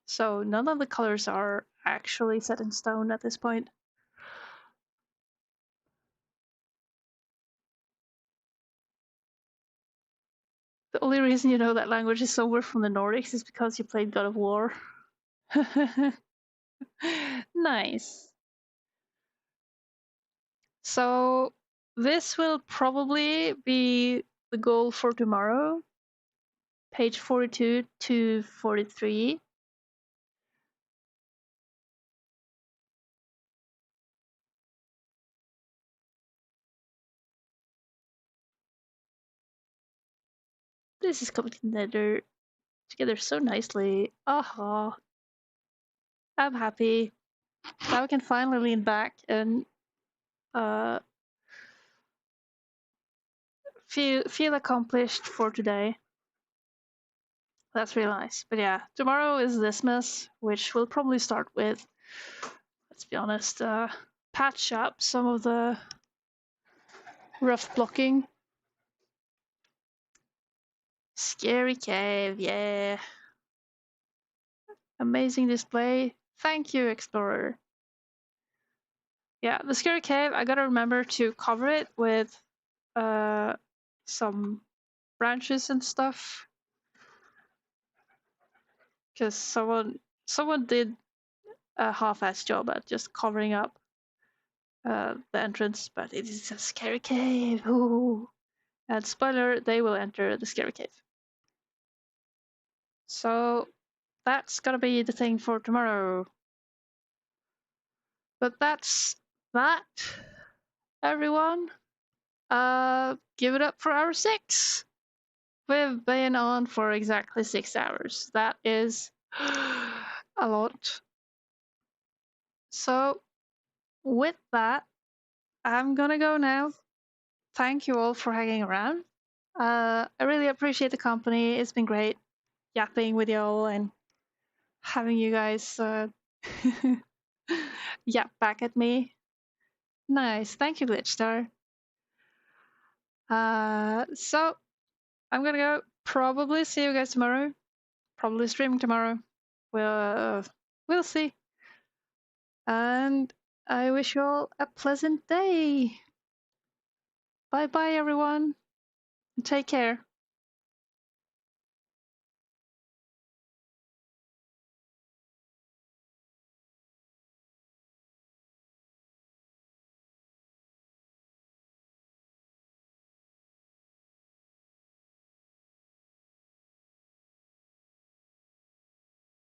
So none of the colors are actually set in stone at this point. The only reason you know that language is somewhere from the Nordics is because you played God of War. Nice. So this will probably be the goal for tomorrow. Page 42 to 43. This is coming together so nicely. Aha. I'm happy. Now I can finally lean back and feel accomplished for today. That's really nice. But yeah, tomorrow is this mess, which we'll probably start with, let's be honest, patch up some of the rough blocking. Scary cave, yeah. Amazing display. Thank you, Explorer. Yeah, the scary cave, I gotta remember to cover it with some branches and stuff. Because someone did a half-assed job at just covering up the entrance, but it is a scary cave. Ooh. And spoiler, they will enter the scary cave. So that's gotta be the thing for tomorrow. But that's that, everyone. Give it up for hour 6. We've been on for exactly 6 hours. That is a lot. So with that, I'm gonna go now. Thank you all for hanging around. I really appreciate the company. It's been great yapping with y'all and having you guys yap back at me. Nice. Thank you, Glitchstar. So I'm gonna go. Probably see you guys tomorrow. Probably streaming tomorrow. We'll see. And I wish you all a pleasant day. Bye bye, everyone. Take care.